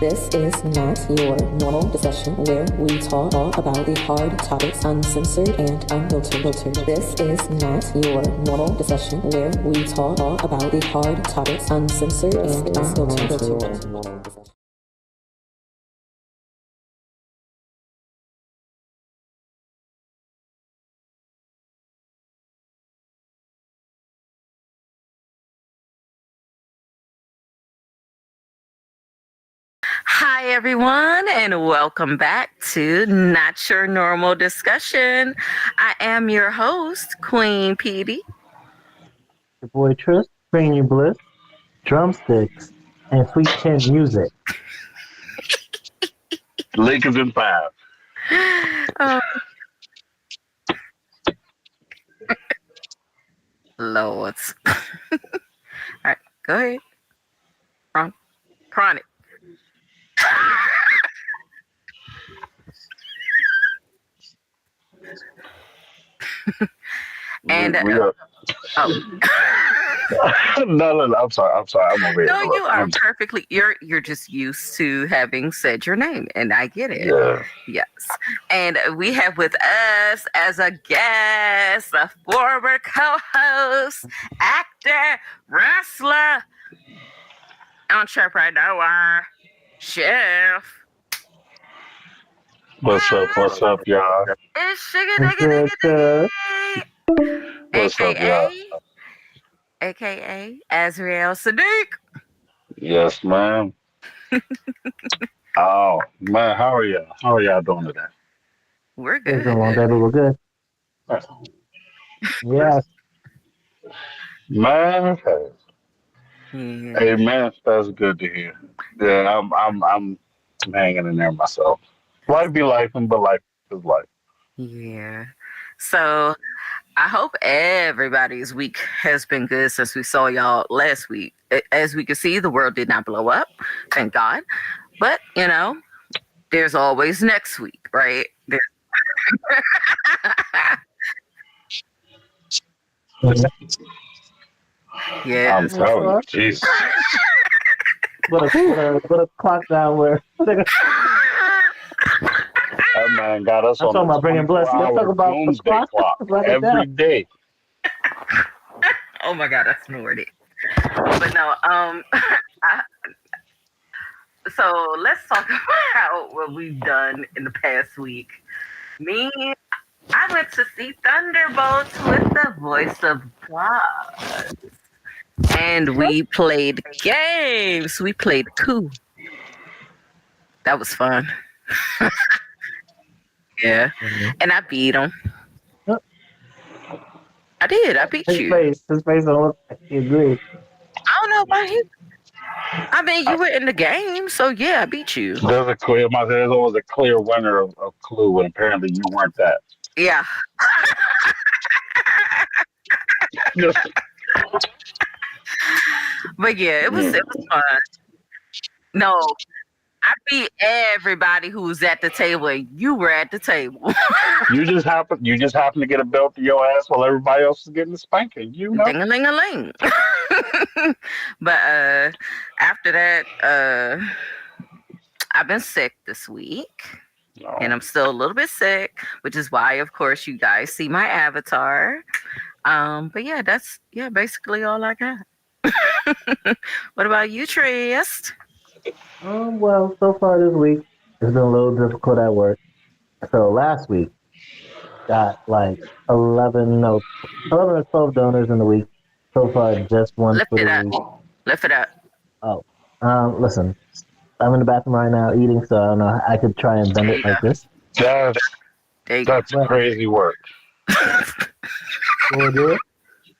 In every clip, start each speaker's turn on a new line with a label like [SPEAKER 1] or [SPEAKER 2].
[SPEAKER 1] This is not your normal discussion where we talk about the hard topics uncensored and unfiltered. This is not your normal discussion where we talk about the hard topics uncensored and unfiltered.
[SPEAKER 2] Hi, everyone, and welcome back to Not Your Normal Discussion. I am your host, Queen Pedii.
[SPEAKER 3] Your boy Tryst, bringing you bliss, drumsticks, and sweet chin music.
[SPEAKER 4] Lakers in 5.
[SPEAKER 2] Oh, Lords. All right, go ahead. Kronik. And
[SPEAKER 4] no, I'm sorry. I'm over here.
[SPEAKER 2] no, you are perfectly. You're just used to having said your name, and I get it.
[SPEAKER 4] Yeah.
[SPEAKER 2] Yes. And we have with us as a guest a former co-host, actor, wrestler, entrepreneur, chef.
[SPEAKER 4] What's up, y'all?
[SPEAKER 2] It's Sugar
[SPEAKER 4] What's up, y'all?
[SPEAKER 2] AKA Azrael Saadiq.
[SPEAKER 4] Yes, ma'am. Oh, man, how are y'all? How are y'all doing today?
[SPEAKER 2] We're
[SPEAKER 3] It's been
[SPEAKER 2] good.
[SPEAKER 3] a long day, but we're good. Yes.
[SPEAKER 4] Man, okay.
[SPEAKER 2] Yeah.
[SPEAKER 4] Hey, man, that's good to hear. Yeah, I'm hanging in there myself. Life be lifing, but life is life.
[SPEAKER 2] Yeah. So I hope everybody's week has been good since we saw y'all last week. As we can see, the world did not blow up, thank God. But, there's always next week, right? Yeah.
[SPEAKER 4] I'm telling you, jeez.
[SPEAKER 3] What a clock down where.
[SPEAKER 4] That man got us
[SPEAKER 3] I'm
[SPEAKER 4] on
[SPEAKER 3] talking
[SPEAKER 4] the
[SPEAKER 3] about bringing bliss. Let's talk
[SPEAKER 4] 24-hour
[SPEAKER 3] about the
[SPEAKER 4] doomsday
[SPEAKER 3] clock.
[SPEAKER 4] clock
[SPEAKER 3] Write it
[SPEAKER 4] every
[SPEAKER 3] down.
[SPEAKER 4] day.
[SPEAKER 2] Oh my God, I snored it. But no, so let's talk about what we've done in the past week. Me, I went to see Thunderbolts with the voice of God. And we played games. We played coup. That was fun. Yeah. And I beat him. I did. I beat
[SPEAKER 3] His
[SPEAKER 2] you.
[SPEAKER 3] face don't look like he agreed.
[SPEAKER 2] I don't know about him. I mean, you were in the game, so yeah, I beat you.
[SPEAKER 4] There's always a clear winner of Clue, and apparently you weren't that.
[SPEAKER 2] Yeah. But yeah, it was fun. No, I beat everybody who was at the table, and you were at the table.
[SPEAKER 4] You just happen to get a belt to your ass while everybody else is getting a spanking. You know.
[SPEAKER 2] Ding-a-ling-a-ling. But after that, I've been sick this week.
[SPEAKER 4] No.
[SPEAKER 2] And I'm still a little bit sick, which is why, of course, you guys see my avatar. But yeah, that's basically all I got. What about you, Tryst?
[SPEAKER 3] Well, so far this week, it's been a little difficult at work. So last week, got like 11 or 12 donors in the week. So far, just one
[SPEAKER 2] Lift
[SPEAKER 3] for
[SPEAKER 2] it
[SPEAKER 3] the
[SPEAKER 2] up.
[SPEAKER 3] week.
[SPEAKER 2] Lift it up.
[SPEAKER 3] Oh, listen, I'm in the bathroom right now eating, so I don't know. I could try and bend
[SPEAKER 2] There
[SPEAKER 3] it
[SPEAKER 2] you
[SPEAKER 3] like
[SPEAKER 2] go.
[SPEAKER 3] this.
[SPEAKER 4] That's crazy work.
[SPEAKER 3] We'll do it.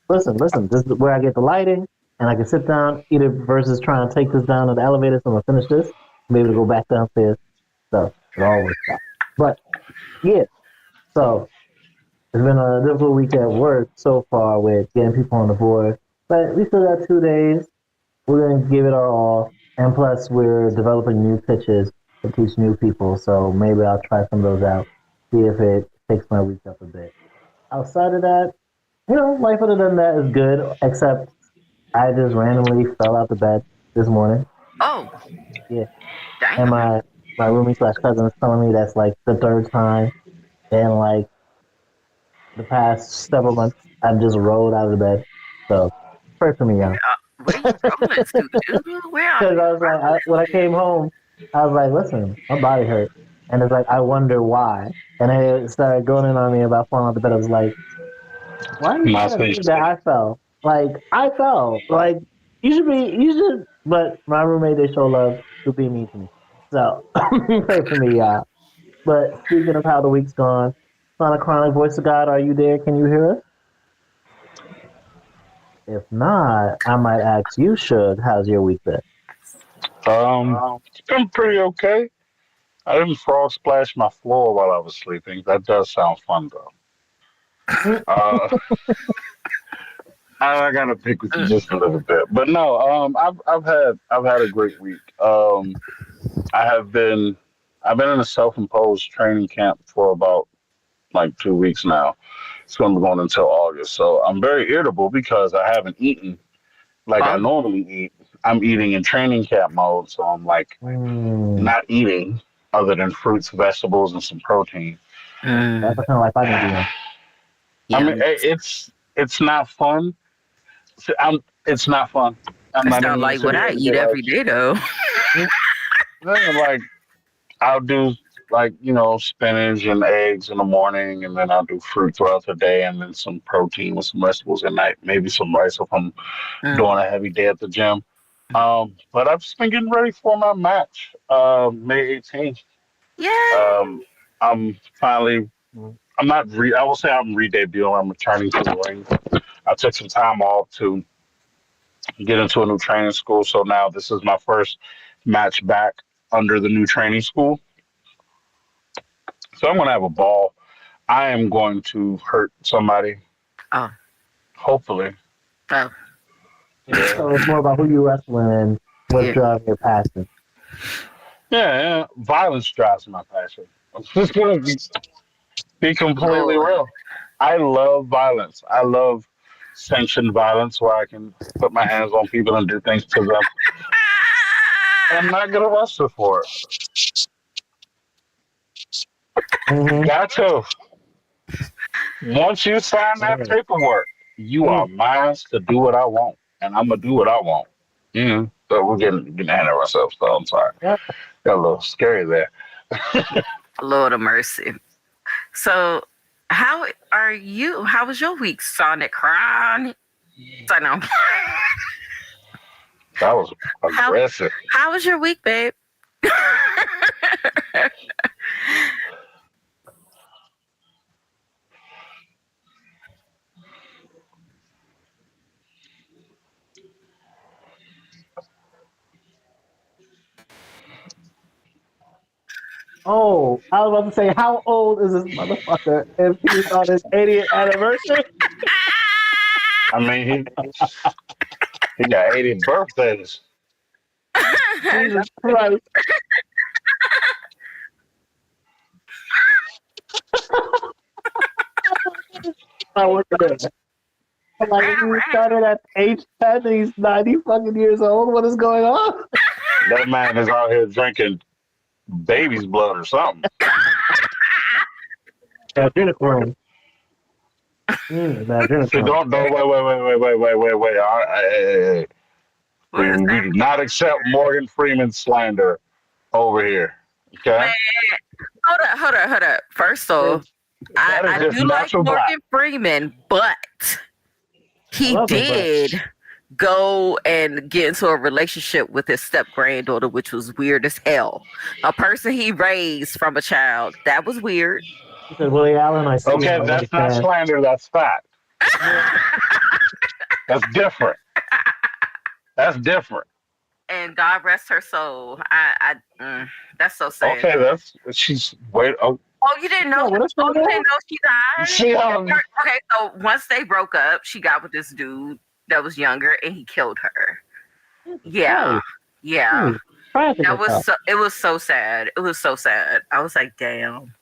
[SPEAKER 3] Listen. This is where I get the lighting, and I can sit down, eat it versus trying to take this down to the elevator. So I'm gonna finish this, be able to go back downstairs. So it all works out. But yeah, so it's been a difficult week at work so far with getting people on the board, but we still got 2 days. We're gonna give it our all, and plus we're developing new pitches to teach new people. So maybe I'll try some of those out, see if it takes my week up a bit. Outside of that, life other than that is good, except I just randomly fell out the bed this morning.
[SPEAKER 2] Oh.
[SPEAKER 3] Yeah. and
[SPEAKER 2] Damn.
[SPEAKER 3] my roomie slash cousin is telling me that's like the third time in like the past several months I've just rolled out of bed. So pray for me, y'all.
[SPEAKER 2] Where you rolling to, dude? Where are
[SPEAKER 3] Because
[SPEAKER 2] you
[SPEAKER 3] I was like,
[SPEAKER 2] rolling
[SPEAKER 3] when I
[SPEAKER 2] to?
[SPEAKER 3] came home, I was like, listen, my body hurt, and it's like I wonder why. And then it started going in on me about falling out the bed. I was like, why are you
[SPEAKER 4] My
[SPEAKER 3] trying to
[SPEAKER 4] speech.
[SPEAKER 3] think that I fell? Like I fell. Like you should. But my roommate, they show love to be mean to me. So pray for me, y'all. But speaking of how the week's gone, Son of Chronic, Voice of God, are you there? Can you hear us? If not, I might ask you, Suge, how's your week been?
[SPEAKER 4] It's been pretty okay. I didn't frog splash my floor while I was sleeping. That does sound fun though. Uh, I gotta pick with you just a little bit, but no. I've had a great week. I have been I've been in a self-imposed training camp for about like 2 weeks now. It's going to be going until August, so I'm very irritable because I haven't eaten like I
[SPEAKER 2] Oh.
[SPEAKER 4] normally eat. I'm eating in training camp mode, so I'm like
[SPEAKER 3] Mm,
[SPEAKER 4] not eating other than fruits, vegetables, and some protein.
[SPEAKER 3] that's
[SPEAKER 2] Mm.
[SPEAKER 3] the kind of life I need to be in.
[SPEAKER 4] I
[SPEAKER 2] Yeah.
[SPEAKER 4] mean, it's not fun. It's not fun. I'm
[SPEAKER 2] That's
[SPEAKER 4] not
[SPEAKER 2] not
[SPEAKER 4] even gonna
[SPEAKER 2] like
[SPEAKER 4] sit
[SPEAKER 2] what
[SPEAKER 4] here
[SPEAKER 2] I
[SPEAKER 4] and
[SPEAKER 2] eat
[SPEAKER 4] get
[SPEAKER 2] every day, though.
[SPEAKER 4] like I'll do like spinach and eggs in the morning, and then I'll do fruit throughout the day, and then some protein with some vegetables at night. Maybe some rice if I'm
[SPEAKER 2] Mm.
[SPEAKER 4] doing a heavy day at the gym. But I've just been getting ready for my match, May 18th.
[SPEAKER 2] Yay.
[SPEAKER 4] Um, I'm finally. I'm not. I will say I'm re-debuting. I'm returning to the ring. I took some time off to get into a new training school, so now this is my first match back under the new training school. So I'm gonna have a ball. I am going to hurt somebody.
[SPEAKER 2] Oh.
[SPEAKER 4] Hopefully.
[SPEAKER 2] Oh.
[SPEAKER 4] Yeah.
[SPEAKER 3] So it's more about who you wrestling and what's
[SPEAKER 2] Yeah.
[SPEAKER 3] driving your passion.
[SPEAKER 4] Yeah. Violence drives my passion. I'm just gonna be completely
[SPEAKER 2] Lord.
[SPEAKER 4] real. I love violence. I love sanctioned violence where I can put my hands on people and do things to them. And I'm not gonna wrestle for it.
[SPEAKER 3] Mm-hmm.
[SPEAKER 4] Got to. Once you sign that paperwork, you are mine to do what I want, and I'm gonna do what I want. So we're getting ahead of ourselves. So I'm sorry.
[SPEAKER 3] Yep.
[SPEAKER 4] Got a little scary there.
[SPEAKER 2] Lord of mercy. So, how are you? How was your week, Sonic Crown? I know.
[SPEAKER 4] That was
[SPEAKER 2] how
[SPEAKER 4] aggressive.
[SPEAKER 2] How was your week, babe?
[SPEAKER 3] Oh, I was about to say, how old is this motherfucker if he's on his 80th anniversary?
[SPEAKER 4] I mean, he got 80 birthdays.
[SPEAKER 3] Jesus Christ. I work there. I'm like, he started at age 10 and he's 90 fucking years old. What is going on?
[SPEAKER 4] That man is out here drinking baby's blood or something.
[SPEAKER 3] Adrenochrome.
[SPEAKER 4] See,
[SPEAKER 3] Adrenochrome.
[SPEAKER 4] wait. Hey.
[SPEAKER 2] What is
[SPEAKER 4] We
[SPEAKER 2] that?
[SPEAKER 4] do not accept Morgan Freeman slander over here. Okay?
[SPEAKER 2] Man, hold up. First off,
[SPEAKER 4] That is
[SPEAKER 2] I
[SPEAKER 4] just
[SPEAKER 2] do like
[SPEAKER 4] natural black.
[SPEAKER 2] Morgan Freeman, but
[SPEAKER 3] I
[SPEAKER 2] he
[SPEAKER 3] love him, but
[SPEAKER 2] did go and get into a relationship with his step granddaughter, which was weird as hell. A person he raised from a child. That was weird.
[SPEAKER 3] he said, Willie Allen, I see
[SPEAKER 4] Okay,
[SPEAKER 3] him. I
[SPEAKER 4] that's not
[SPEAKER 3] understand.
[SPEAKER 4] slander, that's fact. That's different. That's different.
[SPEAKER 2] And God rest her soul. That's so sad.
[SPEAKER 4] Okay, she's wait. Oh,
[SPEAKER 2] Oh, you didn't know?
[SPEAKER 3] Yeah, what is
[SPEAKER 2] Oh,
[SPEAKER 3] going
[SPEAKER 2] you
[SPEAKER 3] on?
[SPEAKER 2] didn't know she died?
[SPEAKER 4] she
[SPEAKER 2] Okay, so once they broke up, she got with this dude that was younger, and he killed her. Yeah, yeah.
[SPEAKER 3] Tragic
[SPEAKER 2] That
[SPEAKER 3] as
[SPEAKER 2] was
[SPEAKER 3] hell.
[SPEAKER 2] so. It was so sad. It was so sad. I was like, damn.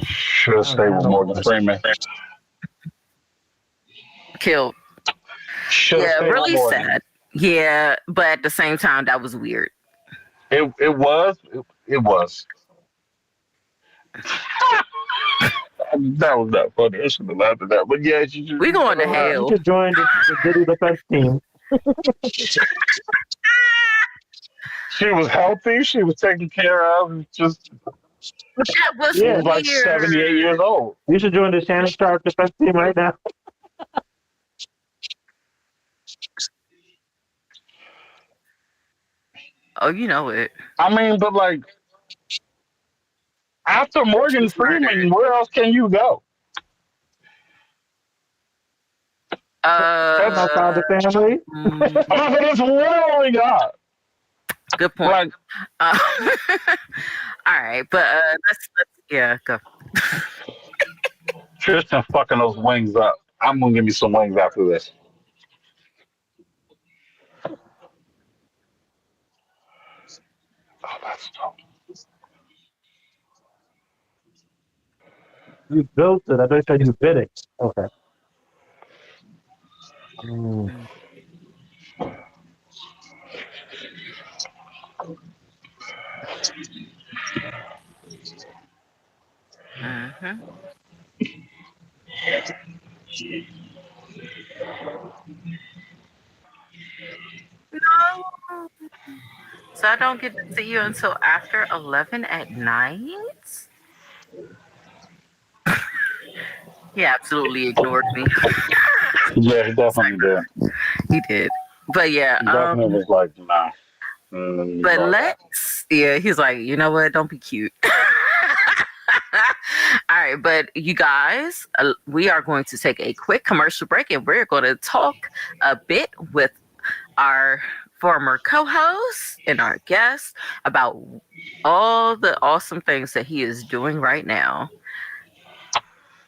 [SPEAKER 4] should have stayed with Morgan Freeman.
[SPEAKER 2] Killed.
[SPEAKER 4] Should have
[SPEAKER 2] Yeah,
[SPEAKER 4] stayed with
[SPEAKER 2] really
[SPEAKER 4] Morgan.
[SPEAKER 2] sad. Yeah, but at the same time, that was weird.
[SPEAKER 4] It was. That was not funny. I should have laughed at that. But yeah,
[SPEAKER 2] We
[SPEAKER 4] you
[SPEAKER 2] going
[SPEAKER 4] gotta
[SPEAKER 2] to
[SPEAKER 4] laugh.
[SPEAKER 3] You
[SPEAKER 2] hell.
[SPEAKER 3] should join the Diddy defense team.
[SPEAKER 4] She was healthy. She was taken care of. Just
[SPEAKER 2] That was
[SPEAKER 4] she
[SPEAKER 3] Yeah,
[SPEAKER 4] was like
[SPEAKER 2] weird.
[SPEAKER 4] 78 years old.
[SPEAKER 3] you should join the Shannon Sharp defense team right now.
[SPEAKER 2] Oh, you know it.
[SPEAKER 4] I mean, but like after
[SPEAKER 2] She
[SPEAKER 4] Morgan
[SPEAKER 2] was murdered.
[SPEAKER 4] Freeman, where else can you go? That's
[SPEAKER 3] Outside the family.
[SPEAKER 4] that's what we got.
[SPEAKER 2] Good point.
[SPEAKER 4] Like
[SPEAKER 2] Uh, all right, but let's yeah, go.
[SPEAKER 4] Tristan fucking those wings up. I'm gonna give me some wings after this. Oh, that's dope.
[SPEAKER 3] You built it. I thought you said you bid it. Okay. Mm.
[SPEAKER 2] Mm-hmm. No, so I don't get to see you until after 11 at night. He absolutely ignored me.
[SPEAKER 4] Yeah, he definitely did.
[SPEAKER 2] He did, but yeah,
[SPEAKER 4] He definitely was like, nah.
[SPEAKER 2] but
[SPEAKER 4] Like that.
[SPEAKER 2] yeah, he's like, you know what? Don't be cute. All right, but you guys, we are going to take a quick commercial break and we're going to talk a bit with our former co-host and our guest about all the awesome things that he is doing right now.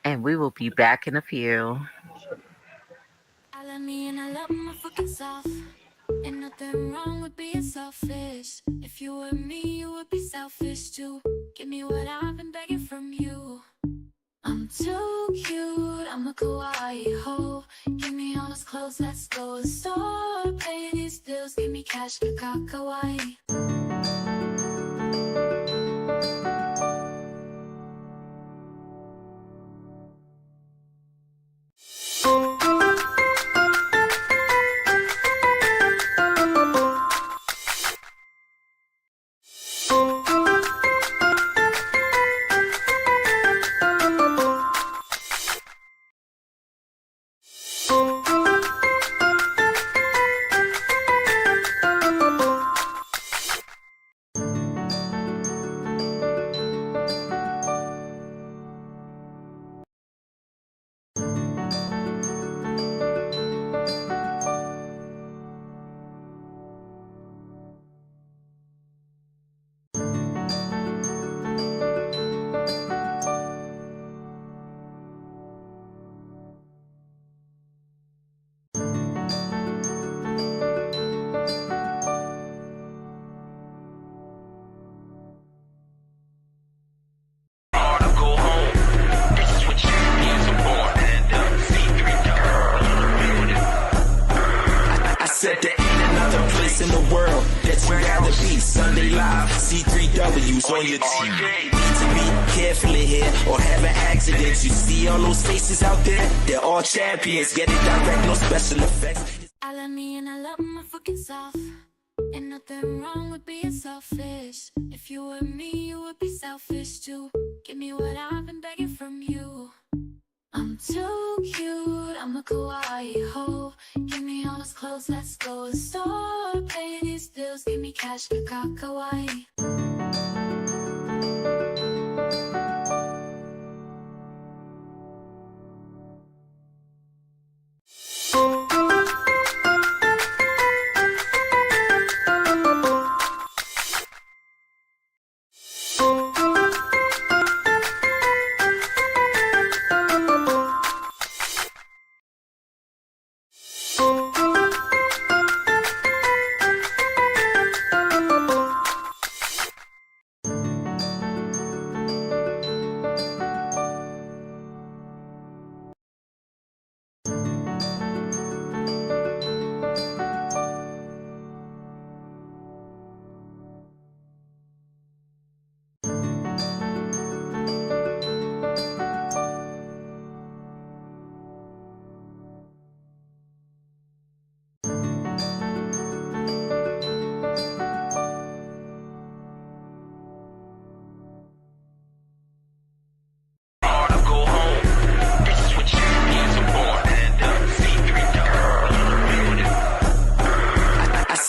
[SPEAKER 2] And we will be back in a few.
[SPEAKER 5] I love me and I love my fucking self. Ain't nothing wrong with being selfish. If you were me, you would be selfish too. Give me what I've been begging from you. I'm too cute, I'm a kawaii hoe. Give me all those clothes, let's go to the store. Pay these bills, give me cash, kawaii.
[SPEAKER 6] Said there ain't another place in the world that you'd rather be. Sunday Live, C3W's on your TV. To be careful in here or have an accident. You see all those faces out there? They're all champions. Get it direct, no special effects.
[SPEAKER 5] I love me and I love my fucking self. Ain't nothing wrong with being selfish. If you were me, you would be selfish too. Give me what I've been begging from you. I'm too cute, I'm a kawaii hoe. Give me all those clothes, let's go to the store. Pay these bills, give me cash, kawaii.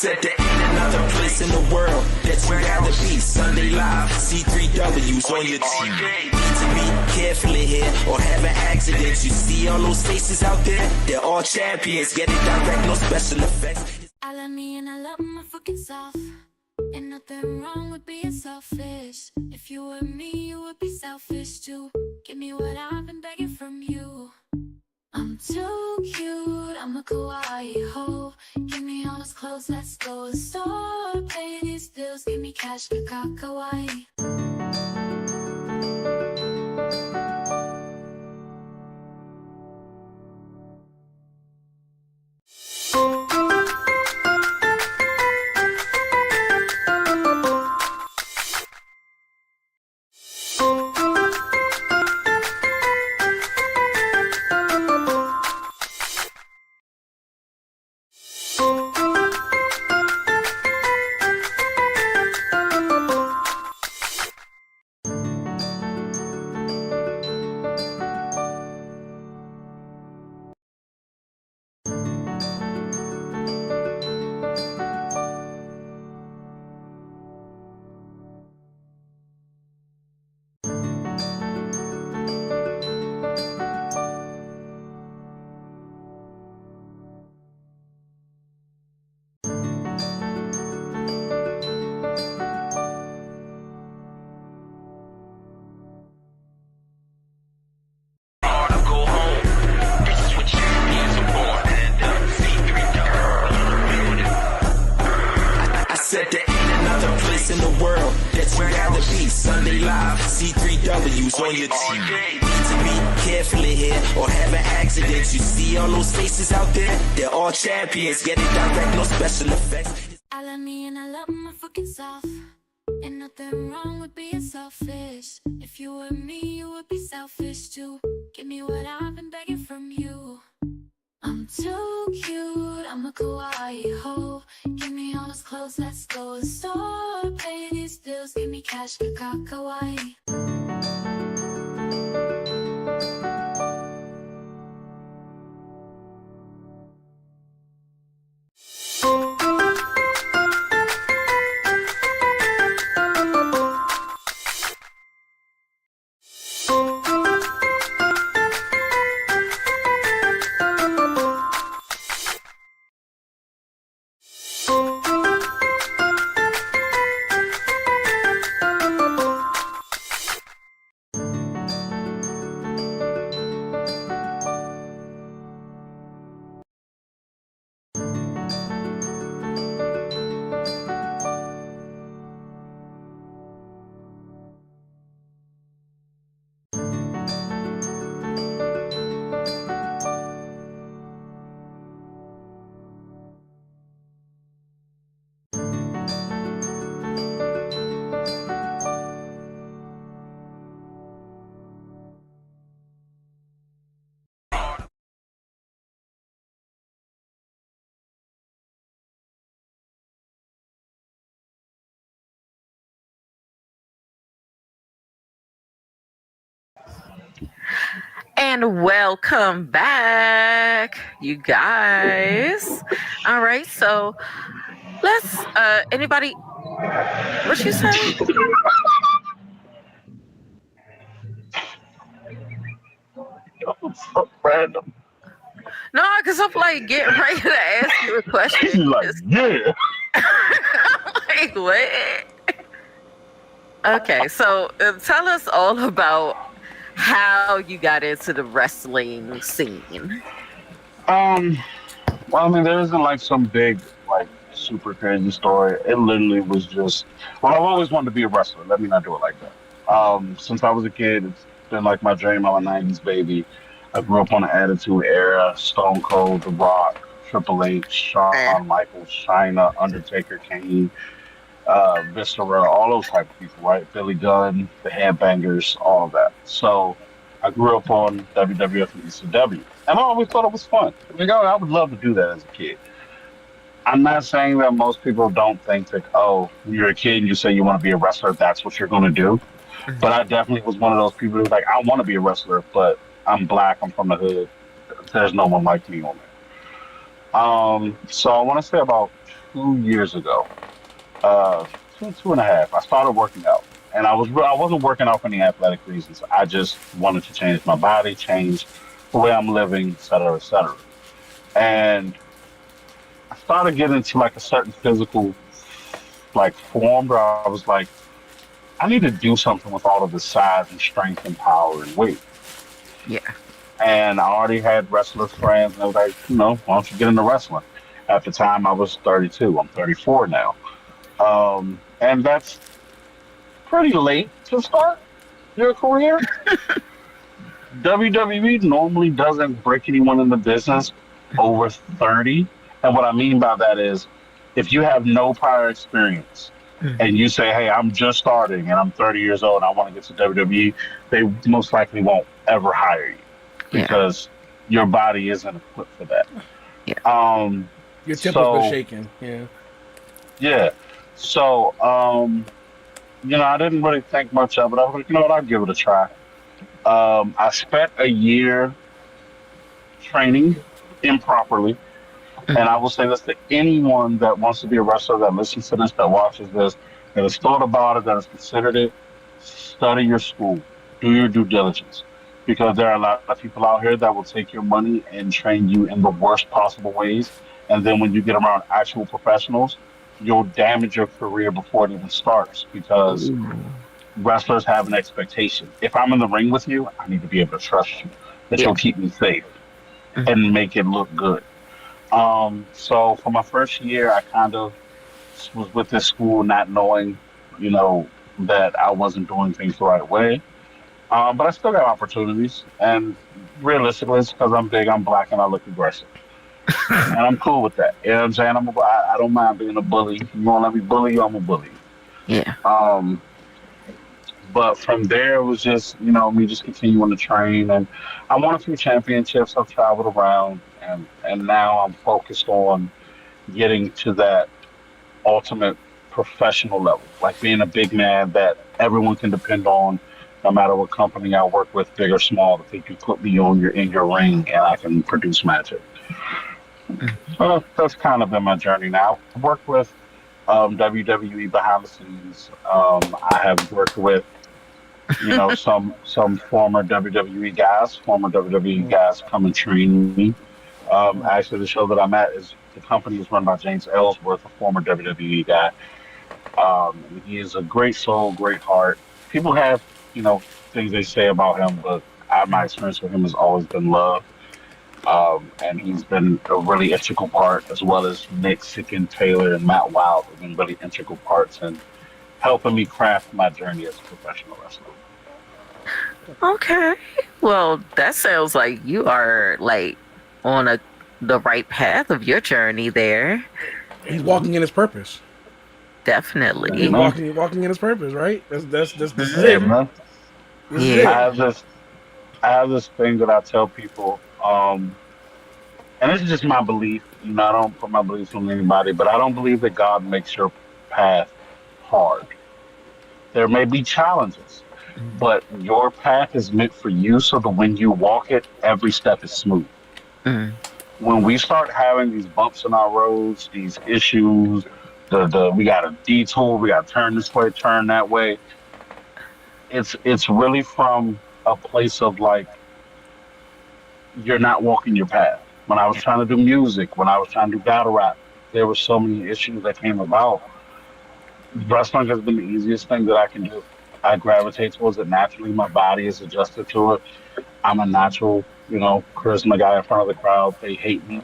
[SPEAKER 6] said there ain't another place in the world that you rather be. Sunday Live, C3W's on your TV. To be carefully here or having accidents. You see all those faces out there? They're all champions. Get it direct, no special effects.
[SPEAKER 5] I love me and I love my fucking self. Ain't nothing wrong with being selfish. If you were me, you would be selfish too. Give me what I've been begging from you. I'm too cute, I'm a kawaii hoe. Give me all those clothes, let's go to the store. Pay these bills, give me cash, kawaii.
[SPEAKER 6] In the world that you rather be. Sunday Live, C3W's on your TV. To be carefully here or having accidents. You see all those faces out there? They're all champions. Get it direct, no special effects.
[SPEAKER 5] I love me and I love my fucking self. Ain't nothing wrong with being selfish. If you were me, you would be selfish too. Give me what I've been begging from you. I'm too cute, I'm a kawaii hoe. Give me all those clothes, let's go to the store. Pay these bills, give me cash, kawaii.
[SPEAKER 2] And welcome back, you guys. All right, so let's anybody what you say?
[SPEAKER 4] So random.
[SPEAKER 2] No, because I'm like getting ready to ask you a question.
[SPEAKER 4] He's like, yeah.
[SPEAKER 2] I'm like, what? Okay, so tell us all about how you got into the wrestling scene.
[SPEAKER 4] Well, I mean, there isn't like some big, like, super crazy story. It literally was just, well, I've always wanted to be a wrestler. Let me not do it like that. Since I was a kid, it's been like my dream. I'm a 90s baby. I grew up on the Attitude Era, Stone Cold, The Rock, Triple H, Shawn Michaels, Chyna, Undertaker, Kane, Viscera, all those type of people, right? Billy Gunn, the Headbangers, all of that. So I grew up on WWF and ECW, and I always thought it was fun. Like, I would love to do that as a kid. I'm not saying that most people don't think that, oh, you're a kid and you say you want to be a wrestler, that's what you're going to do. But I definitely was one of those people who was like, I want to be a wrestler, but I'm black, I'm from the hood. There's no one like me on there. So I want to say about 2 years ago, uh, two and a half, I started working out, and I wasn't working out for any athletic reasons. I just wanted to change my body, change the way I'm living, et cetera, et cetera. And I started getting into like a certain physical like form where I was like, I need to do something with all of the size and strength and power and weight.
[SPEAKER 2] Yeah.
[SPEAKER 4] And I already had wrestlers friends, and I was like, why don't you get into wrestling? At the time, I was 32. I'm 34 now. And that's pretty late to start your career. WWE normally doesn't break anyone in the business over 30. And what I mean by that is if you have no prior experience and you say, hey, I'm just starting and I'm 30 years old and I want to get to WWE, they most likely won't ever hire you because your body isn't equipped for that.
[SPEAKER 2] Yeah.
[SPEAKER 7] Your temple's been shaken. Yeah.
[SPEAKER 4] Yeah. So, I didn't really think much of it. I was like, you know what, I'll give it a try. I spent a year training improperly. And I will say this to anyone that wants to be a wrestler, that listens to this, that watches this, that has thought about it, that has considered it, study your school, do your due diligence. Because there are a lot of people out here that will take your money and train you in the worst possible ways. And then when you get around actual professionals, you'll damage your career before it even starts because wrestlers have an expectation. If I'm in the ring with you, I need to be able to trust you, that you'll keep me safe and make it look good. So for my first year, I kind of was with this school not knowing, that I wasn't doing things the right way. But I still got opportunities. And realistically, it's because I'm big, I'm black, and I look aggressive. And I'm cool with that. You know what I'm saying? I don't mind being a bully. If you want to let me bully you, I'm a bully.
[SPEAKER 2] Yeah.
[SPEAKER 4] But from there, it was just, me just continuing to train. And I won a few championships. I've traveled around. And now I'm focused on getting to that ultimate professional level, like being a big man that everyone can depend on, no matter what company I work with, big or small, that they can put me in your ring and I can produce magic. So that's kind of been my journey now. I've worked with WWE behind the scenes. I have worked with some former WWE guys come and train me. Actually, the show that I'm at the company is run by James Ellsworth, a former WWE guy. He is a great soul, great heart. People have, things they say about him, but my experience with him has always been love. And he's been a really integral part, as well as Nick, Sicken, Taylor, and Matt Wild have been really integral parts in helping me craft my journey as a professional wrestler.
[SPEAKER 2] Okay. Well, that sounds like you are on the right path of your journey there.
[SPEAKER 7] He's walking in his purpose.
[SPEAKER 2] Definitely.
[SPEAKER 7] He's walking in his purpose, right? That's this is it.
[SPEAKER 4] Man.
[SPEAKER 7] This is it.
[SPEAKER 4] I have this thing that I tell people, and this is just my belief. I don't put my beliefs on anybody, but I don't believe that God makes your path hard. There may be challenges, but your path is meant for you, so that when you walk it, every step is smooth. When we start having these bumps in our roads, these issues, we got a detour, we got to turn this way, turn that way. It's really from a place of you're not walking your path. When I was trying to do music, when I was trying to do battle rap, there were so many issues that came about. Wrestling has been the easiest thing that I can do. I gravitate towards it naturally. My body is adjusted to it. I'm a natural, charisma guy in front of the crowd. They hate me,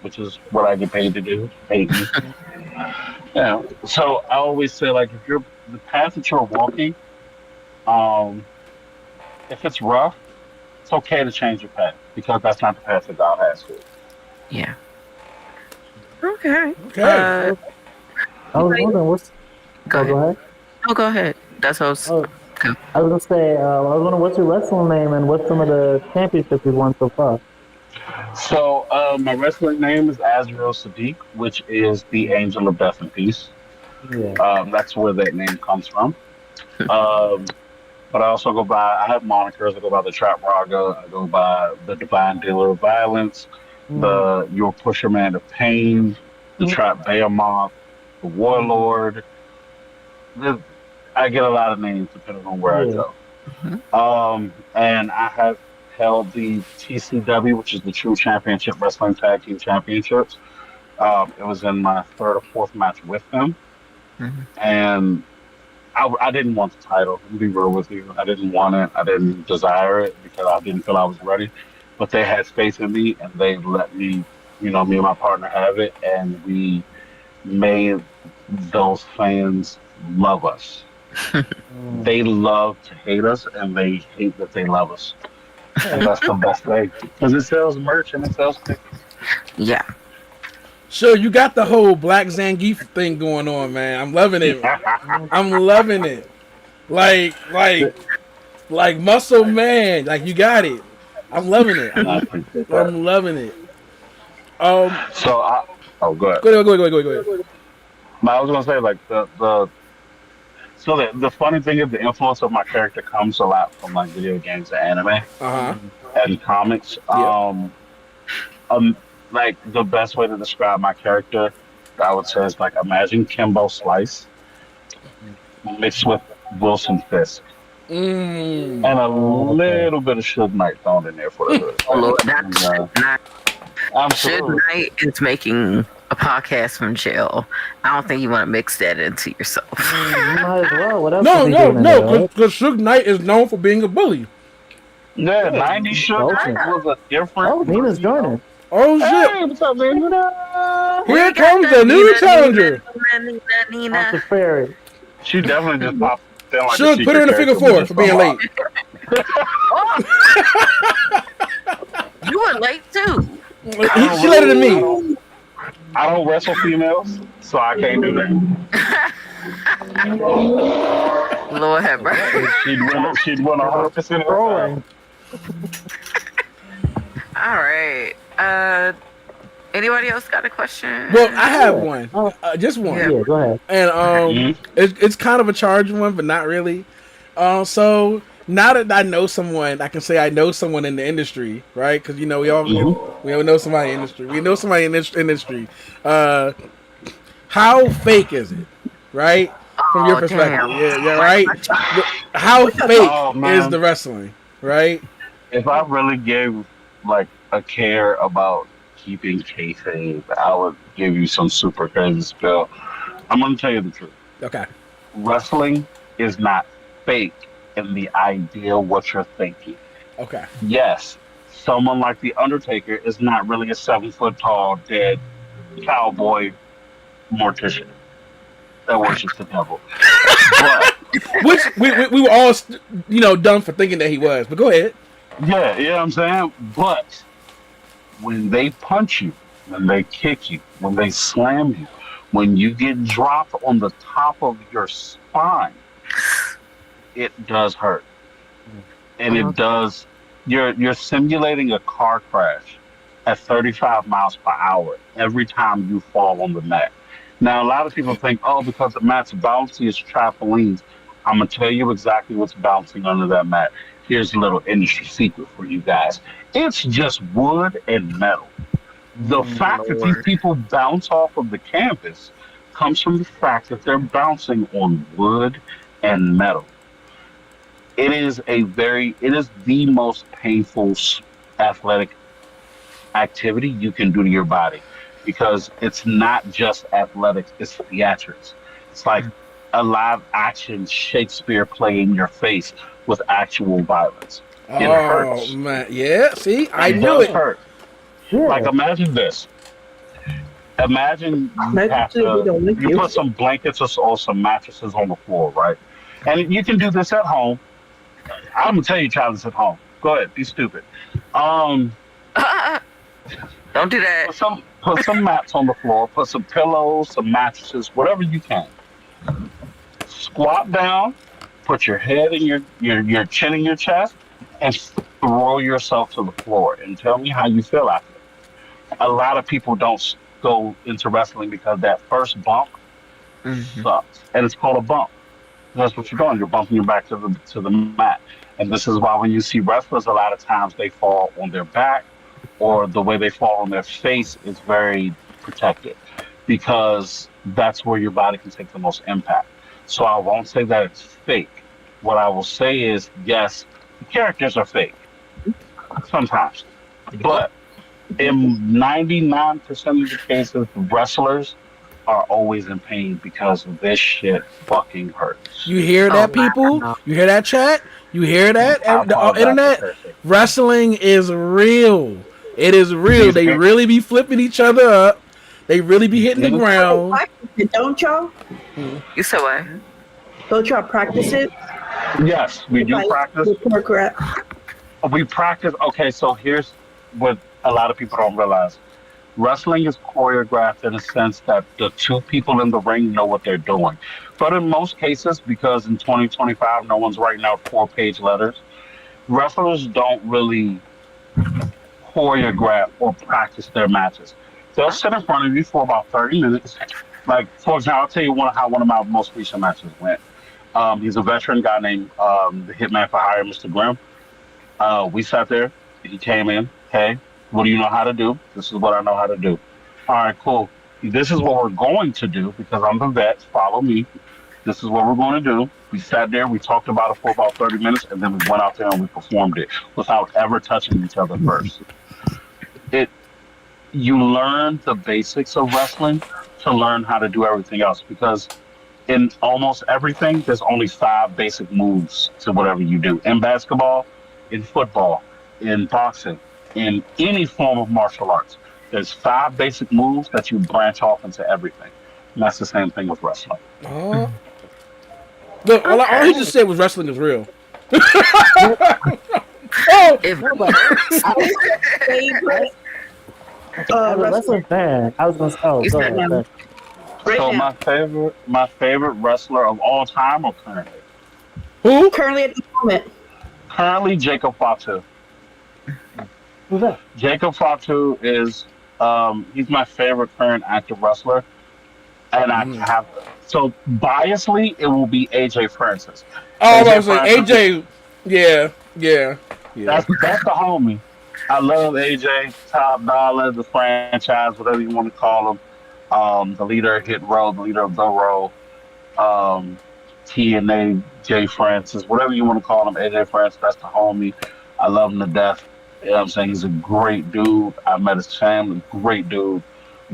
[SPEAKER 4] which is what I get paid to do. Hate me. So I always say, if you're the path that you're walking, if it's rough, it's okay to change your path because that's not the path that God has for you.
[SPEAKER 2] Yeah. Okay.
[SPEAKER 3] I was wondering
[SPEAKER 2] Go ahead.
[SPEAKER 3] go ahead.
[SPEAKER 2] Oh, go ahead. That's what I was.
[SPEAKER 3] I was gonna say, I was wondering what's your wrestling name and what's some of the championships you've won so far.
[SPEAKER 4] So my wrestling name is Azrael Saadiq, which is the Angel of Death and Peace.
[SPEAKER 3] Yeah.
[SPEAKER 4] That's where that name comes from. But I also I have monikers. I go by the Trap Raga. I go by the Divine Dealer of Violence, the Your Pusher Man of Pain. the Trap Behemoth, the Warlord. I get a lot of names depending on where I
[SPEAKER 3] Yeah.
[SPEAKER 4] go. And I have held the TCW, which is the True Championship Wrestling Tag Team Championships. It was in my third or fourth match with them, and I didn't want the title. To be real with you, I didn't want it. I didn't desire it because I didn't feel I was ready. But they had faith in me, and they let me, me and my partner have it, and we made those fans love us. They love to hate us, and they hate that they love us. And that's the best thing because it sells merch and it sells tickets.
[SPEAKER 2] Yeah.
[SPEAKER 7] So you got the whole Black Zangief thing going on, man. I'm loving it. I'm loving it. Like Muscle Man. Like you got it. I'm loving it.
[SPEAKER 4] And I appreciate that.
[SPEAKER 7] I'm loving it.
[SPEAKER 4] So go ahead.
[SPEAKER 7] Go ahead.
[SPEAKER 4] I was gonna say like the funny thing is the influence of my character comes a lot from like video games and anime and comics. Like the best way to describe my character, I would say is like imagine Kimbo Slice mixed with Wilson Fisk and a little bit of Suge Knight thrown in there for the hood.
[SPEAKER 2] Oh Lord, that's not.
[SPEAKER 4] Absolutely.
[SPEAKER 2] Suge Knight is making a podcast from jail. I don't think you want to mix that into yourself.
[SPEAKER 3] You might as well. What else?
[SPEAKER 7] No,
[SPEAKER 3] is he doing in there, right?
[SPEAKER 7] because Suge Knight is known for being a bully.
[SPEAKER 4] Yeah, 90 Suge
[SPEAKER 3] Okay.
[SPEAKER 4] Knight was a different.
[SPEAKER 3] Oh, Nina's joining.
[SPEAKER 7] Oh shit!
[SPEAKER 4] Hey, what's up, Nina?
[SPEAKER 7] Here comes the new challenger.
[SPEAKER 2] Nina.
[SPEAKER 3] Dr. Ferry.
[SPEAKER 4] She definitely just popped in like
[SPEAKER 7] Suge, put her in the figure four for being late.
[SPEAKER 2] You were late too.
[SPEAKER 7] She later than me.
[SPEAKER 4] I don't wrestle females, so I can't do that.
[SPEAKER 2] Lord have mercy.
[SPEAKER 4] She'd win 100% of the time.
[SPEAKER 2] All right. Anybody else got a question?
[SPEAKER 7] Well, I have one. Just one.
[SPEAKER 3] Yeah, go ahead.
[SPEAKER 7] And it's kind of a charged one, but not really. So now that I know someone, I can say I know someone in the industry, right? Because we all know somebody in the industry. We know somebody in this industry. How fake is it, right? From your perspective,
[SPEAKER 2] damn.
[SPEAKER 7] yeah, right. How fake is the wrestling, right?
[SPEAKER 4] If I really gave like a care about keeping kayfabe, I would give you some super crazy spill. I'm gonna tell you the truth.
[SPEAKER 7] Okay.
[SPEAKER 4] Wrestling is not fake in the idea what you're thinking.
[SPEAKER 7] Okay.
[SPEAKER 4] Yes, someone like The Undertaker is not really a 7 foot tall, dead cowboy mortician that worships the devil. But
[SPEAKER 7] Which we were all, dumb for thinking that he was. But go ahead.
[SPEAKER 4] yeah, you know what I'm saying? But when they punch you, when they kick you, when they slam you, when you get dropped on the top of your spine, it does hurt. And it does. You're simulating a car crash at 35 miles per hour every time you fall on the mat. Now, a lot of people think, oh, because the mat's bouncy, it's trampolines. I'm going to tell you exactly what's bouncing under that mat. Here's a little industry secret for you guys. It's just wood and metal. The fact that these people bounce off of the canvas comes from the fact that they're bouncing on wood and metal. It is the most painful athletic activity you can do to your body because it's not just athletics, it's theatrics. It's like a live action Shakespeare play in your face with actual violence. It hurts.
[SPEAKER 7] Man. Yeah, see? I knew
[SPEAKER 4] does
[SPEAKER 7] it.
[SPEAKER 4] hurt.
[SPEAKER 3] Yeah.
[SPEAKER 4] Like imagine this. Imagine you put some blankets or some mattresses on the floor, right? And you can do this at home. I'm gonna tell you, try this at home. Go ahead, be stupid.
[SPEAKER 2] Don't do that.
[SPEAKER 4] Put some mats on the floor. Put some pillows, some mattresses, whatever you can. Squat down. Put your head in your chin in your chest, and throw yourself to the floor. And tell me how you feel after. A lot of people don't go into wrestling because that first bump sucks, and it's called a bump. That's what you're doing. You're bumping your back to the mat. And this is why when you see wrestlers, a lot of times they fall on their back or the way they fall on their face is very protected. because that's where your body can take the most impact. So I won't say that it's fake. What I will say is, yes, the characters are fake sometimes, but in 99% of the cases, wrestlers are always in pain because this shit fucking hurts.
[SPEAKER 7] You hear that, people? You hear that, chat? You hear that?
[SPEAKER 4] I
[SPEAKER 7] The
[SPEAKER 4] apologize for
[SPEAKER 7] internet?
[SPEAKER 4] cursing.
[SPEAKER 7] Wrestling is real. It is real.
[SPEAKER 4] These
[SPEAKER 7] They
[SPEAKER 4] are-
[SPEAKER 7] really be flipping each other up. They really be hitting the ground.
[SPEAKER 8] Practice it, don't y'all?
[SPEAKER 2] You said what?
[SPEAKER 8] Don't y'all practice it?
[SPEAKER 4] Yes, we do
[SPEAKER 8] Like,
[SPEAKER 4] practice.
[SPEAKER 8] with choreograph-
[SPEAKER 4] We practice. Okay, so here's what a lot of people don't realize. Wrestling is choreographed in a sense that the two people in the ring know what they're doing. But in most cases, because in 2025 no one's writing out 4-page letters, wrestlers don't really choreograph or practice their matches. They'll sit in front of you for about 30 minutes. Like, for example, I'll tell you how one of my most recent matches went. He's a veteran guy named the Hitman for Hire, Mr. Grimm. We sat there. He came in. Hey, what do you know how to do? This is what I know how to do. All right, cool. This is what we're going to do because I'm the vet. Follow me. This is what we're going to do. We sat there. We talked about it for about 30 minutes, and then we went out there and we performed it without ever touching each other first. You learn the basics of wrestling to learn how to do everything else because in almost everything, there's only 5 basic moves to whatever you do. In basketball, in football, in boxing, in any form of martial arts, there's 5 basic moves that you branch off into everything. And that's the same thing with wrestling.
[SPEAKER 7] Oh. Look, all he just said was wrestling is real. Oh,
[SPEAKER 8] favorite.
[SPEAKER 3] As a wrestling fan, I was gonna say, oh,
[SPEAKER 2] You
[SPEAKER 3] go
[SPEAKER 2] said
[SPEAKER 3] ahead.
[SPEAKER 2] no.
[SPEAKER 8] Right
[SPEAKER 4] So
[SPEAKER 8] now.
[SPEAKER 4] my favorite wrestler of all time or currently?
[SPEAKER 7] who?
[SPEAKER 8] Currently at the moment.
[SPEAKER 4] Currently, Jacob Fatu.
[SPEAKER 3] Who's that?
[SPEAKER 4] Jacob Fatu is he's my favorite current active wrestler, and I have so biasly it will be AJ Francis.
[SPEAKER 7] Oh, I
[SPEAKER 4] AJ
[SPEAKER 7] was like
[SPEAKER 4] Francis.
[SPEAKER 7] AJ. Yeah.
[SPEAKER 4] That's the homie. I love AJ, top dollar, the franchise, whatever you want to call him. The leader of Hit Row, the leader of The Row, TNA, Jay Francis, whatever you want to call him, AJ Francis, that's the homie. I love him to death. You know what I'm saying? He's a great dude. I met his family, great dude,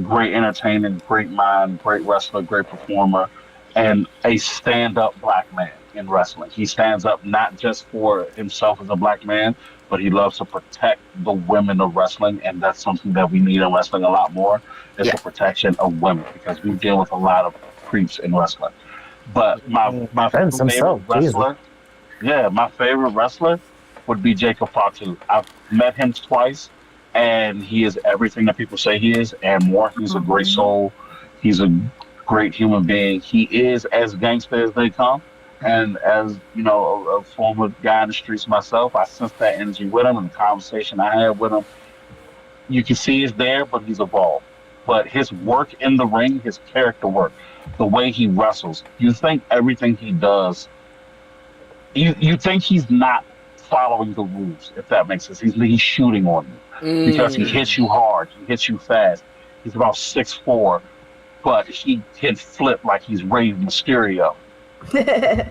[SPEAKER 4] great entertainer, great mind, great wrestler, great performer, and a stand-up black man in wrestling. He stands up not just for himself as a black man, but he loves to protect the women of wrestling, and that's something that we need in wrestling a lot more, is the protection of women, because we deal with a lot of creeps in wrestling. But my
[SPEAKER 3] Defends
[SPEAKER 4] favorite
[SPEAKER 3] himself,
[SPEAKER 4] wrestler, my favorite wrestler would be Jacob Fatu. I've met him twice, and he is everything that people say he is, and more. He's a great soul. He's a great human being. He is as gangster as they come. And as you know, a former guy in the streets myself, I sense that energy with him and the conversation I had with him. You can see it's there, but he's evolved. But his work in the ring, his character work, the way he wrestles, you think everything he does, you think he's not following the rules, if that makes sense. He's shooting on you because he hits you hard, he hits you fast. He's about 6'4", but he can flip like he's Rey Mysterio.
[SPEAKER 8] I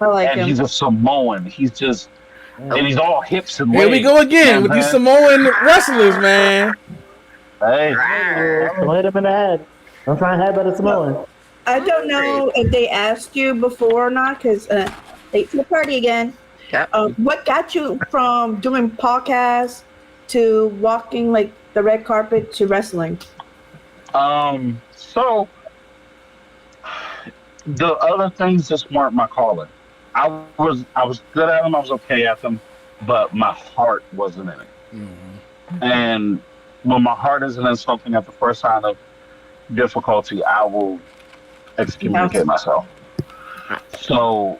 [SPEAKER 8] like
[SPEAKER 4] And
[SPEAKER 8] him.
[SPEAKER 4] he's a Samoan. He's just, and he's all hips and
[SPEAKER 7] Here
[SPEAKER 4] legs.
[SPEAKER 7] we go again with these Samoan wrestlers, man.
[SPEAKER 4] Hey,
[SPEAKER 3] Don't hit him in the head. Don't try and headbutt a Samoan.
[SPEAKER 8] I don't know if they asked you before or not, because late to the party again.
[SPEAKER 2] Yep.
[SPEAKER 8] What got you from doing podcasts to walking like the red carpet to wrestling?
[SPEAKER 4] so the other things just weren't my calling. I was good at them. I was okay at them, but my heart wasn't in it. And when my heart isn't in something at the first sign of difficulty, I will excommunicate myself. So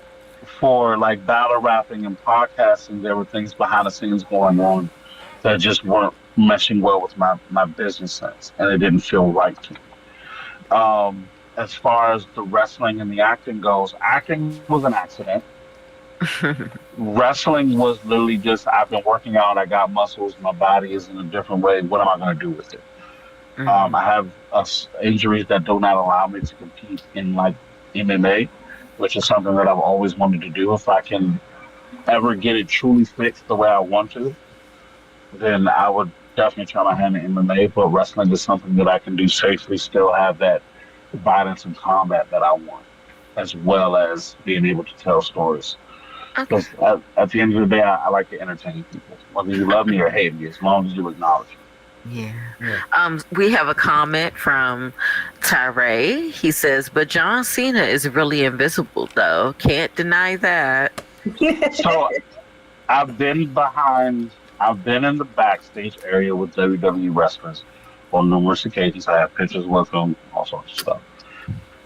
[SPEAKER 4] for like battle rapping and podcasting, there were things behind the scenes going on that just weren't meshing well with my business sense, and it didn't feel right to me. As far as the wrestling and the acting goes, acting was an accident. Wrestling was literally just, I've been working out, I got muscles, my body is in a different way. What am I going to do with it? I have injuries that do not allow me to compete in like MMA, which is something that I've always wanted to do. If I can ever get it truly fixed the way I want to, then I would definitely try my hand at MMA. But wrestling is something that I can do safely, still have that violence and combat that I want, as well as being able to tell stories.
[SPEAKER 2] Okay.
[SPEAKER 4] Because at the end of the day, I like to entertain people, whether you love me or hate me, as long as you acknowledge it.
[SPEAKER 2] Yeah. We have a comment from Tyree. He says, "But John Cena is really invisible, though. Can't deny that."
[SPEAKER 4] So I've been in the backstage area with WWE wrestlers on numerous occasions. I have pictures with them, all sorts of stuff.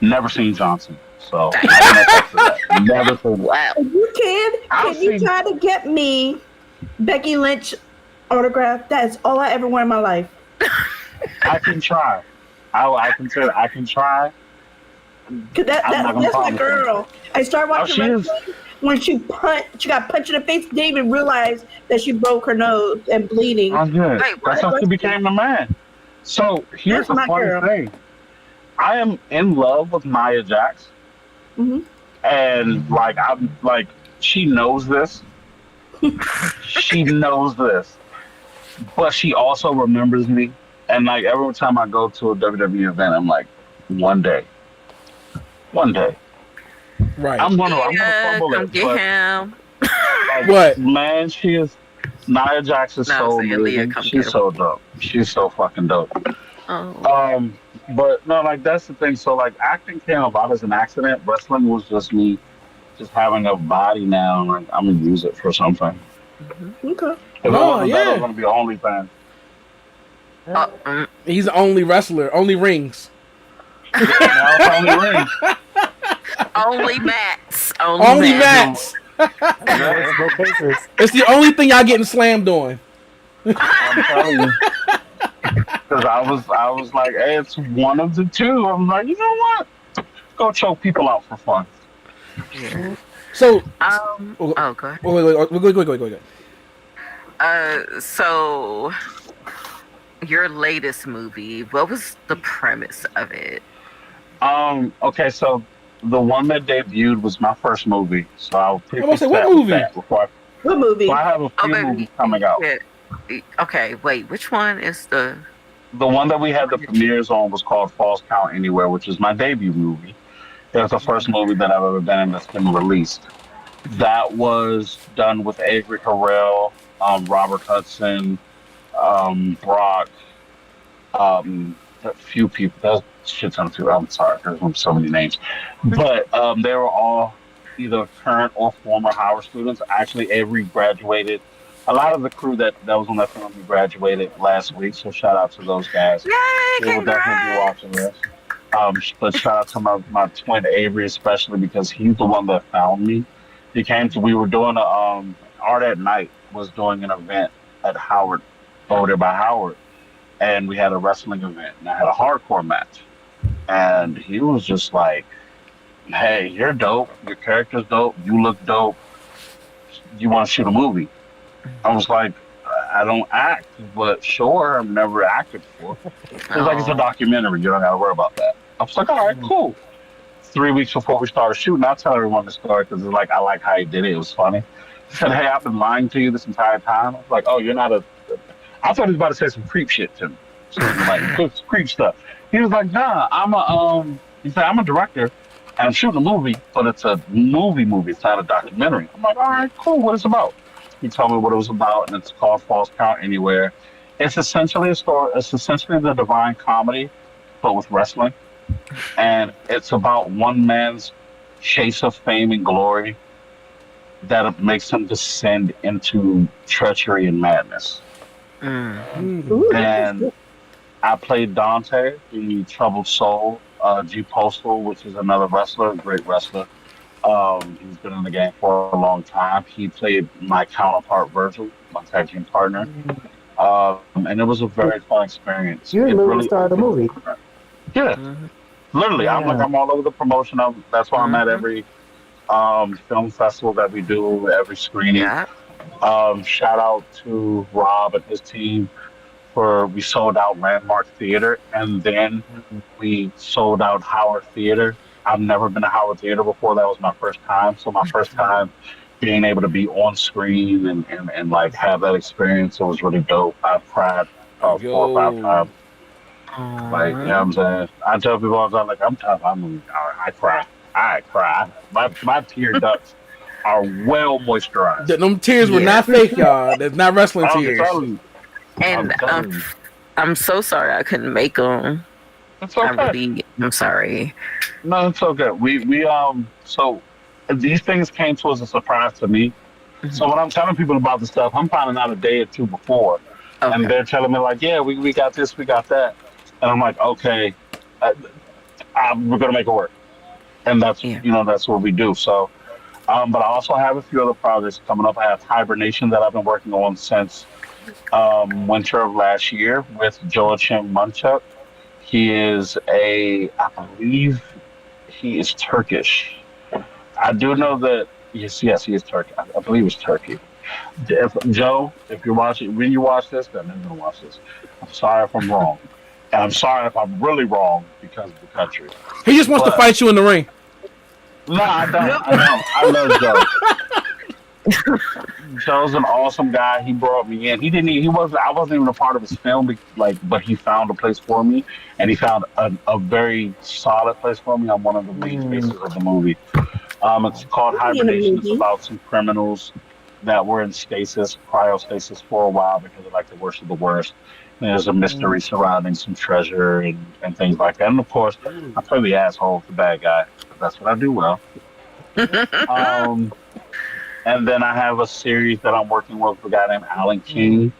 [SPEAKER 4] Never seen Johnson, so I can attest to that. Never seen.
[SPEAKER 2] Wow.
[SPEAKER 8] You can you try to get me Becky Lynch autograph? That is all I ever want in my life.
[SPEAKER 4] I can try. I can say I can try.
[SPEAKER 8] Cause that's my girl. I started watching wrestling when she got punched in the face. Didn't even realize that she broke her nose and bleeding.
[SPEAKER 4] I'm good. That's how she became the man. So here's the funny thing. I am in love with Nia Jax, and like she knows this. She knows this, but she also remembers me. And like every time I go to a WWE event, I'm like, one day,
[SPEAKER 7] right?
[SPEAKER 4] I'm gonna fumble it.
[SPEAKER 2] Get him.
[SPEAKER 4] Like,
[SPEAKER 7] What?
[SPEAKER 4] Man, Nia Jax is so amazing. She's so dope. She's so fucking dope.
[SPEAKER 2] Oh.
[SPEAKER 4] But no, like that's the thing. So like acting came about as an accident. Wrestling was just me, just having a body now. Like I'm gonna use it for something.
[SPEAKER 8] Okay.
[SPEAKER 4] If I wasn't that, I was gonna be an OnlyFans.
[SPEAKER 7] He's the only wrestler, only rings.
[SPEAKER 4] Only rings.
[SPEAKER 2] Only mats.
[SPEAKER 7] Only mats. It's the only thing y'all getting slammed on.
[SPEAKER 4] I'm telling you. Because I was like, hey, it's one of the two. I'm like, you know what? Go choke people out for fun.
[SPEAKER 2] Yeah.
[SPEAKER 7] So,
[SPEAKER 2] go ahead.
[SPEAKER 7] Go ahead.
[SPEAKER 2] So your latest movie, what was the premise of it?
[SPEAKER 4] Okay, so the one that debuted was my first movie. So I'll
[SPEAKER 7] say, what movie?
[SPEAKER 8] What movie?
[SPEAKER 4] So I have a few movies coming out.
[SPEAKER 2] Yeah. Okay, wait, which one is the
[SPEAKER 4] one that we had the premieres on was called Falls Count Anywhere, which is my debut movie. That's the first movie that I've ever been in that's been released. That was done with Avery Harrell, Robert Hudson, Brock, a few people. There's shit ton of people. I'm sorry, there's so many names. But they were all either current or former Howard students. Actually, Avery graduated. A lot of the crew that was on that film graduated last week, so shout out to those guys.
[SPEAKER 2] Yay,
[SPEAKER 4] they will definitely be watching this. But shout out to my twin Avery, especially because he's the one that found me. We were doing Art at Night was doing an event at Howard, over there by Howard, and we had a wrestling event, and I had a hardcore match. And he was just like, hey, you're dope, your character's dope, you look dope, you want to shoot a movie? I was like, I don't act, but sure, I've never acted before. It was like, it's a documentary, you don't got to worry about that. I was like, all right, cool. 3 weeks before we started shooting, I'll tell everyone the story because it's like, I like how he did it. It was funny. He said, hey, I've been lying to you this entire time. I was like, oh, you're not I thought he was about to say some creep shit to me. Like, creep stuff. He was like, nah, he said, I'm a director and I'm shooting a movie, but it's a movie. It's not a documentary. I'm like, all right, cool, what is it about? He told me what it was about, and it's called Falls Count Anywhere. It's essentially a story. It's essentially the Divine Comedy, but with wrestling. And it's about one man's chase of fame and glory that makes him descend into treachery and madness. And I played Dante, the troubled soul. G Postal, which is another wrestler, a great wrestler. He's been in the game for a long time. He played my counterpart, Virgil, my tag team partner. And it was a very fun experience.
[SPEAKER 3] You really started the movie.
[SPEAKER 4] Yeah. Literally,
[SPEAKER 3] yeah.
[SPEAKER 4] I'm all over the promotion. That's why I'm at every film festival that we do, every screening.
[SPEAKER 2] Yeah.
[SPEAKER 4] Shout out to Rob and his team we sold out Landmark Theater, and then we sold out Howard Theater. I've never been to Howard Theater before. That was my first time. So my first time being able to be on screen and like have that experience, it was really dope. I've cried about 4 or 5 times. Like, you know what I'm saying? I tell people all the time, like, I'm tough. I cry. I cry. My tear ducts are well moisturized.
[SPEAKER 7] Them tears were not fake, y'all. That's not wrestling tears.
[SPEAKER 2] And I'm so sorry I couldn't make them.
[SPEAKER 4] It's okay.
[SPEAKER 2] I'm sorry.
[SPEAKER 4] No, it's okay. We so these things came to us a surprise to me. So when I'm telling people about the stuff, I'm finding out a day or two before, and they're telling me like, yeah, we got this, we got that, and I'm like, okay, we're gonna make it work, and that's that's what we do. So, but I also have a few other projects coming up. I have Hibernation that I've been working on since winter of last year with Joachim Munchuk. He is I believe he is Turkish. I do know that, yes, he is Turkish. I believe it's Turkey. Joe, if you're watching, when you watch this, then I'm going to watch this. I'm sorry if I'm wrong. And I'm sorry if I'm really wrong because of the country.
[SPEAKER 7] He just wants to fight you in the ring.
[SPEAKER 4] No, I don't. I love Joe. Joe's an awesome guy. He brought me in. I wasn't even a part of his film, but he found a place for me, and he found a very solid place for me on one of the lead spaces of the movie. It's called Hibernation. It's about some criminals that were in cryostasis for a while because they like to worship the worst. And there's a mystery surrounding some treasure and things like that. And of course, I play the asshole, the bad guy. That's what I do well. And then I have a series that I'm working with a guy named Alan King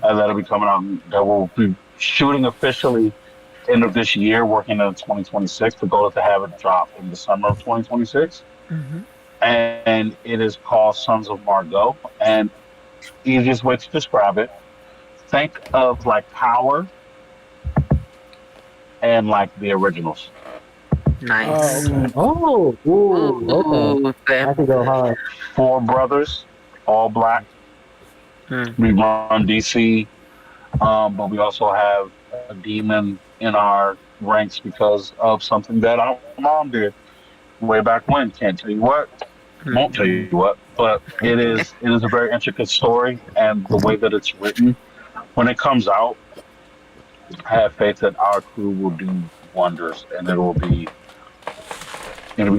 [SPEAKER 4] that'll be coming out. That will be shooting officially end of this year, working in 2026. The goal is to have it drop in the summer of 2026. And it is called Sons of Margot. And easiest way to describe it, think of like Power and like the originals.
[SPEAKER 2] Nice.
[SPEAKER 3] Okay. I could go hard.
[SPEAKER 4] 4 brothers, all black. We run DC, but we also have a demon in our ranks because of something that our mom did way back when. Can't tell you what, won't tell you what, but it is a very intricate story, and the way that it's written, when it comes out, I have faith that our crew will do wonders, and it'll be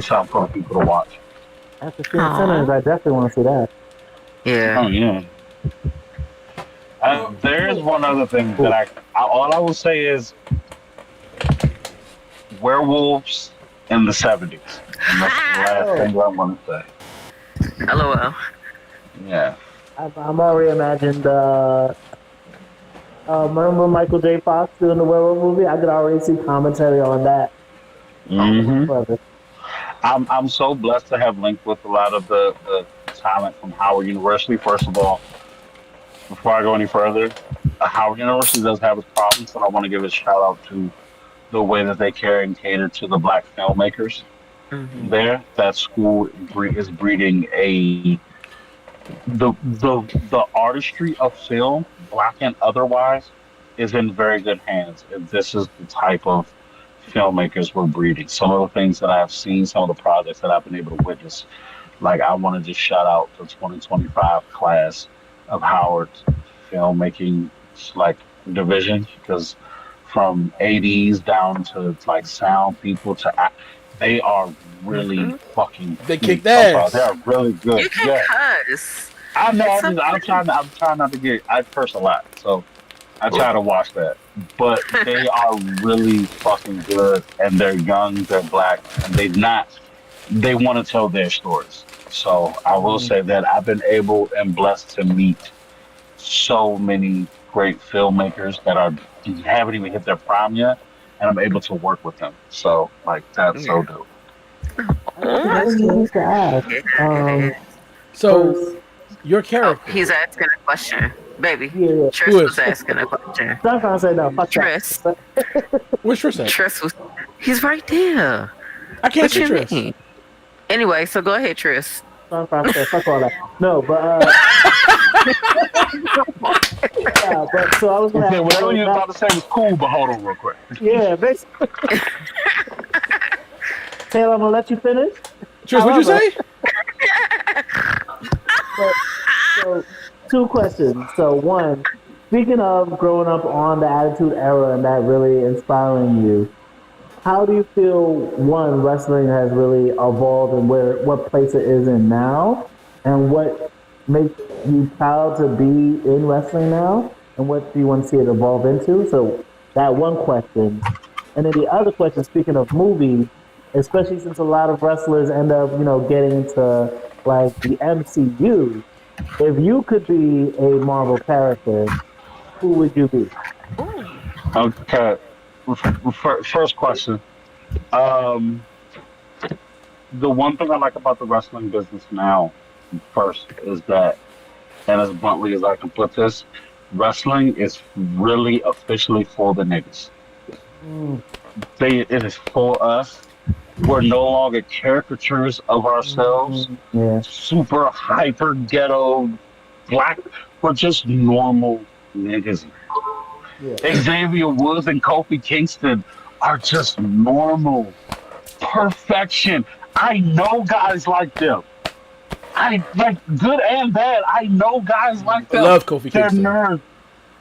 [SPEAKER 4] something for people to watch.
[SPEAKER 3] After seeing Sinners, I definitely want to see that.
[SPEAKER 2] Yeah.
[SPEAKER 4] Oh yeah. There is one other thing that all I will say is werewolves in the 70s. And that's the last thing I want to say.
[SPEAKER 2] LOL.
[SPEAKER 4] Yeah.
[SPEAKER 3] I'm already imagined. Remember Michael J. Fox doing the werewolf movie? I could already see commentary on that.
[SPEAKER 4] I'm so blessed to have linked with a lot of the talent from Howard University. First of all, before I go any further, Howard University does have its problems, but I want to give a shout out to the way that they care and cater to the black filmmakers there. That school is breeding the artistry of film, black and otherwise, is in very good hands. And this is the type of filmmakers we're breeding. Some of the things that I've seen, some of the projects that I've been able to witness, like I want to just shout out the 2025 class of Howard's filmmaking division, because from ADs down to like sound people to they are really fucking.
[SPEAKER 7] They kicked ass.
[SPEAKER 4] They are really good.
[SPEAKER 2] You can cuss.
[SPEAKER 4] I know. I'm trying not to get. I curse a lot, so I try to watch that. But they are really fucking good, and they're young, they're black, and they want to tell their stories. So I will say that I've been able and blessed to meet so many great filmmakers that haven't even hit their prime yet, and I'm able to work with them. So that's so dope.
[SPEAKER 7] So your character.
[SPEAKER 2] He's asking a question. Baby,
[SPEAKER 3] Yeah.
[SPEAKER 2] Tryst was asking a question.
[SPEAKER 3] I'm trying to say no. Fuck
[SPEAKER 2] Tryst.
[SPEAKER 3] that.
[SPEAKER 7] Where's Tryst at?
[SPEAKER 2] Tryst was. He's right there.
[SPEAKER 7] I can't
[SPEAKER 2] What
[SPEAKER 7] see
[SPEAKER 2] you
[SPEAKER 7] Tryst.
[SPEAKER 2] mean? Anyway, so go ahead, Tryst.
[SPEAKER 3] I'm trying to say fuck all that. No, but So I was going to
[SPEAKER 4] Okay,
[SPEAKER 3] ask
[SPEAKER 4] whatever you were about to say was cool, but hold on real quick.
[SPEAKER 3] Yeah, basically. Taylor, I'm going to let you finish.
[SPEAKER 7] Tryst, what'd you say?
[SPEAKER 3] So, two questions. So, one, speaking of growing up on the Attitude Era and that really inspiring you, how do you feel, one, wrestling has really evolved and what place it is in now? And what makes you proud to be in wrestling now? And what do you want to see it evolve into? So, that one question. And then the other question, speaking of movies, especially since a lot of wrestlers end up, getting into like the MCU, if you could be a Marvel character, who would you be?
[SPEAKER 4] Okay. First question. Um, the one thing I like about the wrestling business now, first, is that, and as bluntly as I can put this, wrestling is really officially for the niggas.
[SPEAKER 3] Mm,
[SPEAKER 4] It is for us. We're no longer caricatures of ourselves,
[SPEAKER 3] yeah,
[SPEAKER 4] super hyper ghetto black. We're just normal niggas.
[SPEAKER 3] yeah.
[SPEAKER 4] Xavier Woods and Kofi Kingston are just normal perfection. I know guys like them. I like good and bad. I know guys like
[SPEAKER 7] I
[SPEAKER 4] them.
[SPEAKER 7] love Kofi
[SPEAKER 4] They're
[SPEAKER 7] Kingston.
[SPEAKER 4] nerds.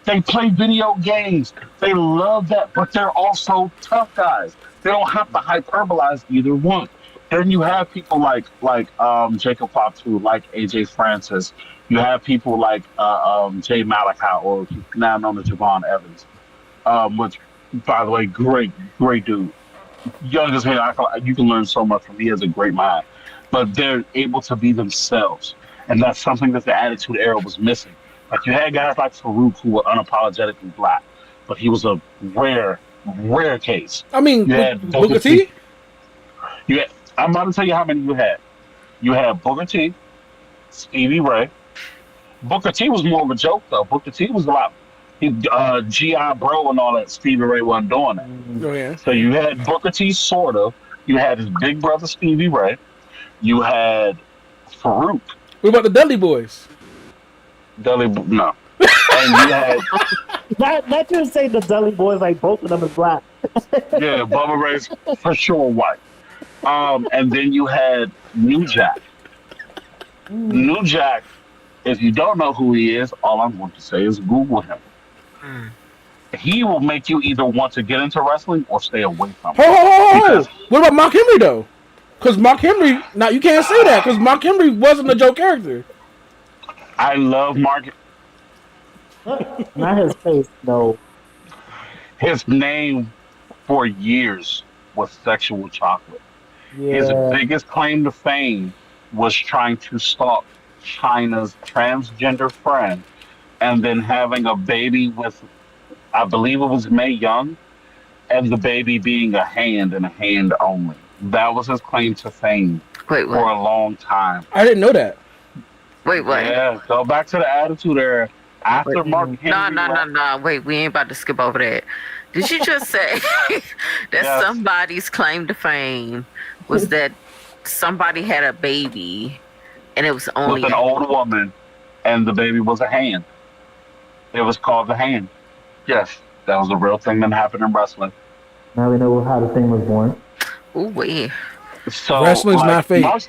[SPEAKER 4] They play video games. They love that, but they're also tough guys. They don't have to hyperbolize either one. Then you have people like Jacob Fatu, like AJ Francis. You have people like Jay Malachi, or now known as Javon Evans, which, by the way, great dude. Young as hell. You can learn so much from him. He has a great mind. But they're able to be themselves. And that's something that the Attitude Era was missing. Like, you had guys like Farouk who were unapologetically black, but he was a rare case.
[SPEAKER 7] I mean,
[SPEAKER 4] You had
[SPEAKER 7] Booker T?
[SPEAKER 4] I'm about to tell you how many you had. You had Booker T, Stevie Ray. Booker T was more of a joke, though. Booker T was a lot. G.I. Bro and all that. Stevie Ray wasn't doing that.
[SPEAKER 7] Oh, yeah.
[SPEAKER 4] So you had Booker T, sort of. You had his big brother, Stevie Ray. You had Farouk.
[SPEAKER 7] What about the Dudley Boys?
[SPEAKER 4] No. And you had...
[SPEAKER 3] Not just say the Dudley Boys, like both of them is black.
[SPEAKER 4] Yeah, Bubba Ray's for sure white. And then you had New Jack. New Jack, if you don't know who he is, all I'm going to say is Google him. He will make you either want to get into wrestling or stay away from it.
[SPEAKER 7] What about Mark Henry, though? Because Mark Henry, now you can't say that, because Mark Henry wasn't a joke character.
[SPEAKER 4] I love Mark.
[SPEAKER 3] Not his face, no.
[SPEAKER 4] His name for years was Sexual Chocolate.
[SPEAKER 3] Yeah.
[SPEAKER 4] His biggest claim to fame was trying to stalk China's transgender friend and then having a baby with, I believe it was Mae Young, and the baby being a hand and a hand only. That was his claim to fame for a long time.
[SPEAKER 7] I didn't know that.
[SPEAKER 2] Wait, what?
[SPEAKER 4] Yeah, go back to the Attitude Era. After Mark Henry.
[SPEAKER 2] No. Wait, we ain't about to skip over that. Did you just say that somebody's claim to fame was that somebody had a baby and it was only
[SPEAKER 4] with an old woman and the baby was a hand? It was called the hand. Yes, that was a real thing that happened in wrestling.
[SPEAKER 3] Now we know how the thing was born.
[SPEAKER 2] Ooh, wait.
[SPEAKER 4] So,
[SPEAKER 7] Wrestling's not fake.
[SPEAKER 4] Mark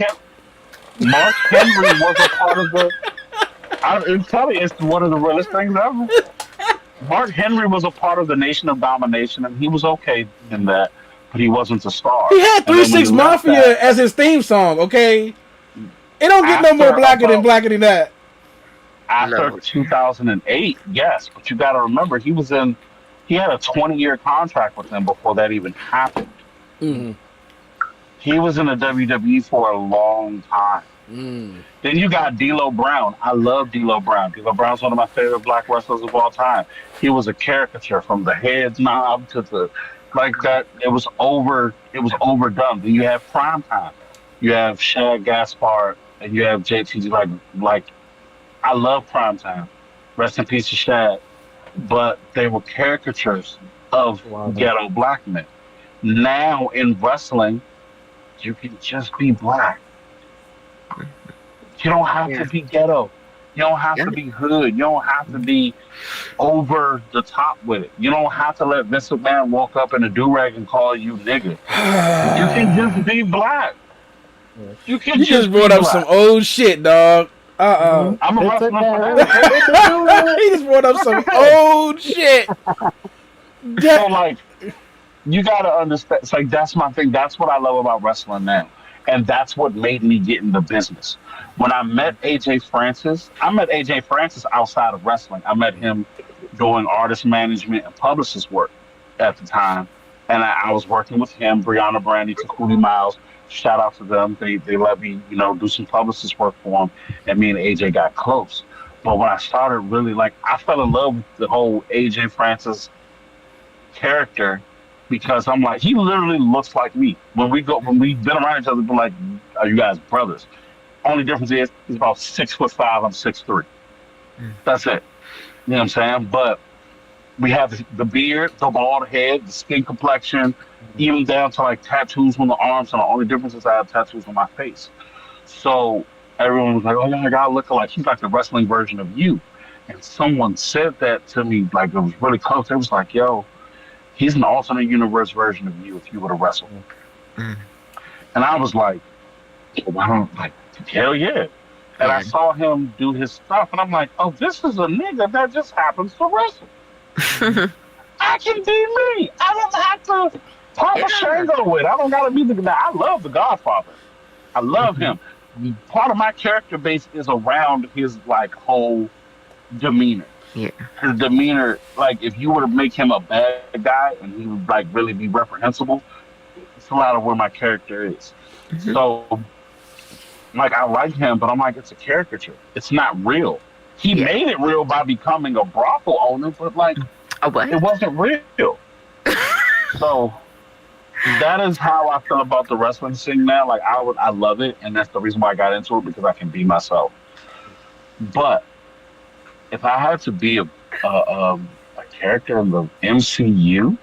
[SPEAKER 4] Henry was a part of the... I'm telling you, it's one of the realest things ever. Mark Henry was a part of the Nation of Domination, and he was okay in that, but he wasn't a star.
[SPEAKER 7] He had 3-6 Mafia as his theme song, okay? It don't get no more blacker than that.
[SPEAKER 4] After 2008, yes, but you got to remember, he had a 20-year contract with them before that even happened.
[SPEAKER 7] Mm-hmm.
[SPEAKER 4] He was in the WWE for a long time. Then you got D'Lo Brown. I love D'Lo Brown. D'Lo Brown's one of my favorite black wrestlers of all time. He was a caricature from the head knob to the like that. It was overdone. Then you have Prime Time. You have Shad Gaspard and you have JT. Like I love Prime Time. Rest in peace to Shad. But they were caricatures of ghetto black men. Now in wrestling, you can just be black. You don't have to be ghetto. You don't have to be hood. You don't have to be over the top with it. You don't have to let Vince McMahon walk up in a do-rag and call you nigga. You can just be black. You can
[SPEAKER 7] just brought up some old shit, dog.
[SPEAKER 4] I'm a wrestler for that.
[SPEAKER 7] He just brought up some old shit.
[SPEAKER 4] So, like, you gotta understand. It's like, that's my thing. That's what I love about wrestling now, and that's what made me get into business. When I met AJ Francis outside of wrestling. I met him doing artist management and publicist work at the time, and I was working with him, Brianna Brandy, Takuli Miles. Shout out to them. They let me, do some publicist work for them, and me and AJ got close. But when I started really, I fell in love with the whole AJ Francis character, because I'm like, he literally looks like me. When we've been around each other, we're like, are you guys brothers? Only difference is he's about 6'5", I'm 6'3". That's it. You know what I'm saying? But we have the beard, the bald head, the skin complexion, even down to like tattoos on the arms. And the only difference is I have tattoos on my face. So everyone was like, oh my God, look alike. He's like the wrestling version of you. And someone said that to me, like, it was really close. It was like, yo, he's an alternate universe version of you if you were to wrestle. And I was like, why don't, hell yeah. And I saw him do his stuff, and I'm like, oh, this is a nigga that just happens to wrestle. I can be me. I don't have to pop a Shango with. I don't got to be the guy. I love the Godfather. I love him. Part of my character base is around his, whole demeanor.
[SPEAKER 2] Yeah.
[SPEAKER 4] His demeanor, if you were to make him a bad guy and he would, really be reprehensible, it's a lot of where my character is. So, I like him, but I'm like, it's a caricature. It's not real. He made it real by becoming a brothel owner, but, it wasn't real. So, that is how I feel about the wrestling scene now. I love it, and that's the reason why I got into it, because I can be myself. But if I had to be a character in the MCU,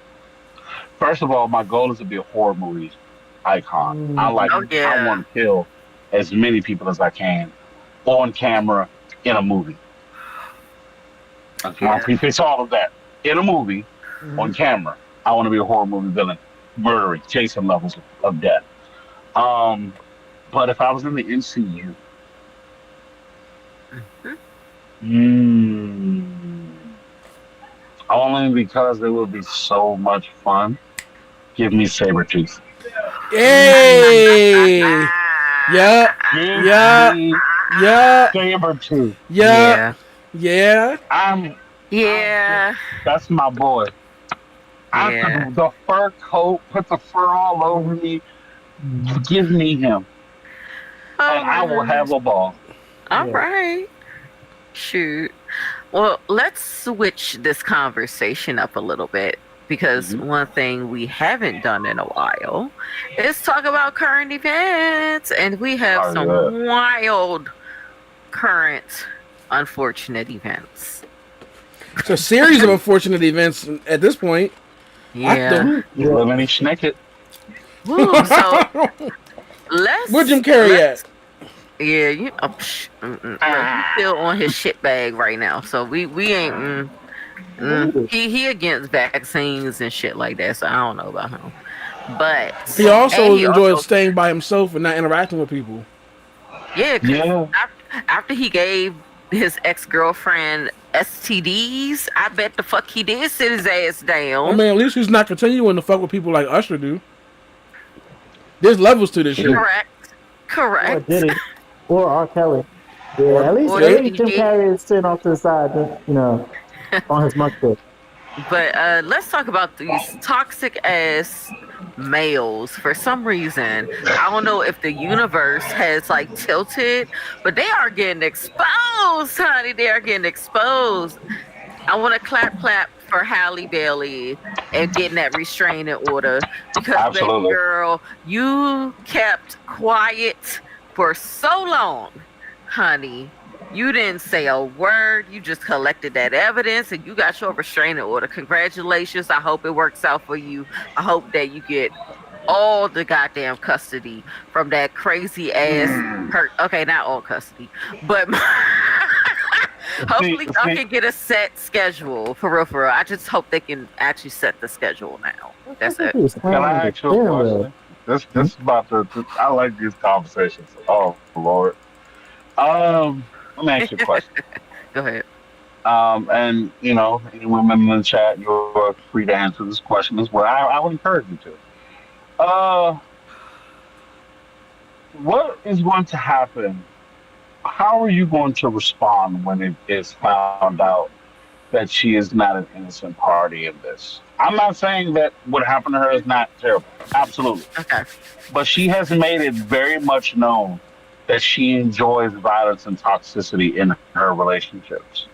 [SPEAKER 4] first of all, my goal is to be a horror movie icon. I want to kill as many people as I can on camera in a movie. It's all of that. In a movie, on camera, I want to be a horror movie villain, murdering, chasing levels of death. But if I was in the MCU, only because it would be so much fun. Give me Sabretooth.
[SPEAKER 7] Yay! Yeah.
[SPEAKER 4] Sabretooth.
[SPEAKER 7] Yeah.
[SPEAKER 4] That's my boy. The fur coat, put the fur all over me. Give me him. And I will have a ball.
[SPEAKER 2] All right. Shoot. Well, let's switch this conversation up a little bit, because one thing we haven't done in a while is talk about current events, and we have some wild current unfortunate events.
[SPEAKER 7] It's a series of unfortunate events at this point.
[SPEAKER 2] Yeah.
[SPEAKER 4] You live in each naked.
[SPEAKER 2] So
[SPEAKER 7] where'd Jim Carrey at?
[SPEAKER 2] Yeah, he's still on his shit bag right now. So we ain't. He against vaccines and shit like that. So I don't know about him. But
[SPEAKER 7] he also enjoys staying by himself and not interacting with people.
[SPEAKER 2] Yeah. After he gave his ex-girlfriend STDs, I bet the fuck he did sit his ass down.
[SPEAKER 7] I mean, at least he's not continuing to fuck with people like Usher do. There's levels to this shit.
[SPEAKER 2] Correct.
[SPEAKER 3] Or Diddy. Or R. Kelly. Yeah, at least Jim Carrey is sitting off to the side, on his muck pit.
[SPEAKER 2] But let's talk about these toxic ass males. For some reason, I don't know if the universe has tilted, but they are getting exposed, honey. They are getting exposed. I want to clap for Halle Bailey and getting that restraining order, because baby girl, you kept quiet for so long, honey. You didn't say a word. You just collected that evidence and you got your restraining order. Congratulations. I hope it works out for you. I hope that you get all the goddamn custody from that crazy ass hurt. Okay, not all custody, but Hopefully, y'all can get a set schedule for real. For real. I just hope they can actually set the schedule now. That's it.
[SPEAKER 4] Can I ask you a question? This is about I like these conversations. Oh Lord. Let me ask you a question.
[SPEAKER 2] Go ahead.
[SPEAKER 4] And any women in the chat, you're free to answer this question as well. I would encourage you to. What is going to happen? How are you going to respond when it is found out that she is not an innocent party in this? I'm not saying that what happened to her is not terrible. Absolutely.
[SPEAKER 2] Okay.
[SPEAKER 4] But she has made it very much known that she enjoys violence and toxicity in her relationships.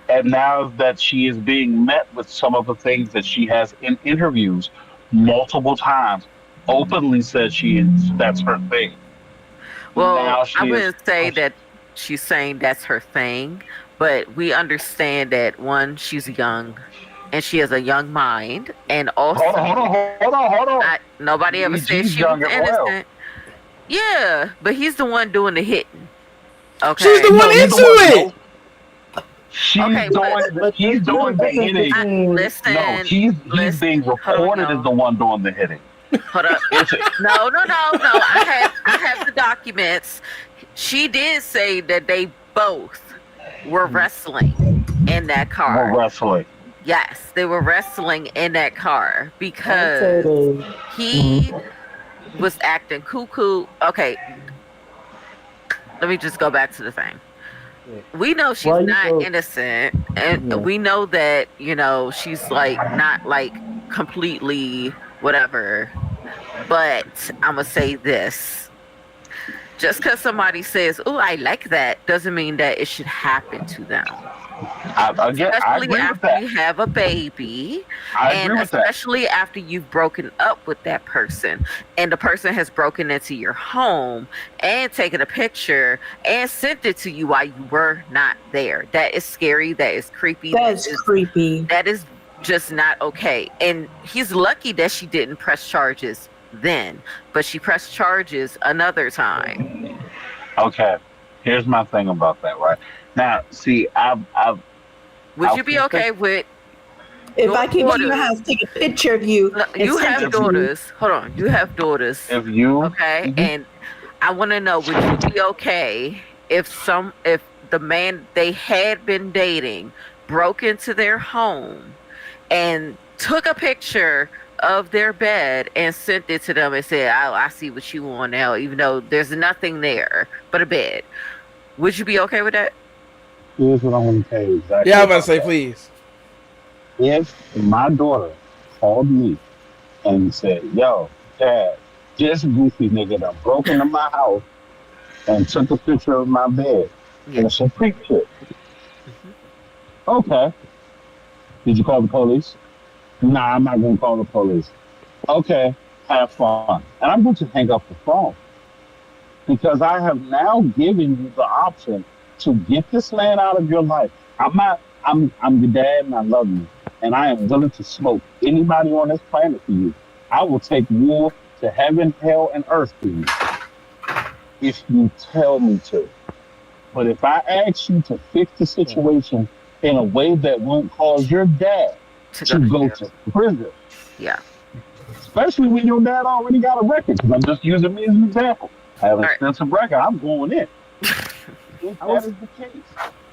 [SPEAKER 4] And now that she is being met with some of the things that she has in interviews multiple times, openly said that's her thing.
[SPEAKER 2] Well, I wouldn't say that she's saying that's her thing, but we understand that one, she's young, and she has a young mind, and also
[SPEAKER 4] hold on.
[SPEAKER 2] Nobody ever said she was innocent. Yeah, but he's the one doing the hitting. Okay,
[SPEAKER 7] she's the one into it.
[SPEAKER 4] He's doing the hitting.
[SPEAKER 2] Listen,
[SPEAKER 4] no, he's being reported as the one doing the hitting.
[SPEAKER 2] Hold up. No. I have the documents. She did say that they both were wrestling in that car.
[SPEAKER 4] Were wrestling.
[SPEAKER 2] Yes, they were wrestling in that car because he was acting cuckoo. Okay, let me just go back to the thing. We know she's not innocent, and we know that she's not completely whatever. But I'm gonna say this: just because somebody says, "Oh, I like that," doesn't mean that it should happen to them.
[SPEAKER 4] Especially
[SPEAKER 2] after you have a baby, and especially after you've broken up with that person, and the person has broken into your home and taken a picture and sent it to you while you were not there. That is scary. That is creepy.
[SPEAKER 8] That is creepy.
[SPEAKER 2] That is just not okay. And he's lucky that she didn't press charges then, but she pressed charges another time.
[SPEAKER 4] Okay, here's my thing about that. Right now, see,
[SPEAKER 2] would you be okay with
[SPEAKER 8] if I came to your house, take a picture of you?
[SPEAKER 2] You have daughters. Hold on, you have daughters.
[SPEAKER 4] If you
[SPEAKER 2] and I want to know, would you be okay if the man they had been dating broke into their home and took a picture of their bed and sent it to them and said, I see what you want now, even though there's nothing there but a bed? Would you be okay with that?
[SPEAKER 4] Here's what I want to tell you exactly.
[SPEAKER 7] Yeah, I'm about to say, please.
[SPEAKER 4] If my daughter called me and said, "Yo, Dad, this goofy nigga done broke into my house and took a picture of my bed and it's a picture." Okay. Did you call the police? Nah, I'm not going to call the police. Okay, have fun. And I'm going to hang up the phone because I have now given you the option to get this man out of your life. I'm your dad and I love you. And I am willing to smoke anybody on this planet for you. I will take war to heaven, hell, and earth for you if you tell me to. But if I ask you to fix the situation in a way that won't cause your dad to go to prison.
[SPEAKER 2] Yeah.
[SPEAKER 4] Especially when your dad already got a record. Because I'm just using me as an example. I have an extensive record. I'm going in. If that is the case,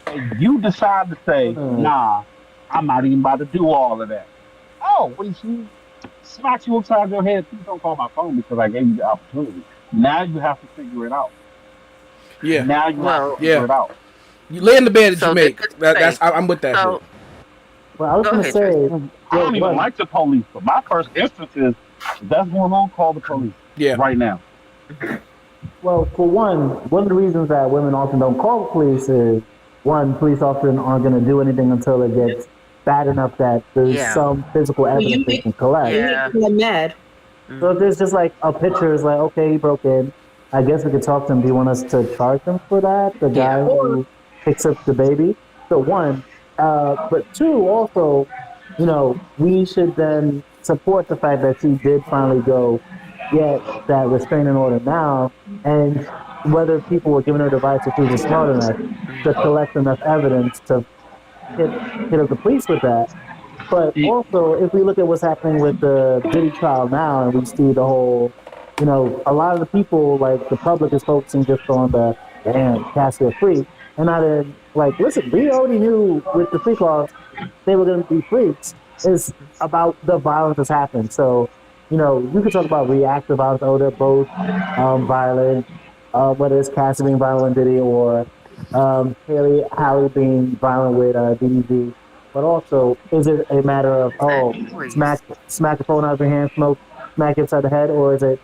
[SPEAKER 4] and you decide to say, nah, I'm not even about to do all of that. Oh, when she smacks you upside your head, please don't call my phone because I gave you the opportunity. Now you have to figure it out.
[SPEAKER 7] Yeah.
[SPEAKER 4] Now you have to figure it out.
[SPEAKER 7] You lay in the bed that you make. I'm with that shit.
[SPEAKER 3] Well, I was going to say,
[SPEAKER 4] I don't even like the police, but my first instance is, if that's going on, call the police.
[SPEAKER 7] Yeah.
[SPEAKER 4] Right now.
[SPEAKER 3] Well, for one of the reasons that women often don't call the police is, one, police often aren't going to do anything until it gets bad enough that there's some physical evidence they can collect.
[SPEAKER 8] Yeah. I'm mad.
[SPEAKER 3] So if there's just like a picture, it's like, okay, he broke in. I guess we could talk to him. Do you want us to charge him for that? The guy who picks up the baby? So one. But two, also, we should then support the fact that she did finally go get that restraining order now. And whether people were giving her advice if she was smart enough to collect enough evidence to hit up the police with that. But also, if we look at what's happening with the Diddy trial now, and we see the whole, a lot of the people, like the public, is focusing just on the damn Cassie are free, and not in listen, we already knew with the free clause they were going to be freaks. It's about the violence that's happened. So, you could talk about reactive violence. Oh, they're both violent. Whether it's Cassie being violent with Diddy or Halle being violent with DDG. But also, is it a matter of smack the phone out of your hand, smack it upside the head, or is it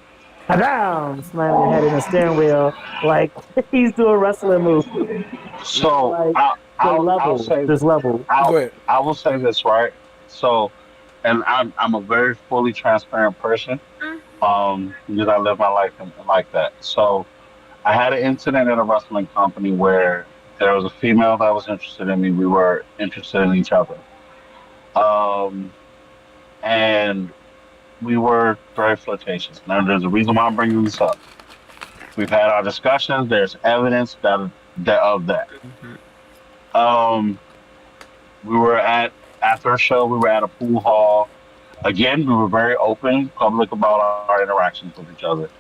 [SPEAKER 3] down, smack your head in the steering wheel like he's doing wrestling moves?
[SPEAKER 4] So
[SPEAKER 3] there's levels.
[SPEAKER 4] I will say this, right? So, and I'm a very fully transparent person, because I live my life like that. So, I had an incident at a wrestling company where there was a female that was interested in me. We were interested in each other. And we were very flirtatious. Now, there's a reason why I'm bringing this up. We've had our discussions. There's evidence of that. We were after a show, we were at a pool hall. Again, we were very open, public about our interactions with each other.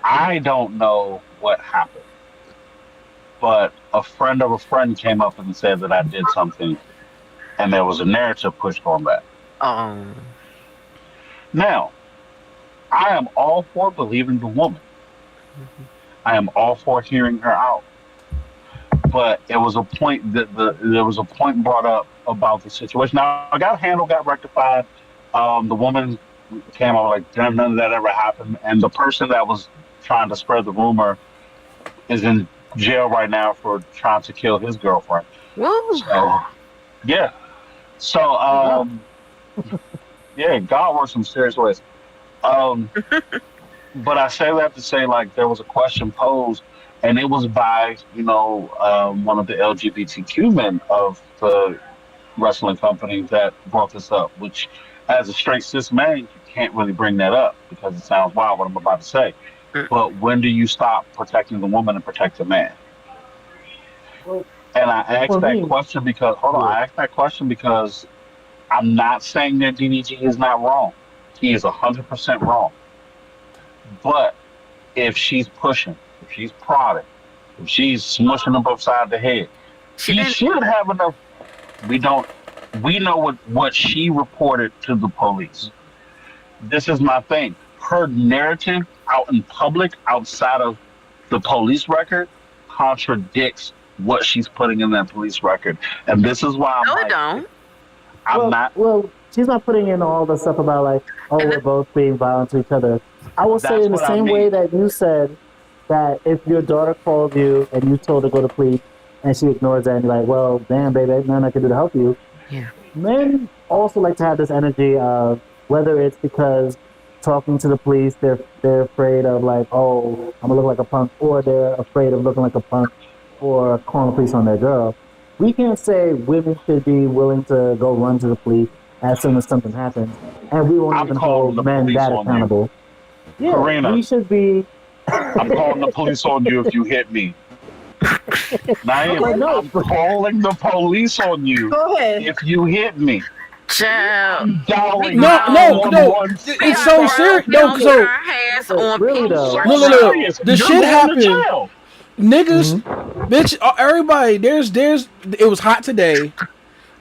[SPEAKER 4] I don't know what happened, but a friend of a friend came up and said that I did something, and there was a narrative pushed on that. Now, I am all for believing the woman. I am all for hearing her out. But it was a point there was a point brought up about the situation. Now, I got rectified. The woman came out like, none of that ever happened, and the person that was trying to spread the rumor is in jail right now for trying to kill his girlfriend.
[SPEAKER 2] Whoa.
[SPEAKER 4] So, yeah. So, yeah, God works in serious ways. But I say that to say, there was a question posed, and it was by, one of the LGBTQ men of the wrestling company that brought this up, which, as a straight cis man, you can't really bring that up because it sounds wild what I'm about to say. But when do you stop protecting the woman and protect the man?
[SPEAKER 3] Well,
[SPEAKER 4] and I asked that question because I asked that question because I'm not saying that DDG is not wrong. He is 100% wrong. But if she's pushing, if she's prodding, if she's smushing him upside the head, she should have enough. We know what she reported to the police. This is my thing. Her narrative out in public, outside of the police record, contradicts what she's putting in that police record. And this is why
[SPEAKER 3] Well, she's not putting in all the stuff about we're both being violent to each other. I will say in the same way that you said that if your daughter called you and you told her to go to police and she ignores that and you're like, well, damn, baby, nothing I can do to help you.
[SPEAKER 2] Yeah.
[SPEAKER 3] Men also like to have this energy of whether it's because talking to the police, they're afraid of I'm gonna look like a punk, or they're afraid of looking like a punk, or calling the police on their girl. We can't say women should be willing to go run to the police as soon as something happens, and we won't even hold men that accountable. Yeah,
[SPEAKER 4] Karina,
[SPEAKER 3] we should be.
[SPEAKER 4] I'm calling the police on you if you hit me. Naeem, I'm calling the police on you if you hit me.
[SPEAKER 2] Child.
[SPEAKER 7] No. It's so serious. No,
[SPEAKER 3] really though.
[SPEAKER 7] Look. The shit happened. Niggas, bitch, everybody. It was hot today.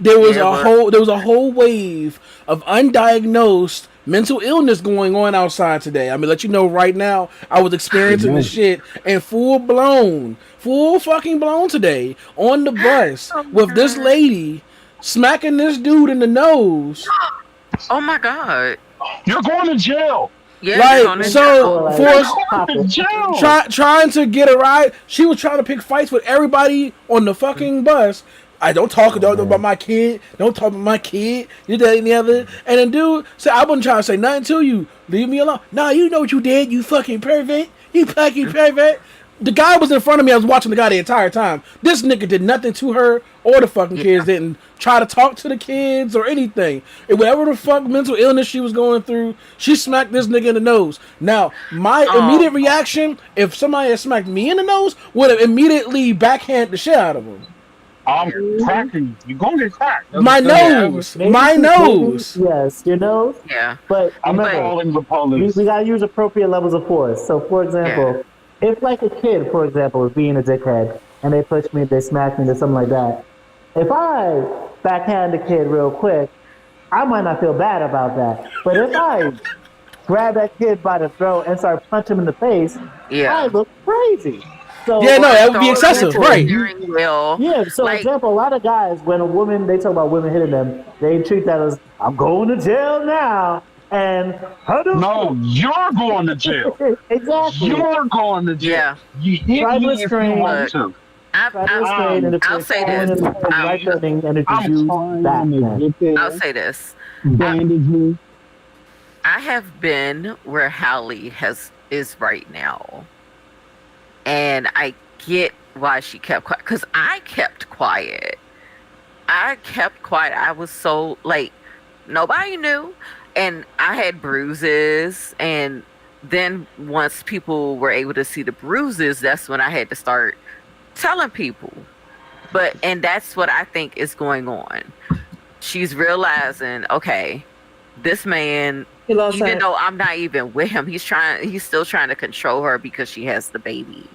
[SPEAKER 7] There was a whole wave of undiagnosed mental illness going on outside today. I mean, let you know right now, I was experiencing this shit and full fucking blown today on the bus with this lady smacking this dude in the nose.
[SPEAKER 2] Oh my God.
[SPEAKER 4] You're going to jail.
[SPEAKER 2] Yeah,
[SPEAKER 7] trying to get a ride. She was trying to pick fights with everybody on the fucking bus. I don't talk about my kid. Don't talk about my kid. You that and the other. And then dude said, I wasn't trying to say nothing to you. Leave me alone. Nah, you know what you did, you fucking pervert. You fucking pervert. The guy was in front of me. I was watching the guy the entire time. This nigga did nothing to her or the fucking kids. Didn't try to talk to the kids or anything. And whatever the fuck mental illness she was going through, she smacked this nigga in the nose. Now, my immediate reaction, if somebody had smacked me in the nose, would have immediately backhand the shit out of him.
[SPEAKER 4] I'm cracking. You're going to get cracked.
[SPEAKER 7] My nose. My nose.
[SPEAKER 3] Yes, your nose.
[SPEAKER 2] Yeah.
[SPEAKER 3] But
[SPEAKER 4] I'm
[SPEAKER 3] remember,
[SPEAKER 4] calling the police.
[SPEAKER 3] we gotta use appropriate levels of force. So, for example, if like a kid, for example, is being a dickhead and they push me, they smack me, or something like that. If I backhand the kid real quick, I might not feel bad about that. But if I grab that kid by the throat and start punching him in the face, I look crazy. So,
[SPEAKER 7] that would be excessive, right?
[SPEAKER 3] Yeah, so example, a lot of guys, when a woman, they talk about women hitting them, they treat that as, I'm going to jail now. And
[SPEAKER 4] no, you're going to jail.
[SPEAKER 3] Exactly.
[SPEAKER 4] You're going to jail.
[SPEAKER 2] Yeah.
[SPEAKER 4] You hit me if you want to.
[SPEAKER 2] I'll say this. I'll say this. I have been where Hallie is right now. And I get why she kept quiet. Because I kept quiet. I was so, like, nobody knew. And I had bruises. And then once people were able to see the bruises, that's when I had to start telling people. And that's what I think is going on. She's realizing, okay, this man, even though I'm not even with him, he's still trying to control her because she has the baby.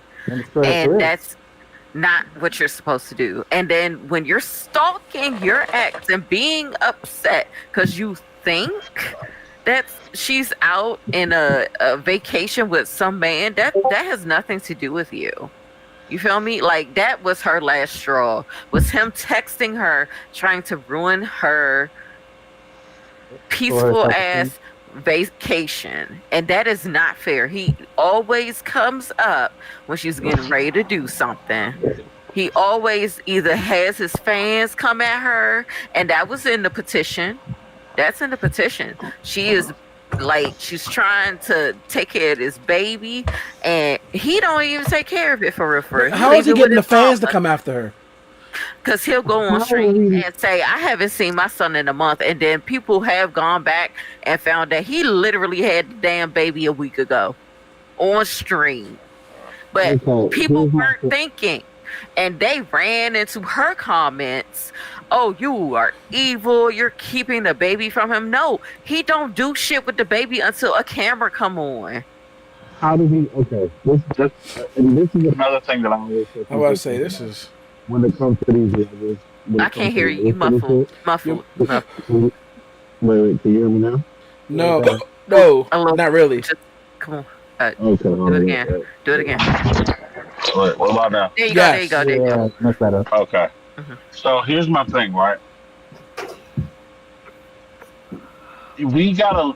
[SPEAKER 2] And that's not what you're supposed to do. And then when you're stalking your ex and being upset because you think that she's out in a vacation with some man, that has nothing to do with you. You feel me? Like, that was her last straw. Was him texting her, trying to ruin her peaceful ass vacation. And that is not fair. He always comes up when she's getting ready to do something. He always either has his fans come at her, and that was in the petition. That's in the petition. She is like, she's trying to take care of this baby, and he don't even take care of it for real.
[SPEAKER 7] How is he getting the fans to come after her?
[SPEAKER 2] Because he'll go on stream and say, I haven't seen my son in a month. And then people have gone back and found that he literally had the damn baby a week ago on stream. But people weren't thinking. And they ran into her comments. Oh, you are evil. You're keeping the baby from him. No, he don't do shit with the baby until a camera come on.
[SPEAKER 4] How did he? Okay, this is another thing that I always say.
[SPEAKER 7] I was to say, this is
[SPEAKER 4] when it comes to these levels.
[SPEAKER 2] I can't hear you. Muffled.
[SPEAKER 4] Wait, can you hear me now?
[SPEAKER 7] No, not really.
[SPEAKER 2] Come on.
[SPEAKER 4] Okay,
[SPEAKER 2] do it again. Do it again.
[SPEAKER 4] Wait, what about now?
[SPEAKER 2] There you go. There you go.
[SPEAKER 3] Much better.
[SPEAKER 4] Okay. So here's my thing, right? You gotta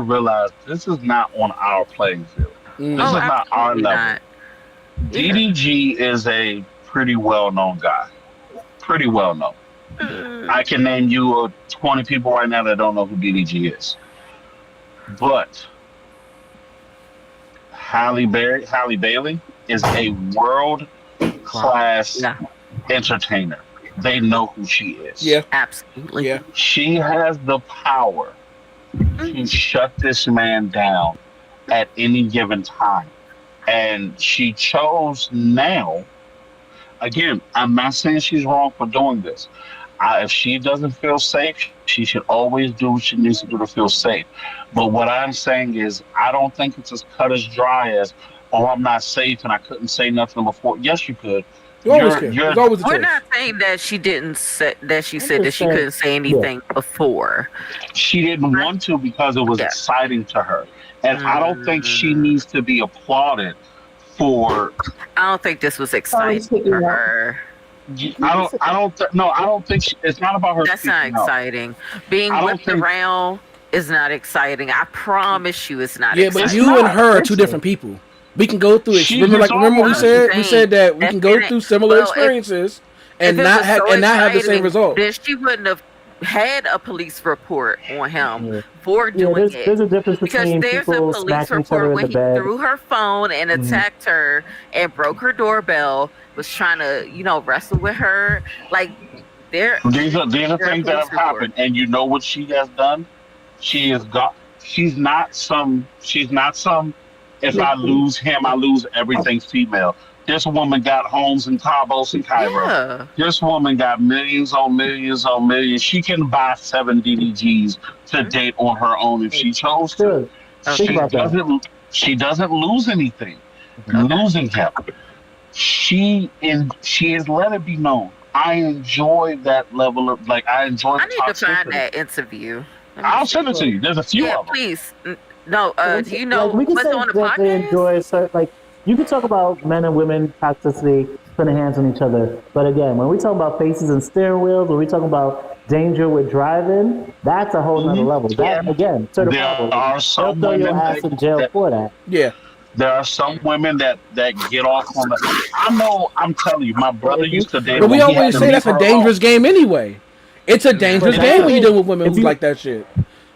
[SPEAKER 4] realize this is not on our playing field. This is not our level. DDG is a pretty well-known guy. Pretty well-known. I can name you 20 people right now that don't know who DDG is. But Halle Bailey is a world-class entertainer. They know who she is.
[SPEAKER 7] Yeah,
[SPEAKER 2] absolutely.
[SPEAKER 7] Yeah,
[SPEAKER 4] she has the power to shut this man down at any given time, and she chose now. Again, I'm not saying she's wrong for doing this. If she doesn't feel safe, she should always do what she needs to do to feel safe. But what I'm saying is, I don't think it's as cut as dry as, oh, I'm not safe and I couldn't say nothing before. Yes, you could.
[SPEAKER 2] We're not saying that she didn't say that she said that she couldn't say anything before.
[SPEAKER 4] She didn't want to because it was exciting to her. And I don't think she needs to be applauded for.
[SPEAKER 2] I don't think this was exciting for her.
[SPEAKER 4] I don't think it's not about her.
[SPEAKER 2] That's not exciting. Being whipped around is not exciting. I promise you, it's not.
[SPEAKER 7] Yeah,
[SPEAKER 2] exciting.
[SPEAKER 7] but you and her are two different people. We can go through it. Remember we said that we can go through similar experiences and not have the same result.
[SPEAKER 2] Then she wouldn't have had a police report on him for doing it.
[SPEAKER 3] There's a difference
[SPEAKER 2] because
[SPEAKER 3] between
[SPEAKER 2] there's a
[SPEAKER 3] people
[SPEAKER 2] police
[SPEAKER 3] smacking each other
[SPEAKER 2] report
[SPEAKER 3] in
[SPEAKER 2] when
[SPEAKER 3] the
[SPEAKER 2] he
[SPEAKER 3] bed.
[SPEAKER 2] threw her phone and attacked her and broke her doorbell, was trying to, wrestle with her. Like,
[SPEAKER 4] these are things that have happened, and you know what she has done? She's not some. If I lose him, I lose everything. Female. This woman got homes in Cabos and Cairo.
[SPEAKER 2] Yeah.
[SPEAKER 4] This woman got millions on millions on millions. She can buy 7 DDGs to date on her own if she chose to. She doesn't lose anything. Losing him. She has let it be known. I enjoy that level of I enjoy.
[SPEAKER 2] I need to find that interview.
[SPEAKER 4] I'll send it to you. There's a few of them.
[SPEAKER 2] Please. No, do you know
[SPEAKER 3] we can
[SPEAKER 2] what's
[SPEAKER 3] say
[SPEAKER 2] on the
[SPEAKER 3] that they
[SPEAKER 2] podcast?
[SPEAKER 3] enjoy you can talk about men and women toxicity, putting hands on each other. But again, when we talk about faces and steering wheels, when we talk about danger with driving, that's a whole nother level. That again, certifiable.
[SPEAKER 4] There are some
[SPEAKER 3] they'll throw your
[SPEAKER 4] women
[SPEAKER 3] ass in jail for that.
[SPEAKER 7] Yeah.
[SPEAKER 4] There are some women that get off on the. I know. I'm telling you, my brother used to date.
[SPEAKER 7] But we always say that's a dangerous game anyway. It's a dangerous game when you deal with women who like that shit.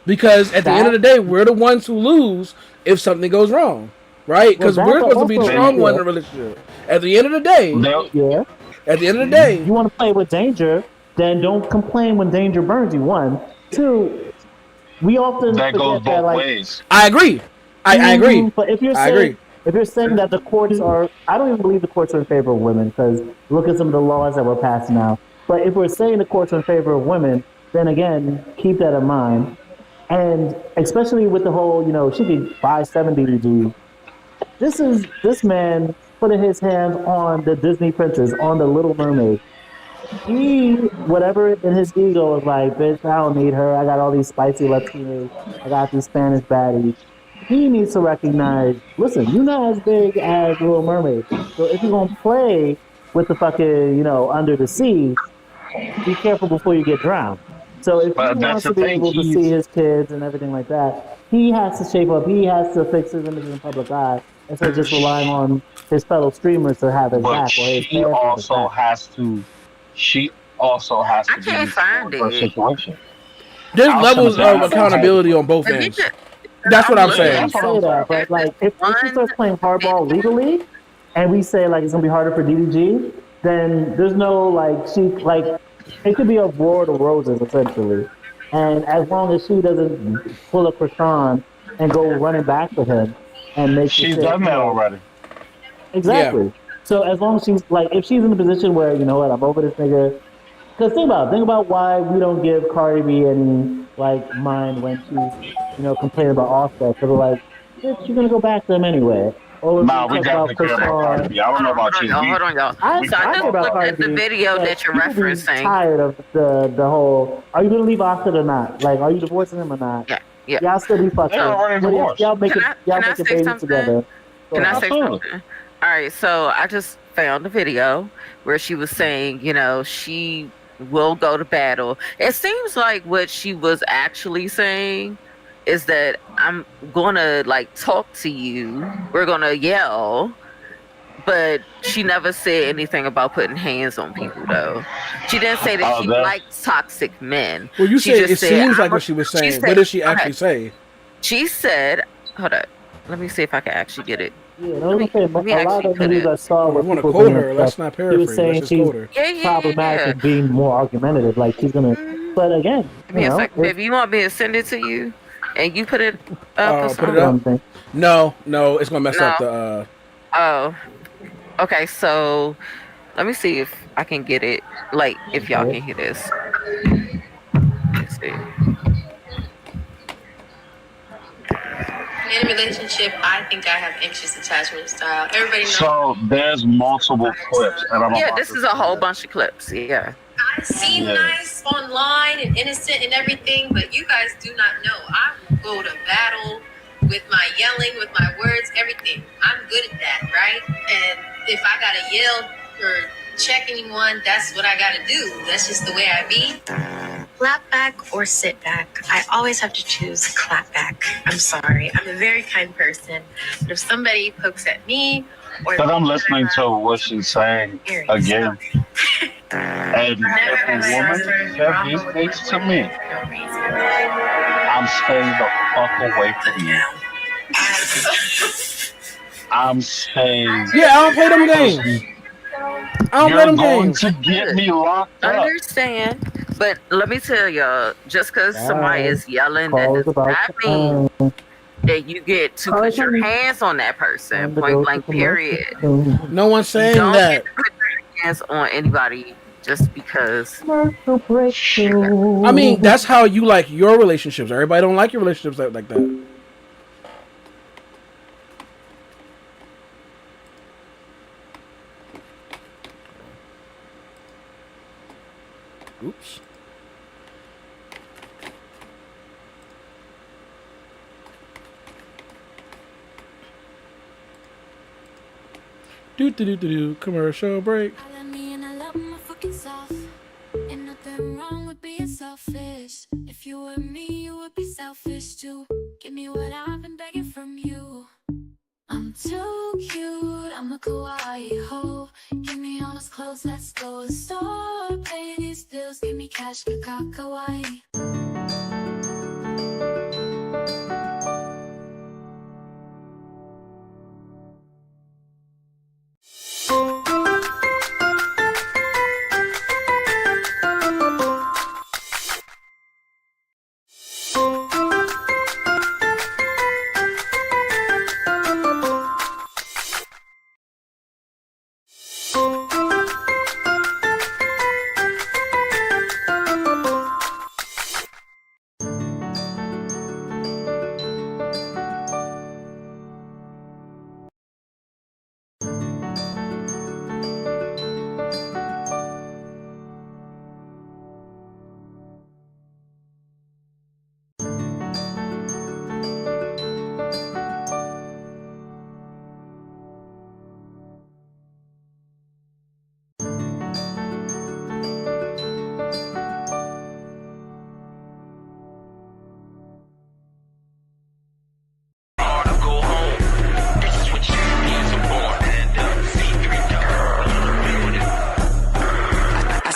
[SPEAKER 7] Because at the end of the day, we're the ones who lose if something goes wrong, right? Because we're supposed to be the strong one in a relationship. At the end of the day, At the end of the day,
[SPEAKER 3] you want to play with danger, then don't complain when danger burns you. 1, 2. We often
[SPEAKER 4] that goes both ways.
[SPEAKER 7] I agree. I agree.
[SPEAKER 3] But if you're saying that the courts are, I don't even believe the courts are in favor of women because look at some of the laws that we're passing now. But if we're saying the courts are in favor of women, then again, keep that in mind. And especially with the whole, she could buy 7 DVDs. This man putting his hands on the Disney princess, on the Little Mermaid. Whatever in his ego is like, bitch, I don't need her. I got all these spicy Latinos. I got these Spanish baddies. He needs to recognize, listen, you're not as big as Little Mermaid. So if you're going to play with the fucking, under the sea, be careful before you get drowned. So if he wants to be able to see his kids and everything like that, he has to shape up. He has to fix his image in the public eye instead of just relying on his fellow streamers to have his back.
[SPEAKER 4] She also has to be
[SPEAKER 2] can't find
[SPEAKER 4] in her situation.
[SPEAKER 7] There's levels of accountability on both ends. That's what I'm saying.
[SPEAKER 3] But if she starts playing hardball legally, and we say it's gonna be harder for DDG, then there's no it could be a world of roses essentially. And as long as she doesn't pull up Krishan and go running back to him and make
[SPEAKER 4] she's done that already.
[SPEAKER 3] Exactly. Yeah. So as long as she's if she's in a position where I'm over this nigga. Because think about why we don't give Cardi B any mind when she's complaining about Offset. Because we're bitch, you're gonna go back to them anyway.
[SPEAKER 4] We definitely care about Cardi B. I don't know about you.
[SPEAKER 2] Hold on, y'all. I just looked at the video that you're referencing.
[SPEAKER 3] Tired of the whole. Are you gonna leave Offset or not? Are you divorcing him or not?
[SPEAKER 2] Yeah.
[SPEAKER 3] Y'all still be fucking. Y'all making babies together.
[SPEAKER 2] Can I say something? All right. So I just found a video where she was saying, she will go to battle. It seems like what she was actually saying is that I'm gonna talk to you. We're gonna yell, but she never said anything about putting hands on people though. She didn't say that she likes toxic men.
[SPEAKER 7] Well, you said it seems like what she was saying. What did she actually say?
[SPEAKER 2] She said, hold up, let me see if I can actually get it.
[SPEAKER 3] Yeah, a lot of the news I saw
[SPEAKER 7] I want to quote her. Let's not paraphrase.
[SPEAKER 3] She was saying she's problematic and being more argumentative. She's gonna. But again,
[SPEAKER 2] baby, you want me to send it to you, and you put it up?
[SPEAKER 7] Put it up. No, it's gonna mess up the.
[SPEAKER 2] Oh, okay. So let me see if I can get it. If y'all can hear this. Let's see.
[SPEAKER 9] In a relationship, I think I have anxious attachment style. Everybody knows.
[SPEAKER 4] So there's multiple clips.
[SPEAKER 2] This is a whole bunch of clips. Yeah.
[SPEAKER 9] I seem nice online and innocent and everything, but you guys do not know. I will go to battle with my yelling, with my words, everything. I'm good at that, right? And if I gotta yell or check anyone, that's what I gotta do. That's just the way I be. Clap back or sit back. I always have to choose clap back. I'm sorry. I'm a very kind person. But if somebody pokes at me or...
[SPEAKER 4] Because I'm listening to what she's saying again. And if a woman said these things to me, I'm staying the fuck away from you. I'm staying.
[SPEAKER 7] Yeah, I don't play them games. I don't play
[SPEAKER 4] You're
[SPEAKER 7] them
[SPEAKER 4] going
[SPEAKER 7] games.
[SPEAKER 4] to get me locked up.
[SPEAKER 2] Understand, but let me tell y'all, just because somebody is yelling, that
[SPEAKER 3] Call is
[SPEAKER 2] does
[SPEAKER 3] about
[SPEAKER 2] not mean that you get to put your hands on that person. Point blank, period.
[SPEAKER 7] No one's
[SPEAKER 2] You
[SPEAKER 7] saying
[SPEAKER 2] don't
[SPEAKER 7] that.
[SPEAKER 2] get to put your hands on anybody just because.
[SPEAKER 7] I mean, that's how you like your relationships. Everybody don't like your relationships like that. Oops. Do commercial break.
[SPEAKER 5] I love me and I love my fucking self. Ain't nothing wrong with being selfish. If you were me, you would be selfish too. Give me what I've been begging from you. I'm too cute, I'm a kawaii hoe. Give me all those clothes, let's go to the store. Pay these bills, give me cash, kawaii.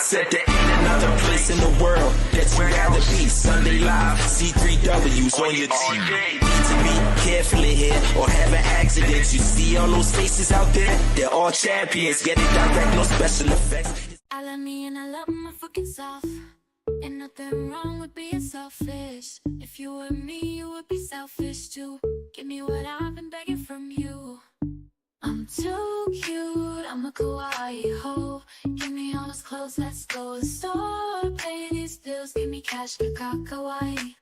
[SPEAKER 6] Said there ain't another place in the world that you rather be. Sunday Live, C3W's on your TV. To be careful in here or having accidents. You see all those faces out there? They're all champions. Get it direct, no special effects.
[SPEAKER 5] I love me and I love my fucking self. Ain't nothing wrong with being selfish. If you were me, you would be selfish too. Give me what I've been begging from you. I'm too cute, I'm a kawaii hoe. Give me all those clothes, let's go to the store. Pay these bills, give me cash, kawaii.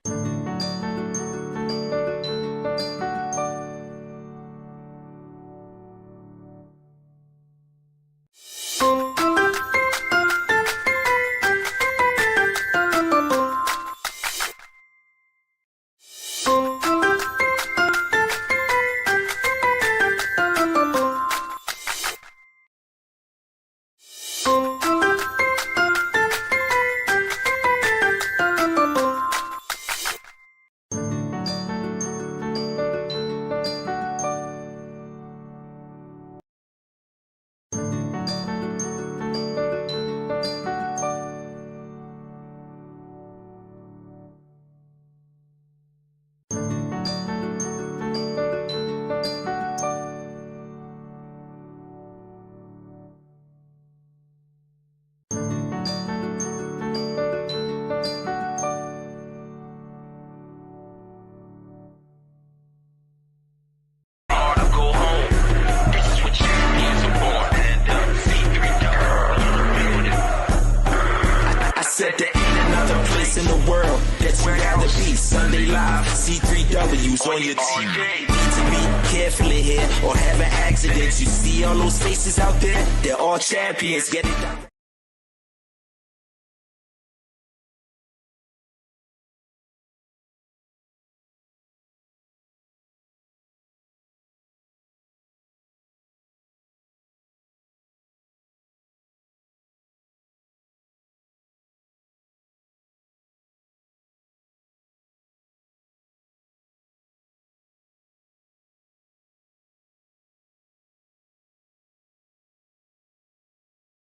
[SPEAKER 6] Said there ain't another place in the world that you rather be. Sunday Live, C3W's on your TV. To be careful in here or having accidents. You see all those faces out there? They're all champions. Get it done.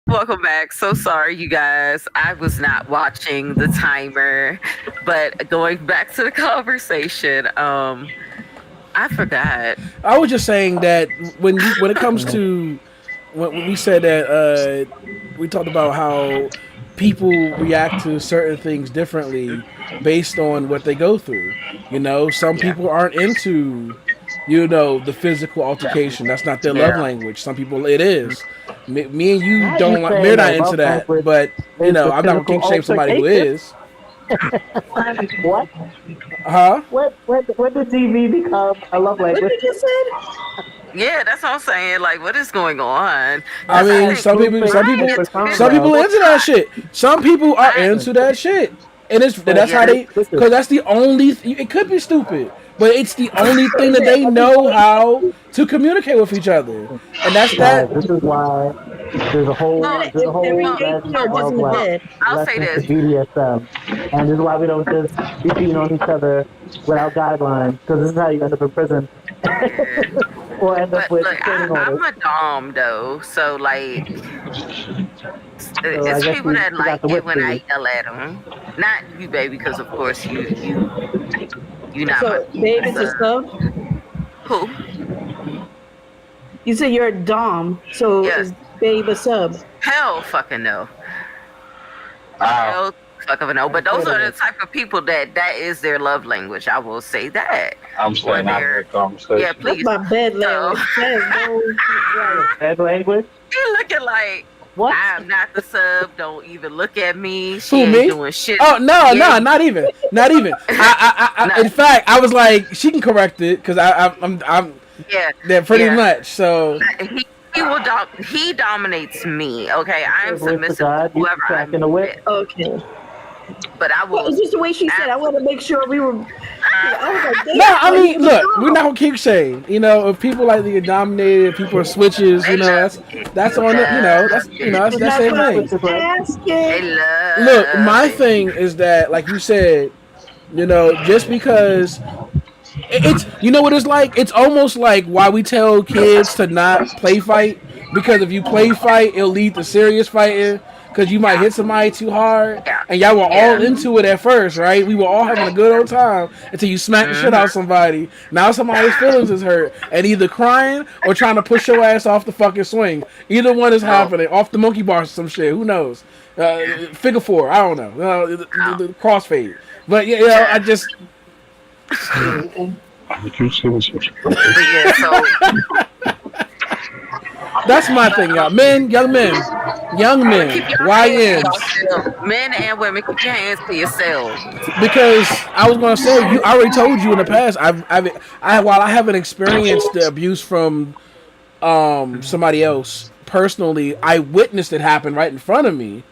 [SPEAKER 2] Welcome back. So sorry, you guys. I was not watching the timer, but going back to the conversation, I forgot.
[SPEAKER 7] I was just saying that when it comes to when we said that we talked about how people react to certain things differently based on what they go through. You know, some people aren't into the physical altercation. That's not their love language. Some people it is. Me and you don't. We're not into that. But I'm not gonna kink shame somebody who is.
[SPEAKER 3] What?
[SPEAKER 7] Huh?
[SPEAKER 3] When did TV become a love language?
[SPEAKER 8] What did you say?
[SPEAKER 2] Yeah, that's what I'm saying. Like, what is going on?
[SPEAKER 7] I mean, some people into that shit. Some people are into that shit, and that's how they. Because that's the only. It could be stupid, but it's the only thing that they know how to communicate with each other, and that's that.
[SPEAKER 3] This is why there's a whole
[SPEAKER 2] I'll say this.
[SPEAKER 3] BDSM, and this is why we don't just be beating on each other without guidelines, because this is how you end up in prison. Or end up with
[SPEAKER 2] I'm a dom though, so like it's people that like it when I yell at them. Not you, baby, because of course you not.
[SPEAKER 8] So, babe is a sub.
[SPEAKER 2] Who?
[SPEAKER 8] You said you're a dom, so is babe a sub?
[SPEAKER 2] Hell, fucking no. Hell, fucking no. But those are the type of people that is their love language. I will say that.
[SPEAKER 4] I'm saying that conversation.
[SPEAKER 2] Yeah, please.
[SPEAKER 8] That's my bed language.
[SPEAKER 3] Bed language?
[SPEAKER 2] You're looking like,
[SPEAKER 3] what?
[SPEAKER 2] I'm not the sub. Don't even look at me.
[SPEAKER 7] She ain't
[SPEAKER 2] doing shit.
[SPEAKER 7] Oh no, not even. I in fact, I was like, she can correct it because I'm there pretty much. So
[SPEAKER 2] he dominates me. Okay, I am submissive to whoever I'm with.
[SPEAKER 8] Okay.
[SPEAKER 2] But I will.
[SPEAKER 8] It's just the way she said. I want to make sure we were. I was like,
[SPEAKER 7] no, I mean, look, we're not gonna keep saying. If people like to get dominated, if people are switches. That's on it. That's their thing. Look, my thing is that, like you said, just because it's what it's like. It's almost like why we tell kids to not play fight, because if you play fight, it'll lead to serious fighting. Because you might hit somebody too hard, and y'all were all into it at first, right? We were all having a good old time until you smack the shit out of somebody. Now somebody's feelings is hurt, and either crying or trying to push your ass off the fucking swing. Either one is happening. Off the monkey bars or some shit. Who knows? Figure four. I don't know. The crossfade. But I just. That's my thing, y'all. Men, young men, YNs.
[SPEAKER 2] Men and women, keep your hands to yourselves.
[SPEAKER 7] Because I was gonna say, I already told you in the past. While I haven't experienced the abuse from somebody else personally, I witnessed it happen right in front of me.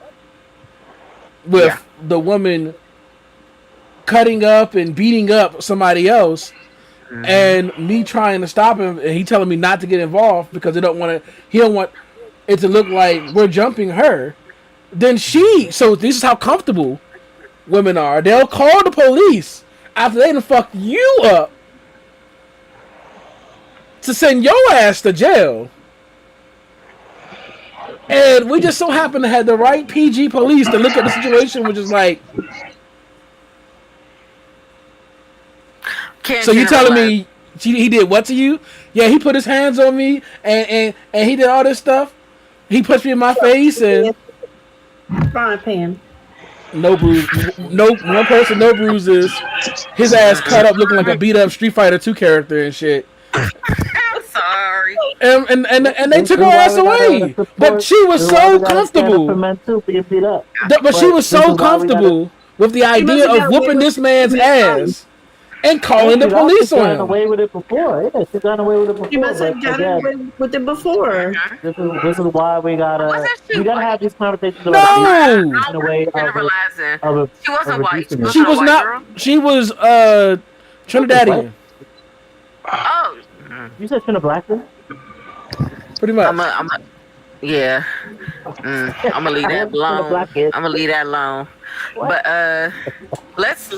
[SPEAKER 7] With the woman cutting up and beating up somebody else. And me trying to stop him, and he telling me not to get involved because he don't want it to look like we're jumping her. Then so this is how comfortable women are. They'll call the police after they done fucked you up to send your ass to jail. And we just so happen to have the right PG police to look at the situation, which is like. So you telling me he did what to you? Yeah, he put his hands on me and he did all this stuff. He punched me in my face and
[SPEAKER 8] frying pan.
[SPEAKER 7] No bruise, no one person, no bruises. His ass cut up, looking like a beat up Street Fighter 2 character and shit.
[SPEAKER 2] I'm sorry.
[SPEAKER 7] And they took her ass away, but she was so comfortable. But she was so comfortable with the idea of whooping this man's ass. And calling the police on him.
[SPEAKER 3] She's gotten away with it before. Yeah, she's gotten away with it before.
[SPEAKER 8] She must have gotten away with it before.
[SPEAKER 3] This is why we gotta have these conversations.
[SPEAKER 7] No,
[SPEAKER 3] in a way of
[SPEAKER 2] she wasn't white.
[SPEAKER 7] She was not. She was Trinidadian.
[SPEAKER 2] Oh,
[SPEAKER 3] you said Trinidadian?
[SPEAKER 7] Pretty much.
[SPEAKER 2] I'm gonna leave that alone. I'm gonna leave that alone. But let's.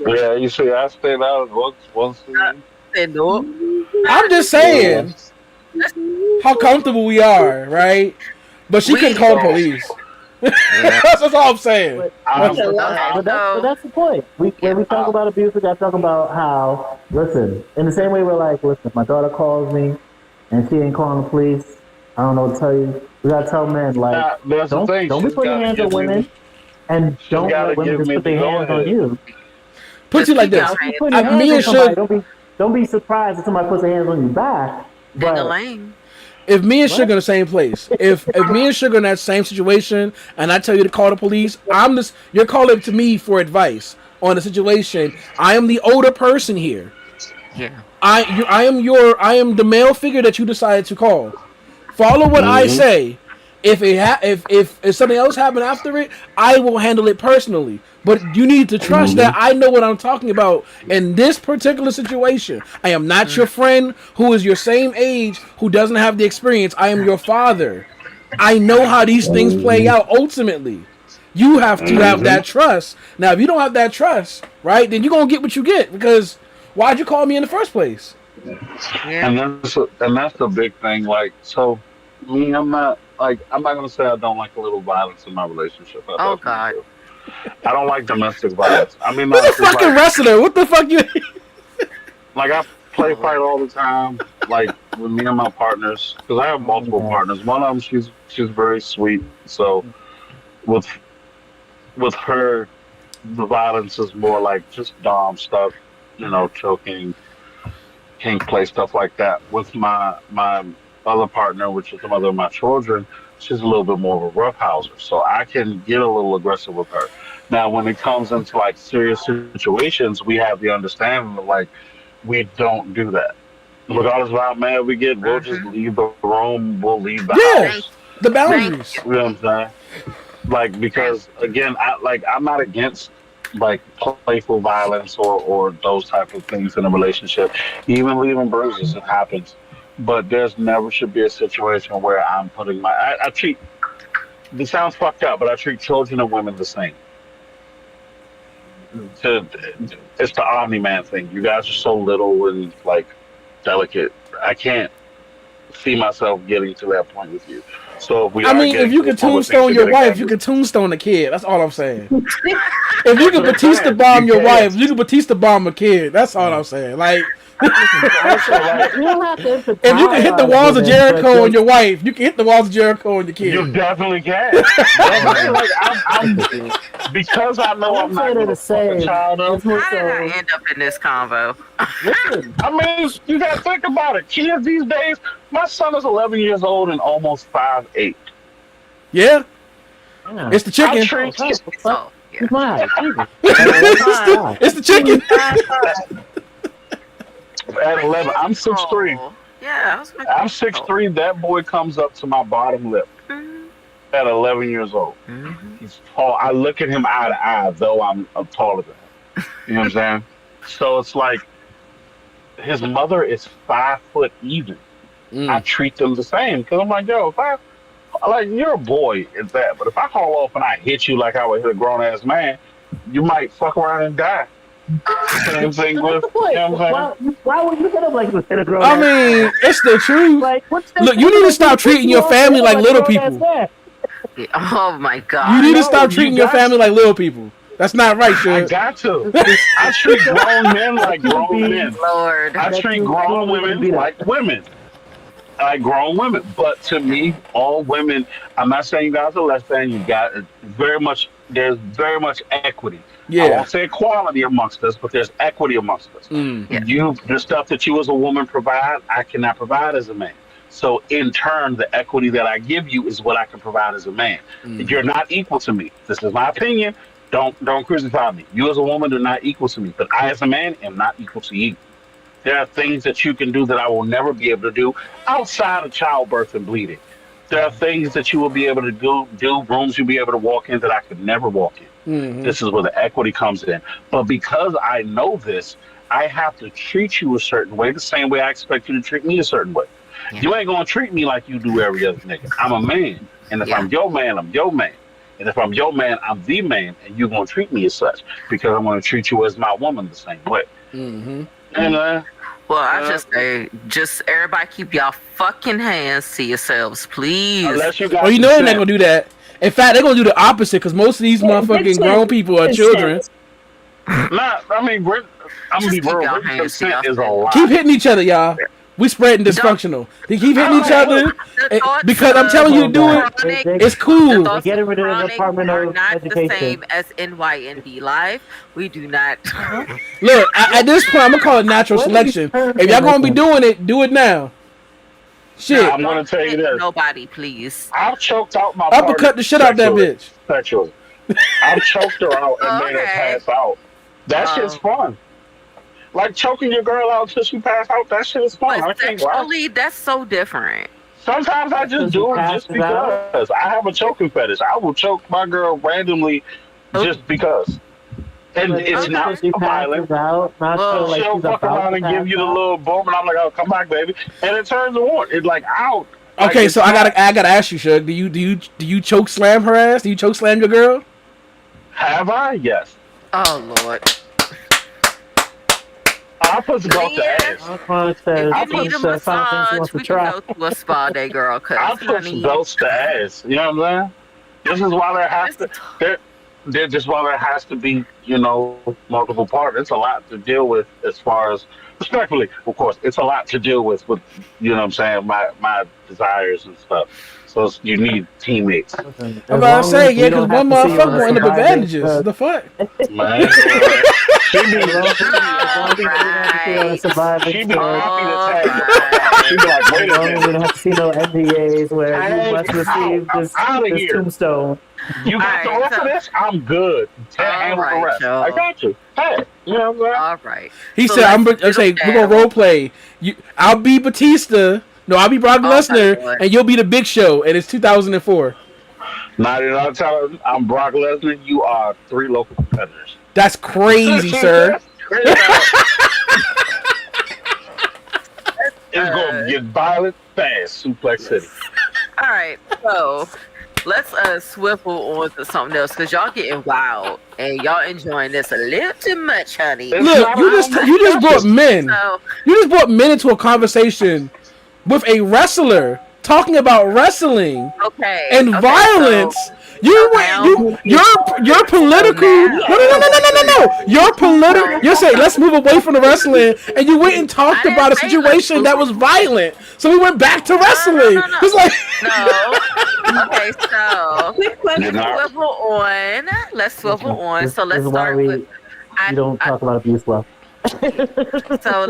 [SPEAKER 4] Yeah, you see, I stayed out once.
[SPEAKER 7] I'm just saying how comfortable we are, right? But she couldn't call the police. That's all I'm saying.
[SPEAKER 3] But that's the point. When we talk about abuse, we got to talk about how, listen, in the same way we're like, listen, my daughter calls me and she ain't calling the police. I don't know what to tell you. We got to tell men, like, don't be putting your hands on women and don't let women just put their hands on you.
[SPEAKER 7] Put you like this. Me and Suge,
[SPEAKER 3] don't be surprised if somebody puts their hands on you back. But
[SPEAKER 7] if me and Suge in the same place, if me and Suge in that same situation, and I tell you to call the police, you're calling to me for advice on the situation. I am the older person here.
[SPEAKER 10] Yeah.
[SPEAKER 7] I am the male figure that you decided to call. Follow what I say. If something else happened after it, I will handle it personally. But you need to trust that I know what I'm talking about in this particular situation. I am not your friend who is your same age who doesn't have the experience. I am your father. I know how these things play out ultimately. You have to have that trust. Now, if you don't have that trust, right, then you're going to get what you get, because why'd you call me in the first place?
[SPEAKER 4] Yeah. And that's the big thing. Like, so me, I'm not gonna say I don't like a little violence in my relationship.
[SPEAKER 10] Oh God.
[SPEAKER 4] I don't like domestic violence. I mean,
[SPEAKER 7] you're a fucking wrestler. What the fuck you?
[SPEAKER 4] Like, I play fight all the time. Like with me and my partners, because I have multiple partners. One of them, she's very sweet. So with her, the violence is more like just dom stuff, choking, kink play, stuff like that. With my other partner, which is the mother of my children, she's a little bit more of a roughhouser, so I can get a little aggressive with her. Now, when it comes into like serious situations, we have the understanding of like, we don't do that. Regardless of how mad we get, we'll just leave the room, we'll leave the house.
[SPEAKER 7] The boundaries.
[SPEAKER 4] You know what I'm saying? Like, because again, I'm not against like playful violence or those type of things in a relationship. Even leaving bruises, it happens. But there's never should be a situation where I'm putting I treat, this sounds fucked up, but I treat children and women the same. It's the Omni-Man thing. You guys are so little and like delicate. I can't see myself getting to that point with you. So
[SPEAKER 7] if you can tombstone your wife, you can tombstone a kid. That's all I'm saying. If you can Batista bomb your wife, you can Batista bomb a kid. That's all I'm saying. Like, if you can hit the walls of Jericho on your wife, you can hit the walls of Jericho on your kid.
[SPEAKER 4] You definitely can. I'm because I know I'm not going to fuck a child up.
[SPEAKER 10] How did I end up in this convo?
[SPEAKER 4] I mean, you got to think about it. Kids these days, my son is 11 years old and almost 5'8".
[SPEAKER 7] Yeah. It's the chicken. It's the chicken.
[SPEAKER 4] At 11, I'm 6'3".
[SPEAKER 10] Yeah,
[SPEAKER 4] I'm 6'3". That boy comes up to my bottom lip at 11 years old. He's tall. I look at him eye to eye, though I'm taller than him. You know what I'm saying? So it's like his mother is 5 foot even. I treat them the same because I'm like, yo, you're a boy, it's that. But if I haul off and I hit you like I would hit a grown ass man, you might fuck around and die. Same thing with,
[SPEAKER 3] why would you hit him like you hit a grown
[SPEAKER 7] ass man? It's the truth. Look, you need to stop treating your family like little people.
[SPEAKER 10] Oh my God.
[SPEAKER 7] You need to stop treating your family like little people. That's not right, Suge.
[SPEAKER 4] I got to. I treat grown men like grown men.
[SPEAKER 10] Lord.
[SPEAKER 4] I treat grown women like women. Like grown women. But to me, all women, I'm not saying you guys are less than, there's very much equity.
[SPEAKER 7] Yeah.
[SPEAKER 4] I won't say equality amongst us, but there's equity amongst us. The stuff that you as a woman provide, I cannot provide as a man. So in turn, the equity that I give you is what I can provide as a man. You're not equal to me. This is my opinion. Don't crucify me. You as a woman are not equal to me, but I as a man am not equal to you. There are things that you can do that I will never be able to do outside of childbirth and bleeding. There are things that you will be able to do rooms you'll be able to walk in that I could never walk in. This is where the equity comes in. But because I know this, I have to treat you a certain way, the same way I expect you to treat me a certain way. You ain't gonna treat me like you do every other nigga. I'm a man, and if I'm your man, I'm your man. And if I'm your man, I'm the man, and you're gonna treat me as such because I'm gonna treat you as my woman the same way. And
[SPEAKER 10] Well, I just say, just everybody keep y'all fucking hands to yourselves, please.
[SPEAKER 4] Unless you got
[SPEAKER 7] Well, you know they're not gonna do that. In fact, they're gonna do the opposite because most of these motherfucking grown people are children.
[SPEAKER 4] Nah, I mean, I'm gonna be real. Consent is a lot.
[SPEAKER 7] Keep hitting each other, y'all. We spreading dysfunctional. They keep hitting each other because I'm telling you to do it. It's cool.
[SPEAKER 10] The
[SPEAKER 3] getting rid of the Department
[SPEAKER 10] are
[SPEAKER 3] of
[SPEAKER 10] not
[SPEAKER 3] Education.
[SPEAKER 10] the same as NYND Live. We do not.
[SPEAKER 7] Look, at this point, I'm gonna call it natural selection. If y'all gonna be doing it, do it now. Shit.
[SPEAKER 4] Nah, I'm gonna tell you this.
[SPEAKER 10] Nobody, please.
[SPEAKER 4] I've choked out my
[SPEAKER 7] uppercut the shit out that bitch.
[SPEAKER 4] Sexually. I've choked her out and made her pass out. That shit's fun. Like choking your girl out until she pass out, that shit is fun.
[SPEAKER 10] But sexually, that's so different.
[SPEAKER 4] Sometimes I just do it just because. I have a choking fetish. I will choke my girl randomly just because. And it's not violent. She'll fuck around and give you the little boom, and I'm like, oh, come back, baby. And it turns on. It's like, out.
[SPEAKER 7] Okay,
[SPEAKER 4] like,
[SPEAKER 7] so I gotta ask you, Suge. Do you choke slam her ass? Do you choke slam your girl?
[SPEAKER 4] Have I? Yes.
[SPEAKER 10] Oh Lord.
[SPEAKER 4] I put the belt to ass.
[SPEAKER 10] If you need a massage, we can go to a spa day, girl.
[SPEAKER 4] I put some belts to ass. You know what I'm saying? This is why there has to. They're just why there has to be, multiple parts. It's a lot to deal with as far as, respectfully, of course, it's a lot to deal with, you know what I'm saying, my desires and stuff. So you need teammates.
[SPEAKER 7] I'm about to say, yeah, because one motherfucker will end up advantages. The fuck?
[SPEAKER 4] Man, she be happy to tag you. She be like, wait a minute.
[SPEAKER 3] We don't have to see no NDAs where you must receive this tombstone.
[SPEAKER 4] You got the offer this? I'm good. Handle the rest. I got you. Hey, you know what I'm saying?
[SPEAKER 10] All right.
[SPEAKER 7] He said, we're going to role play. I'll be Batista. No, I'll be Brock Lesnar, and you'll be the Big Show, and it's 2004.
[SPEAKER 4] Not another time. I'm Brock Lesnar. You are 3 local competitors.
[SPEAKER 7] That's crazy, sir.
[SPEAKER 4] It's going to get violent fast, Suplex City.
[SPEAKER 10] All right, so let's swivel on to something else because y'all getting wild and y'all enjoying this a little too much, honey.
[SPEAKER 7] Look, you just brought men. You just brought men into a conversation with a wrestler talking about wrestling and violence. You're political. No. You're political. You're saying let's move away from the wrestling, and you went and talked about a situation that was violent. So we went back to wrestling. It's like
[SPEAKER 10] Okay, so let's swivel on. So let's start with.
[SPEAKER 3] You don't talk about abuse well.
[SPEAKER 10] So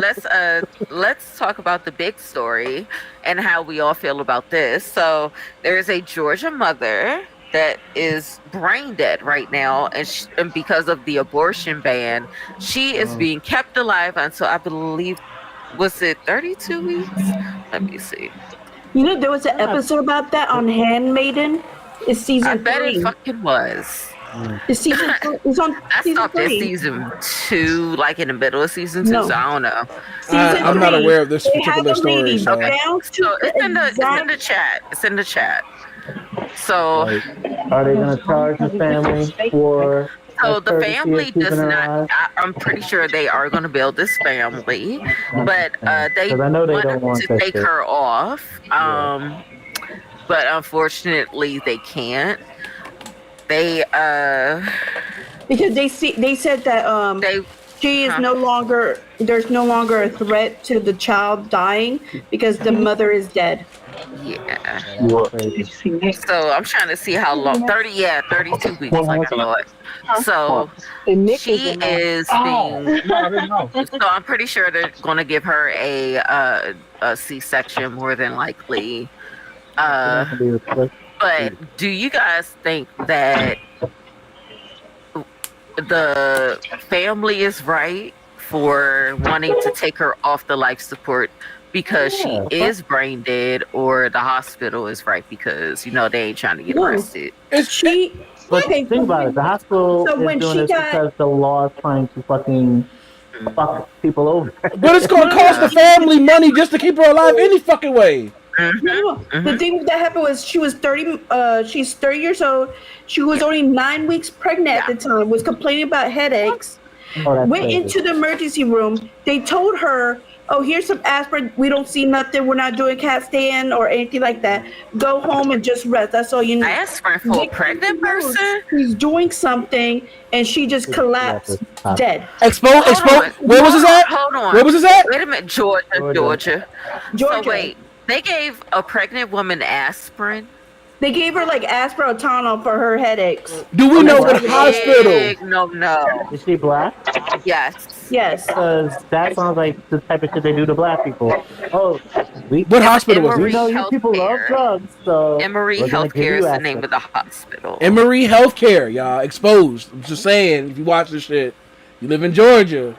[SPEAKER 10] let's talk about the big story and how we all feel about this. So there is a Georgia mother that is brain dead right now, and because of the abortion ban, she is being kept alive until I believe, was it 32 weeks? Let me see.
[SPEAKER 8] There was an episode about that on Handmaiden. It's season 3.
[SPEAKER 10] I bet it fucking was.
[SPEAKER 8] It's season 3. It's on
[SPEAKER 10] I
[SPEAKER 8] season
[SPEAKER 10] stopped
[SPEAKER 8] 3.
[SPEAKER 10] at season 2, like in the middle of season 2, so I don't know.
[SPEAKER 7] I'm not aware of this particular story.
[SPEAKER 10] So it's in the chat. It's in the chat. So
[SPEAKER 3] are they going to charge the family for?
[SPEAKER 10] So the family does not. I'm pretty sure they are going to build this family, but they want to take her off. But unfortunately, they can't. Because
[SPEAKER 8] they said that she is no longer. There's no longer a threat to the child dying because the mother is dead.
[SPEAKER 10] Yeah. So I'm trying to see how long. 32 weeks. Like I thought. So she is being. So I'm pretty sure they're going to give her a C-section more than likely. But do you guys think that the family is right for wanting to take her off the life support because she is brain dead, or the hospital is right because they ain't trying to get arrested?
[SPEAKER 3] But think about it. The hospital is doing this because the law is trying to fucking fuck people over.
[SPEAKER 7] But it's going to cost the family money just to keep her alive any fucking way.
[SPEAKER 8] The thing that happened was she was 30. She's 30 years old. She was only 9 weeks pregnant at the time. Was complaining about headaches. Went into the emergency room. They told her oh, here's some aspirin. We don't see nothing. We're not doing CAT scan or anything like that. Go home and just rest. That's all you need.
[SPEAKER 10] Aspirin for a pregnant person?
[SPEAKER 8] She's doing something and she just collapsed dead.
[SPEAKER 7] Expose. Where was this at?
[SPEAKER 10] Hold on.
[SPEAKER 7] Where was this at?
[SPEAKER 10] Wait a minute, Georgia.
[SPEAKER 8] Georgia.
[SPEAKER 10] So wait, they gave a pregnant woman aspirin?
[SPEAKER 8] They gave her like Aspirin for her headaches.
[SPEAKER 7] Do we know what hospital?
[SPEAKER 10] No.
[SPEAKER 3] Is she black?
[SPEAKER 10] Yes.
[SPEAKER 8] Yes.
[SPEAKER 3] Because that sounds like the type of shit they do to black people. Oh,
[SPEAKER 7] what hospital was it?
[SPEAKER 3] We know you people love drugs, so
[SPEAKER 10] Emory Healthcare is the name of the hospital.
[SPEAKER 7] Emory Healthcare, y'all. Exposed. I'm just saying, if you watch this shit, you live in Georgia.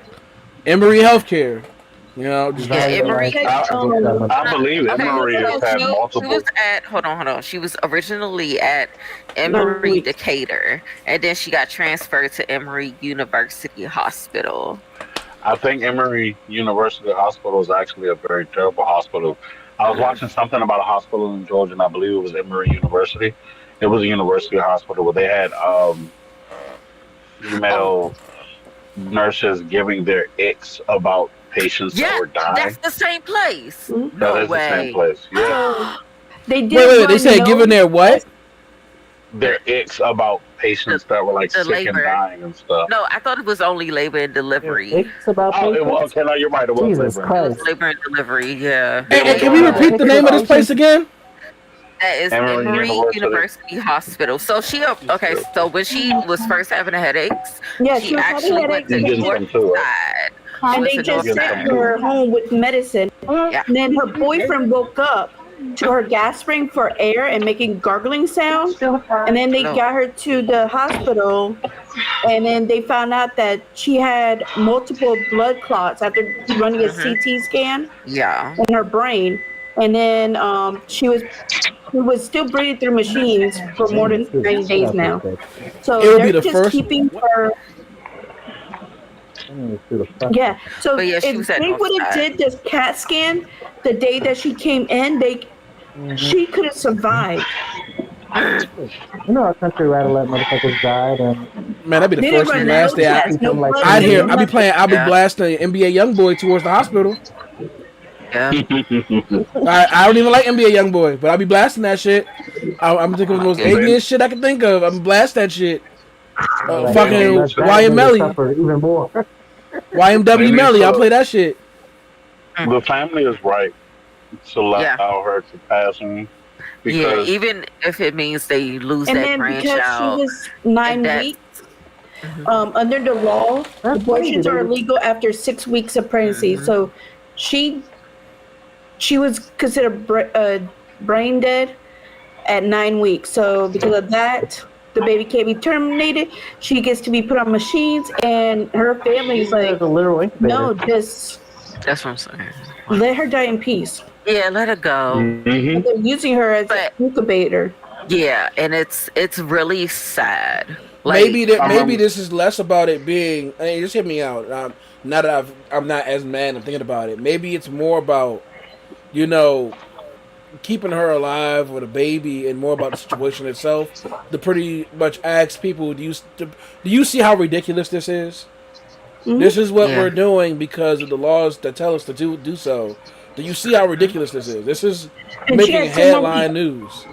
[SPEAKER 7] Emory Healthcare. You know, just
[SPEAKER 10] Emory.
[SPEAKER 4] I believe Emory has had multiple.
[SPEAKER 10] She was at, hold on. She was originally at Emory Decatur, and then she got transferred to Emory University Hospital.
[SPEAKER 4] I think Emory University Hospital is actually a very terrible hospital. I was watching something about a hospital in Georgia, and I believe it was Emory University. It was a university hospital where they had female nurses giving their icks about patients that were dying.
[SPEAKER 10] That's the same place.
[SPEAKER 4] That is the same place. Yeah.
[SPEAKER 8] They did.
[SPEAKER 7] Wait. They said giving their what?
[SPEAKER 4] Their icks about patients that were like sick
[SPEAKER 10] labor.
[SPEAKER 4] and dying and stuff.
[SPEAKER 10] No, I thought it was only labor and delivery.
[SPEAKER 3] It's about
[SPEAKER 4] okay, no, you're right. It was
[SPEAKER 3] Jesus
[SPEAKER 4] labor.
[SPEAKER 3] Christ.
[SPEAKER 10] It was labor and delivery, yeah.
[SPEAKER 7] Hey, can we repeat the name of this place again?
[SPEAKER 10] That is Emory University Hospital. So so when she was first having headaches, she actually went to the north side.
[SPEAKER 8] And they just sent her home with medicine.
[SPEAKER 10] Yeah.
[SPEAKER 8] And then her boyfriend woke up to her gasping for air and making gargling sounds. And then they got her to the hospital. And then they found out that she had multiple blood clots after running a CT scan.
[SPEAKER 10] Yeah.
[SPEAKER 8] In her brain. And then she was still breathing through machines for more than 90 days now. So they're just keeping her. Yeah. So if they would have did this CAT scan the day that she came in, she could have survived.
[SPEAKER 3] You know, our country rather let motherfuckers die than.
[SPEAKER 7] Man, that'd be the first and last day I'd be blasting NBA YoungBoy towards the hospital.
[SPEAKER 10] Yeah.
[SPEAKER 7] I don't even like NBA YoungBoy, but I'll be blasting that shit. I'm thinking of the most ignorant shit I can think of. I'm blast that shit. Fucking YM Melly.
[SPEAKER 3] Even more.
[SPEAKER 7] YMW Melly, I'll play that shit.
[SPEAKER 4] The family is right to allow her to pass on.
[SPEAKER 10] Because even if it means they lose that grandchild.
[SPEAKER 8] And because she was 9 weeks, under the law, abortions are illegal after 6 weeks of pregnancy. So she was considered brain dead at 9 weeks. So because of that, the baby can't be terminated. She gets to be put on machines, and her family's like, no, just
[SPEAKER 10] that's what I'm saying.
[SPEAKER 8] Let her die in peace.
[SPEAKER 10] Yeah, let her go.
[SPEAKER 8] Mm-hmm. They're using her as an incubator.
[SPEAKER 10] Yeah, and it's really sad.
[SPEAKER 7] Like, maybe this is less about it being. I mean, just hear me out. Now that I'm not as mad. I'm thinking about it. Maybe it's more about, keeping her alive with a baby, and more about the situation itself. To pretty much ask people, do you see how ridiculous this is? Mm-hmm. This is what we're doing because of the laws that tell us to do so. Do you see how ridiculous this is? This is making headline news.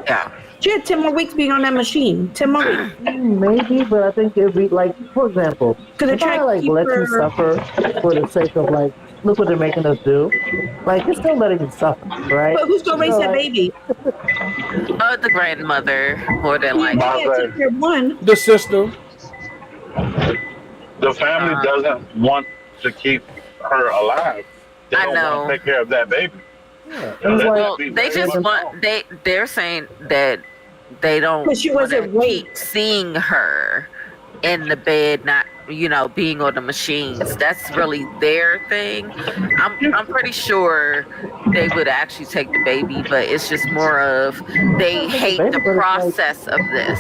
[SPEAKER 10] Yeah.
[SPEAKER 8] She had 10 more weeks being on that machine. 10 more weeks.
[SPEAKER 3] Maybe, but I think it'd be like, for example, if I let you suffer for the sake of look what they're making us do. You're still letting them suffer, right?
[SPEAKER 8] But who's gonna raise that baby?
[SPEAKER 10] The grandmother, more than
[SPEAKER 7] the system.
[SPEAKER 4] The family doesn't want to keep her alive. They don't want to take care of that baby.
[SPEAKER 3] Yeah.
[SPEAKER 10] Well, they just want they're saying that they don't
[SPEAKER 8] because she wasn't
[SPEAKER 10] keep seeing her in the bed, not being on the machines. That's really their thing. I'm pretty sure they would actually take the baby, but it's just more of they hate the process of this.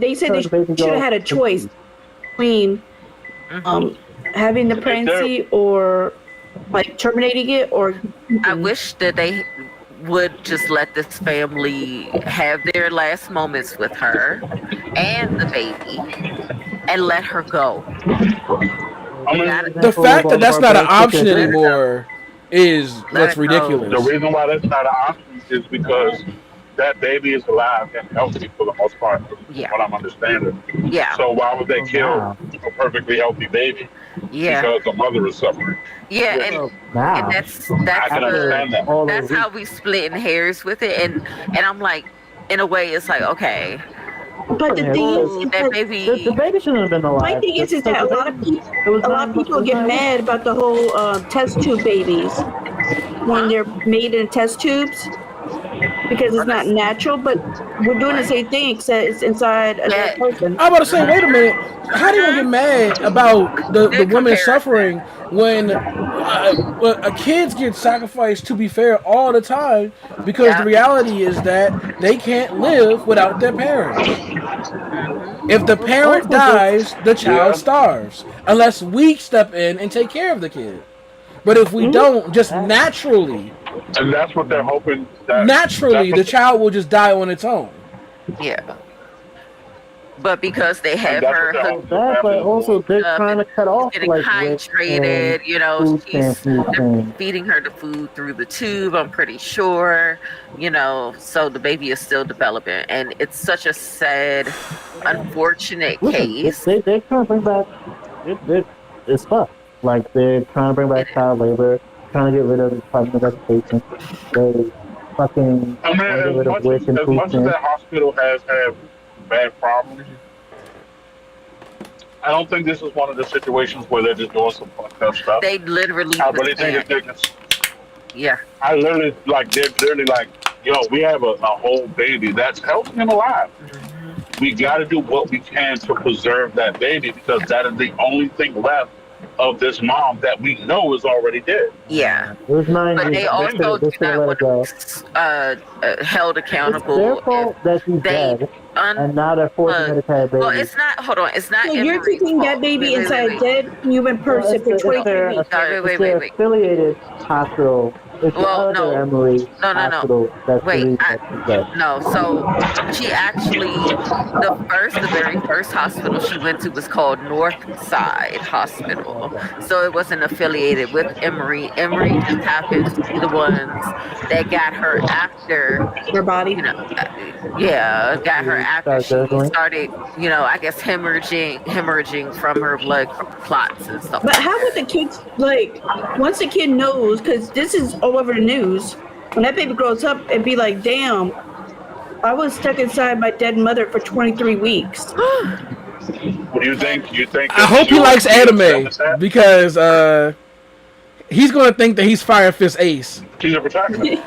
[SPEAKER 8] They said they should have had a choice between having the pregnancy or terminating it, or
[SPEAKER 10] I wish that they would just let this family have their last moments with her and the baby and let her go.
[SPEAKER 4] I
[SPEAKER 3] Give me an
[SPEAKER 4] mean,
[SPEAKER 7] The
[SPEAKER 3] example of
[SPEAKER 7] fact
[SPEAKER 3] all
[SPEAKER 7] that
[SPEAKER 3] the
[SPEAKER 7] that's not an
[SPEAKER 3] barbaric shit they're
[SPEAKER 7] option
[SPEAKER 3] doing.
[SPEAKER 7] anymore is
[SPEAKER 10] Let
[SPEAKER 7] what's
[SPEAKER 10] it go.
[SPEAKER 4] the
[SPEAKER 7] ridiculous.
[SPEAKER 4] reason why that's not an option is because that baby is alive and healthy for the most part, from
[SPEAKER 10] Yeah.
[SPEAKER 4] what I'm understanding.
[SPEAKER 10] Yeah.
[SPEAKER 4] So why would they
[SPEAKER 3] Well,
[SPEAKER 4] kill
[SPEAKER 3] now,
[SPEAKER 4] a perfectly healthy baby
[SPEAKER 10] Yeah.
[SPEAKER 4] because the mother is suffering?
[SPEAKER 10] Yeah.
[SPEAKER 4] Which
[SPEAKER 3] well,
[SPEAKER 10] And
[SPEAKER 3] now,
[SPEAKER 4] I
[SPEAKER 10] that's
[SPEAKER 4] can
[SPEAKER 3] after
[SPEAKER 4] understand that.
[SPEAKER 3] all those
[SPEAKER 10] that's
[SPEAKER 3] weeks,
[SPEAKER 10] how we splitting hairs with it, and I'm like, in a way, it's like, okay,
[SPEAKER 8] But the thing is,
[SPEAKER 10] ooh,
[SPEAKER 8] is
[SPEAKER 10] that
[SPEAKER 8] that
[SPEAKER 3] the
[SPEAKER 10] baby.
[SPEAKER 3] baby shouldn't have been
[SPEAKER 8] my
[SPEAKER 3] alive.
[SPEAKER 8] thing is
[SPEAKER 3] Because
[SPEAKER 8] that
[SPEAKER 3] the baby, it was
[SPEAKER 8] a lot of
[SPEAKER 3] it
[SPEAKER 8] people
[SPEAKER 3] was
[SPEAKER 8] get
[SPEAKER 3] 9 weeks.
[SPEAKER 8] mad about the whole test tube babies when
[SPEAKER 10] Huh?
[SPEAKER 8] they're made in test tubes because
[SPEAKER 10] Oh,
[SPEAKER 8] it's not
[SPEAKER 10] that's
[SPEAKER 8] natural. But we're doing the
[SPEAKER 10] what?
[SPEAKER 8] same thing except it's inside a
[SPEAKER 10] Yeah.
[SPEAKER 8] dead person.
[SPEAKER 7] I'm about to say,
[SPEAKER 10] Mhm.
[SPEAKER 7] wait a minute. How do you gonna get
[SPEAKER 10] Mhm.
[SPEAKER 7] mad about the
[SPEAKER 10] Good
[SPEAKER 7] women
[SPEAKER 10] comparison.
[SPEAKER 7] suffering when kids get sacrificed? To be fair, all the time, because the
[SPEAKER 10] Yeah.
[SPEAKER 7] reality is that they can't live without their parents.
[SPEAKER 10] Mhm.
[SPEAKER 7] If the parent
[SPEAKER 3] Also, just
[SPEAKER 7] dies, the child
[SPEAKER 4] Yeah,
[SPEAKER 7] starves, unless we step in and take care of the kid. But if we
[SPEAKER 8] Hmm.
[SPEAKER 7] don't, just
[SPEAKER 3] that,
[SPEAKER 4] and that's what they're hoping that that's
[SPEAKER 7] naturally,
[SPEAKER 4] what
[SPEAKER 7] the child will just die on its own.
[SPEAKER 10] Yeah. But because they
[SPEAKER 4] and
[SPEAKER 10] have
[SPEAKER 4] that's what
[SPEAKER 10] her
[SPEAKER 4] they're
[SPEAKER 3] well,
[SPEAKER 4] hoping the
[SPEAKER 3] that,
[SPEAKER 4] family
[SPEAKER 3] but
[SPEAKER 4] is doing.
[SPEAKER 3] also they're
[SPEAKER 10] up
[SPEAKER 3] trying
[SPEAKER 10] and
[SPEAKER 3] to cut
[SPEAKER 10] she's
[SPEAKER 3] off
[SPEAKER 10] getting
[SPEAKER 3] like WIC and
[SPEAKER 10] hydrated, you know,
[SPEAKER 3] food stamps, food
[SPEAKER 10] they're
[SPEAKER 3] things.
[SPEAKER 10] feeding her the food through the tube, I'm pretty sure, you know, so the baby is still developing, and it's such a sad, unfortunate
[SPEAKER 3] Listen,
[SPEAKER 10] case.
[SPEAKER 3] they're trying to bring back. It's fucked. Like they're trying to bring back
[SPEAKER 10] It
[SPEAKER 3] child labor, trying to get rid of the Department of Education. They fucking
[SPEAKER 4] I
[SPEAKER 3] want to get
[SPEAKER 4] mean,
[SPEAKER 3] rid of WIC and
[SPEAKER 4] as
[SPEAKER 3] food
[SPEAKER 4] much as
[SPEAKER 3] stamps.
[SPEAKER 4] that hospital has had bad problems, I don't think this is one of the situations where they're just doing some fucked up stuff.
[SPEAKER 10] they literally
[SPEAKER 4] I
[SPEAKER 10] just
[SPEAKER 4] really think
[SPEAKER 10] can't.
[SPEAKER 4] it's niggas.
[SPEAKER 10] Yeah.
[SPEAKER 4] I literally like they're literally like, yo, we have a whole baby that's healthy and alive.
[SPEAKER 10] Hmm.
[SPEAKER 4] We got to do what we can to preserve that baby because
[SPEAKER 10] Yeah.
[SPEAKER 4] that is the only thing left of this mom that we know is already dead.
[SPEAKER 10] Yeah.
[SPEAKER 3] It was nine
[SPEAKER 10] But
[SPEAKER 3] weeks.
[SPEAKER 10] they
[SPEAKER 4] And then
[SPEAKER 10] also
[SPEAKER 3] They
[SPEAKER 10] do
[SPEAKER 3] should have
[SPEAKER 10] not
[SPEAKER 3] let
[SPEAKER 10] want
[SPEAKER 3] it
[SPEAKER 10] to
[SPEAKER 3] go.
[SPEAKER 10] be held
[SPEAKER 3] It's their
[SPEAKER 10] accountable if
[SPEAKER 3] fault that she's
[SPEAKER 10] they
[SPEAKER 3] dead,
[SPEAKER 10] un
[SPEAKER 3] and now they're forcing her to carry a
[SPEAKER 10] well,
[SPEAKER 3] baby.
[SPEAKER 10] it's not. Hold on, it's
[SPEAKER 8] So
[SPEAKER 10] not
[SPEAKER 8] you're
[SPEAKER 10] Emory's
[SPEAKER 8] keeping that
[SPEAKER 10] fault.
[SPEAKER 8] baby inside a
[SPEAKER 10] Wait.
[SPEAKER 8] dead human
[SPEAKER 3] Well,
[SPEAKER 8] person for
[SPEAKER 3] it's
[SPEAKER 8] 23
[SPEAKER 3] their
[SPEAKER 8] weeks.
[SPEAKER 10] Wait,
[SPEAKER 3] it's
[SPEAKER 10] wait,
[SPEAKER 3] their
[SPEAKER 10] wait.
[SPEAKER 3] affiliated hospital. It's the
[SPEAKER 10] Well,
[SPEAKER 3] other
[SPEAKER 10] no,
[SPEAKER 3] Emory
[SPEAKER 10] no.
[SPEAKER 3] hospital that's the
[SPEAKER 10] Wait,
[SPEAKER 3] reason that she's dead.
[SPEAKER 10] no. So she actually, the very first hospital she went to was called Northside Hospital.
[SPEAKER 3] Okay.
[SPEAKER 10] So it wasn't affiliated with Emory. Emory just happens to be the ones that got her after,
[SPEAKER 8] Her body.
[SPEAKER 10] you know, yeah, got her
[SPEAKER 3] She
[SPEAKER 10] after
[SPEAKER 3] started
[SPEAKER 10] she
[SPEAKER 3] gurgling.
[SPEAKER 10] started, I guess hemorrhaging from her blood clots and stuff
[SPEAKER 8] But
[SPEAKER 10] like
[SPEAKER 8] how would
[SPEAKER 10] that.
[SPEAKER 8] the kids, like, once the kid knows, because this is all over the news, when that baby grows up and be like, damn, I was stuck inside my dead mother for 23 weeks.
[SPEAKER 4] what do you
[SPEAKER 10] And
[SPEAKER 4] think? You think
[SPEAKER 7] I
[SPEAKER 4] that
[SPEAKER 7] hope he
[SPEAKER 4] Suge
[SPEAKER 7] likes
[SPEAKER 4] would be upset
[SPEAKER 7] anime
[SPEAKER 4] with that?
[SPEAKER 7] because he's gonna think that he's Fire Fist Ace
[SPEAKER 4] She's a protagonist.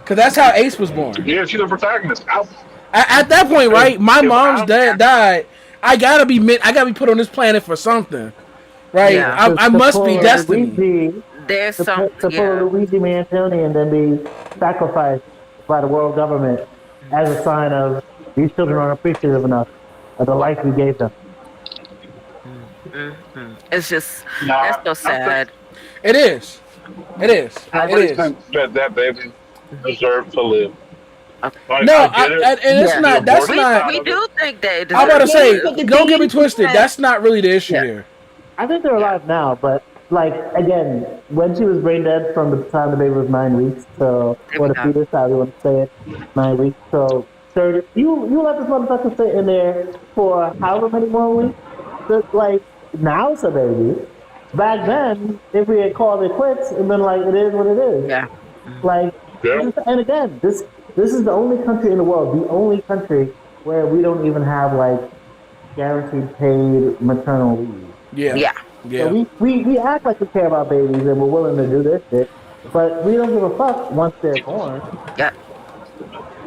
[SPEAKER 7] because that's how Ace was born.
[SPEAKER 4] Yeah, she's a protagonist.
[SPEAKER 7] At that point, right? My
[SPEAKER 4] If
[SPEAKER 7] mom's
[SPEAKER 4] I'm
[SPEAKER 7] dad died. I gotta be put on this planet for something, right?
[SPEAKER 10] yeah,
[SPEAKER 7] I
[SPEAKER 3] To
[SPEAKER 7] must be
[SPEAKER 3] pull a
[SPEAKER 7] destiny.
[SPEAKER 3] Luigi,
[SPEAKER 10] there's some,
[SPEAKER 3] to pull a
[SPEAKER 10] yeah.
[SPEAKER 3] Luigi Manzioni and then be sacrificed by the world government as a sign of these children aren't appreciative enough of the life we gave them.
[SPEAKER 10] It's just,
[SPEAKER 4] nah,
[SPEAKER 10] that's so sad.
[SPEAKER 7] It is. It is.
[SPEAKER 4] I
[SPEAKER 7] It
[SPEAKER 4] really
[SPEAKER 7] is.
[SPEAKER 4] think that baby deserves to live. Like,
[SPEAKER 7] No,
[SPEAKER 4] I get it.
[SPEAKER 7] and it's
[SPEAKER 10] Yeah.
[SPEAKER 7] not. That's
[SPEAKER 4] abortion
[SPEAKER 7] not.
[SPEAKER 10] We
[SPEAKER 4] side of
[SPEAKER 10] do think that it
[SPEAKER 7] I'm about to
[SPEAKER 10] deserves
[SPEAKER 7] say.
[SPEAKER 8] But the
[SPEAKER 7] Don't
[SPEAKER 8] thing
[SPEAKER 7] get me
[SPEAKER 8] is
[SPEAKER 7] twisted.
[SPEAKER 8] that-
[SPEAKER 7] That's not really the issue
[SPEAKER 10] Yeah.
[SPEAKER 7] here.
[SPEAKER 3] I think they're alive now, but like again, when she was brain dead from the time the baby was 9 weeks, so
[SPEAKER 10] There
[SPEAKER 3] or
[SPEAKER 10] we
[SPEAKER 3] the
[SPEAKER 10] go.
[SPEAKER 3] fetus, how you want to say it, 9 weeks. So 30, you let this motherfucker sit in there for however many more weeks. So, like now it's a baby. Back then, if we had called it quits and been like, it is what it is.
[SPEAKER 10] Yeah.
[SPEAKER 3] Like,
[SPEAKER 4] Yeah.
[SPEAKER 3] and again, this is the only country in the world, the only country where we don't even have like guaranteed paid maternal leave.
[SPEAKER 7] Yeah.
[SPEAKER 10] Yeah.
[SPEAKER 7] Yeah.
[SPEAKER 3] So we act like we care about babies and we're willing to do this shit, but we don't give a fuck once they're born.
[SPEAKER 10] Yeah.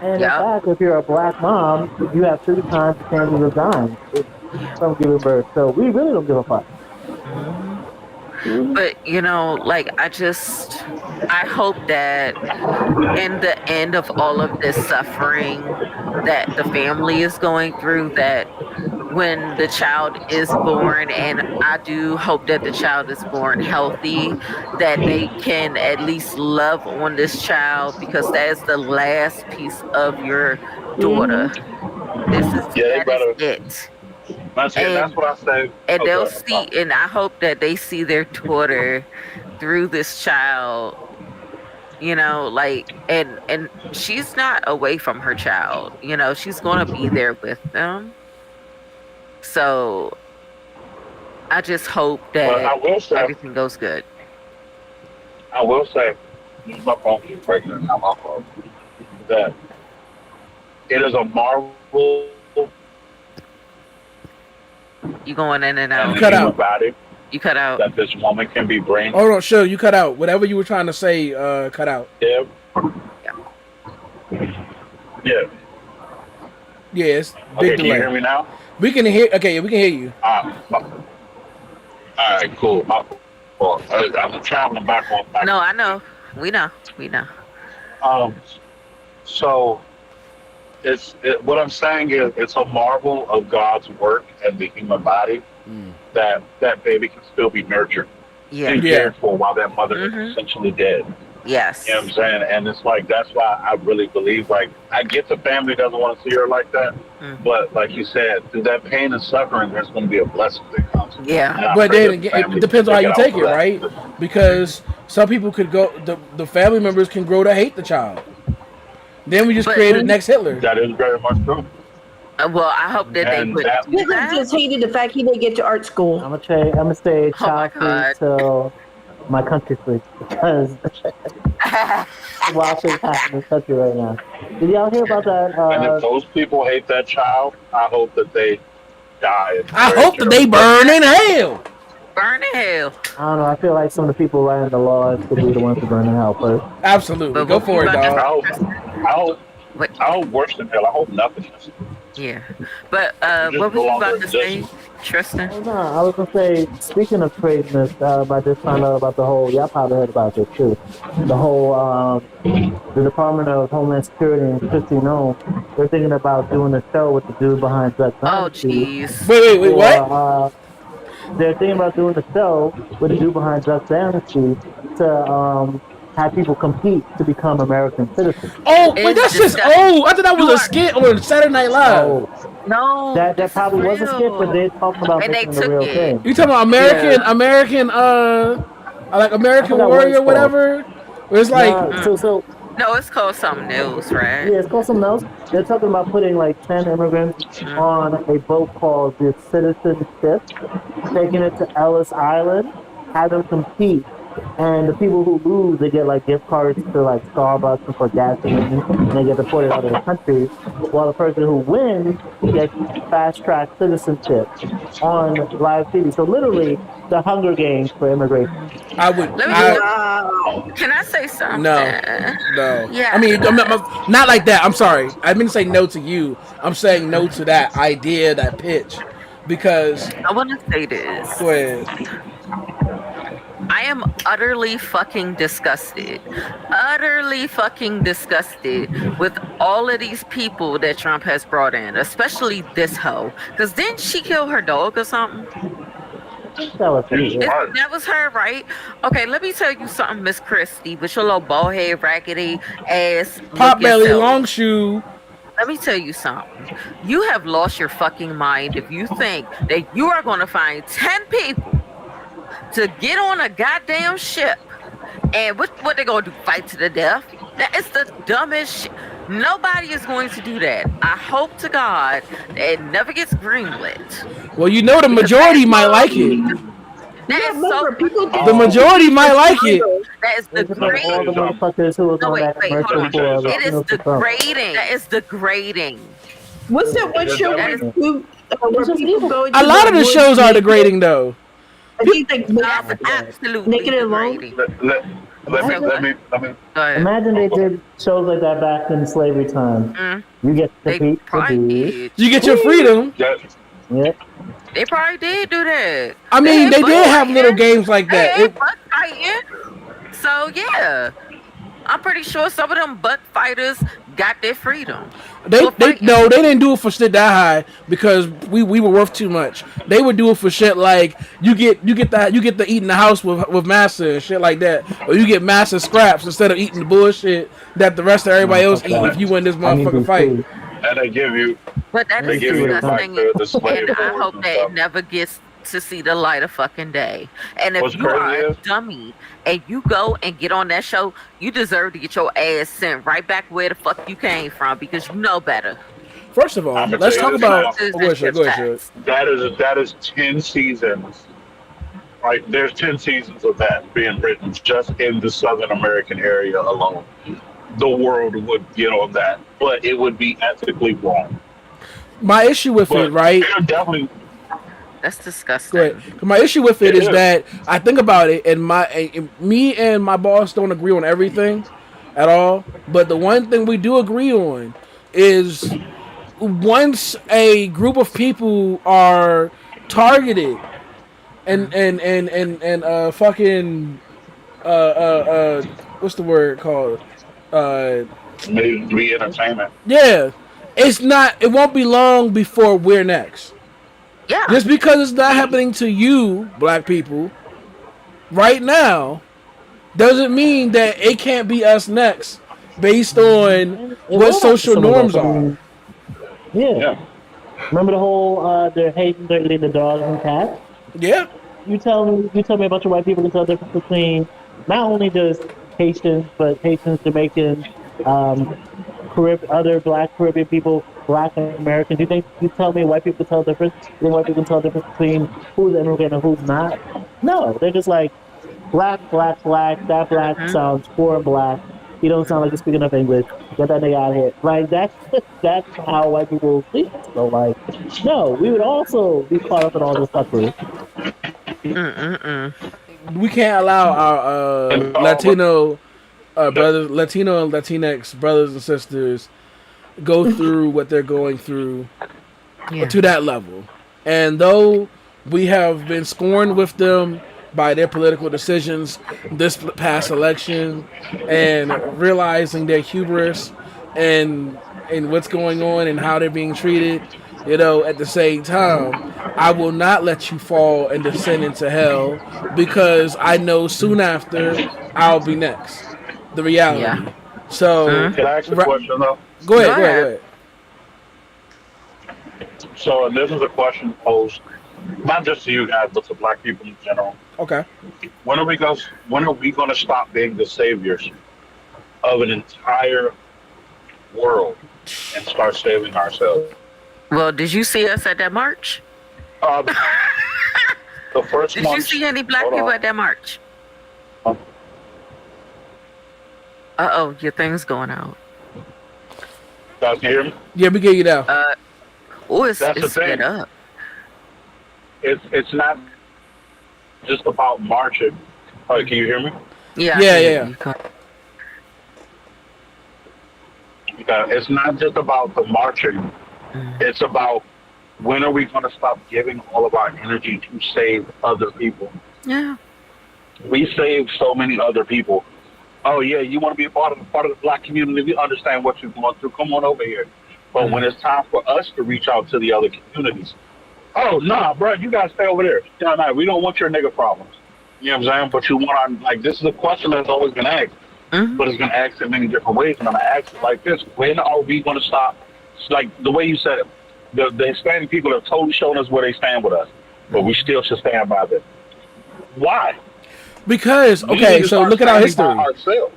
[SPEAKER 3] And
[SPEAKER 10] Yeah.
[SPEAKER 3] in fact, if you're a black mom, you have 3 times the chances of dying from giving birth. So we really don't give a fuck.
[SPEAKER 10] But like, I hope that in the end of all of this suffering that the family is going through, that when the child is born, and I do hope that the child is born healthy, that they can at least love on this child, because that is the last piece of your daughter.
[SPEAKER 8] Mhm.
[SPEAKER 4] Yeah, they
[SPEAKER 10] That is
[SPEAKER 4] better.
[SPEAKER 10] it.
[SPEAKER 4] That's what I say.
[SPEAKER 10] And they'll
[SPEAKER 4] Okay.
[SPEAKER 10] see, and I hope that they see their daughter through this child, like, and she's not away from her child, she's going to be there with them. So I just hope that everything goes good.
[SPEAKER 4] I will say, my phone keeps breaking, not my fault, that it is a marvel.
[SPEAKER 10] You going in and out.
[SPEAKER 7] You cut out.
[SPEAKER 10] You cut out.
[SPEAKER 4] That this woman can be brain.
[SPEAKER 7] Hold on, sure, you cut out. Whatever you were trying to say, cut out.
[SPEAKER 4] Yeah. Yeah.
[SPEAKER 7] Yeah, it's big
[SPEAKER 4] Okay,
[SPEAKER 7] delay.
[SPEAKER 4] can you hear me now?
[SPEAKER 7] We can hear. Okay, we can hear you.
[SPEAKER 4] All right, cool. I'm traveling back.
[SPEAKER 10] No, I know. We know.
[SPEAKER 4] So what I'm saying is, it's a marvel of God's work and the human body that baby can still be nurtured and cared for while that mother is essentially dead.
[SPEAKER 10] Yes.
[SPEAKER 4] You know what I'm saying? And it's like, that's why I really believe, like, I get the family doesn't want to see her like that, but like you said, through that pain and suffering, there's going to be a blessing that comes.
[SPEAKER 10] Yeah.
[SPEAKER 7] But then again, it depends on how you take it, right? Because some people could go, the family members can grow to hate the child. Then we just created next Hitler.
[SPEAKER 4] That is very much true.
[SPEAKER 10] Well, I hope that they would.
[SPEAKER 8] Hitler just hated the fact he didn't get to art school.
[SPEAKER 3] I'm gonna stay child free till my country free, because wild things happen in this country right now. Did y'all hear about that?
[SPEAKER 4] And if those people hate that child, I hope that they die.
[SPEAKER 7] I hope that they burn in hell.
[SPEAKER 10] Burn in hell.
[SPEAKER 3] I don't know. I feel like some of the people writing the laws could be the ones to burn in hell first.
[SPEAKER 7] Absolutely. Go for it, dog.
[SPEAKER 4] I hope worse than hell. I hope nothing.
[SPEAKER 10] Yeah. But what was you about to say, Tristan?
[SPEAKER 3] Oh, no, I was going to say, speaking of craziness, I just found out about the whole, y'all probably heard about this too, the whole, the Department of Homeland Security and Christy Nome, they're thinking about doing a show with the dude behind Duck Dynasty.
[SPEAKER 10] Oh, jeez.
[SPEAKER 7] Wait, what?
[SPEAKER 3] They're thinking about doing a show with the dude behind Duck Dynasty to have people compete to become American citizens.
[SPEAKER 7] Oh, wait, that's just old. I thought that was a skit on Saturday Night Live.
[SPEAKER 10] No,
[SPEAKER 3] that probably was a skit, but they're talking about making the real thing.
[SPEAKER 7] You talking about American, like American Warrior, whatever? Where it's like,
[SPEAKER 10] no, it's called something else, right?
[SPEAKER 3] Yeah, it's called something else. They're talking about putting like 10 immigrants on a boat called the Citizen Ship, taking it to Ellis Island, have them compete. And the people who lose, they get like gift cards to like Starbucks and for gasoline, and they get deported out of the country. While the person who wins gets fast-track citizenship on live TV. So literally, the Hunger Games for immigration.
[SPEAKER 7] I would.
[SPEAKER 10] Can I say something?
[SPEAKER 7] No.
[SPEAKER 10] Yeah.
[SPEAKER 7] I mean, not like that. I'm sorry. I didn't say no to you. I'm saying no to that idea, that pitch, because
[SPEAKER 10] I want to say this.
[SPEAKER 7] Go ahead.
[SPEAKER 10] I am utterly fucking disgusted with all of these people that Trump has brought in, especially this hoe. Because didn't she kill her dog or something? That was her, right? Okay, let me tell you something, Miss Christie, with your little bald head, raggedy ass,
[SPEAKER 7] pop belly, long shoe.
[SPEAKER 10] Let me tell you something. You have lost your fucking mind if you think that you are going to find 10 people to get on a goddamn ship, and what they gonna do? Fight to the death? That is the dumbest shit. Nobody is going to do that. I hope to God that it never gets greenlit.
[SPEAKER 7] Well, you know the majority might like it.
[SPEAKER 10] That is so.
[SPEAKER 7] The majority might like it.
[SPEAKER 10] That is degrading.
[SPEAKER 3] All the motherfuckers who was on that commercial for
[SPEAKER 10] it is degrading. That is degrading.
[SPEAKER 8] What's that one show where people go?
[SPEAKER 7] A lot of the shows are degrading, though.
[SPEAKER 8] I think
[SPEAKER 10] absolutely
[SPEAKER 8] naked and alone.
[SPEAKER 4] Let me.
[SPEAKER 3] Imagine they did shows like that back in slavery time. You get to compete for these.
[SPEAKER 7] You get your freedom.
[SPEAKER 3] Yeah.
[SPEAKER 10] They probably did do that.
[SPEAKER 7] I mean, they did have little games like that.
[SPEAKER 10] So yeah, I'm pretty sure some of them butt fighters got their freedom.
[SPEAKER 7] They didn't do it for shit that high because we were worth too much. They would do it for shit like you get to eat in the house with massa and shit like that, or you get massa scraps instead of eating the bullshit that the rest of everybody else eat if you win this motherfucking fight.
[SPEAKER 4] and
[SPEAKER 10] But that
[SPEAKER 4] they
[SPEAKER 10] is
[SPEAKER 4] give you like
[SPEAKER 10] disgusting,
[SPEAKER 4] the slave
[SPEAKER 10] and I
[SPEAKER 4] wars
[SPEAKER 10] hope
[SPEAKER 4] and
[SPEAKER 10] that it
[SPEAKER 4] stuff.
[SPEAKER 10] never gets to see the light of fucking day. And if
[SPEAKER 4] What's
[SPEAKER 10] you
[SPEAKER 4] crazy
[SPEAKER 10] are a
[SPEAKER 4] is
[SPEAKER 10] dummy and you go and get on that show, you deserve to get your ass sent right back where the fuck you came from because you know better.
[SPEAKER 7] First of
[SPEAKER 4] I'm
[SPEAKER 7] all,
[SPEAKER 4] gonna tell
[SPEAKER 7] let's
[SPEAKER 4] you
[SPEAKER 7] talk
[SPEAKER 4] this
[SPEAKER 7] about.
[SPEAKER 4] now.
[SPEAKER 10] This
[SPEAKER 7] Oh, go
[SPEAKER 10] is
[SPEAKER 7] ahead, Shug. Go
[SPEAKER 10] just
[SPEAKER 7] ahead, Shug.
[SPEAKER 10] facts.
[SPEAKER 4] That is 10 seasons. Like there's 10 seasons of that being written just in the Southern American area alone. The world would get on that, but it would be ethically wrong.
[SPEAKER 7] My issue with it,
[SPEAKER 4] But
[SPEAKER 7] right?
[SPEAKER 4] they're definitely
[SPEAKER 10] That's
[SPEAKER 7] Go ahead.
[SPEAKER 10] disgusting.
[SPEAKER 7] 'Cause my issue with it
[SPEAKER 4] it
[SPEAKER 7] is
[SPEAKER 4] is.
[SPEAKER 7] that I think about it, and me and my boss don't agree on everything at all. But the one thing we do agree on is once a group of people are targeted and fucking what's the word called
[SPEAKER 4] Made to be entertainment.
[SPEAKER 7] yeah, it won't be long before we're next.
[SPEAKER 10] Yeah.
[SPEAKER 7] Just because it's not happening to you, black people, right now, doesn't mean that it can't be us next based on
[SPEAKER 3] It
[SPEAKER 7] what
[SPEAKER 3] will happen to
[SPEAKER 7] social
[SPEAKER 3] some of us.
[SPEAKER 7] norms
[SPEAKER 3] I
[SPEAKER 7] are.
[SPEAKER 3] mean, yeah.
[SPEAKER 4] Yeah.
[SPEAKER 3] Remember the whole they're hating the dogs and cats?
[SPEAKER 7] Yeah.
[SPEAKER 3] You tell me a bunch of white people can tell the difference between not only just Haitians, but Haitians, Jamaicans, other Black Caribbean people, Black Americans. You tell me white people tell the difference? You think white people can tell the difference between who's immigrant and who's not? No, they're just like black. That black sounds poor and black. He don't sound like he's speaking enough English. Get that nigga out of here. Like that's how white people think. So like, no, we would also be caught up in all this stuff too.
[SPEAKER 7] We can't allow our
[SPEAKER 4] And
[SPEAKER 7] Latino brothers, Latino and Latinx brothers and sisters go through what they're going through to that level. And though we have been scorned with them by their political decisions this past election and realizing their hubris and what's going on and how they're being treated, at the same time, I will not let you fall and descend into hell because I know soon after I'll be next. The reality.
[SPEAKER 10] Yeah.
[SPEAKER 7] So,
[SPEAKER 4] can I ask a question though?
[SPEAKER 7] Go ahead.
[SPEAKER 4] So this is a question posed not just to you guys, but to black people in general.
[SPEAKER 7] Okay.
[SPEAKER 4] When are we going to stop being the saviors of an entire world and start saving ourselves?
[SPEAKER 10] Well, did you see us at that march?
[SPEAKER 4] The first
[SPEAKER 10] Did
[SPEAKER 4] month,
[SPEAKER 10] you see any black people at that march? Uh-oh, your thing's going out.
[SPEAKER 4] Guys, can you hear me?
[SPEAKER 7] Yeah, we get you now.
[SPEAKER 10] It's
[SPEAKER 4] That's the
[SPEAKER 10] sped
[SPEAKER 4] thing.
[SPEAKER 10] up.
[SPEAKER 4] It's not just about marching. Oh, can you hear me?
[SPEAKER 10] Yeah.
[SPEAKER 7] Yeah.
[SPEAKER 4] It's not just about the marching. It's about when are we going to stop giving all of our energy to save other people?
[SPEAKER 10] Yeah.
[SPEAKER 4] We save so many other people. Oh yeah, you want to be a part of the black community? We understand what you're going through. Come on over here. But when it's time for us to reach out to the other communities, oh nah, bro, you guys stay over there. No, we don't want your nigga problems. You know what I'm saying? But you want like this is a question that's always been asked, but it's been asked in many different ways. And I'm gonna ask it like this: when are we going to stop? It's like the way you said it, the Hispanic people have totally shown us where they stand with us, but we still should stand by them. Why?
[SPEAKER 7] Because so look at our history.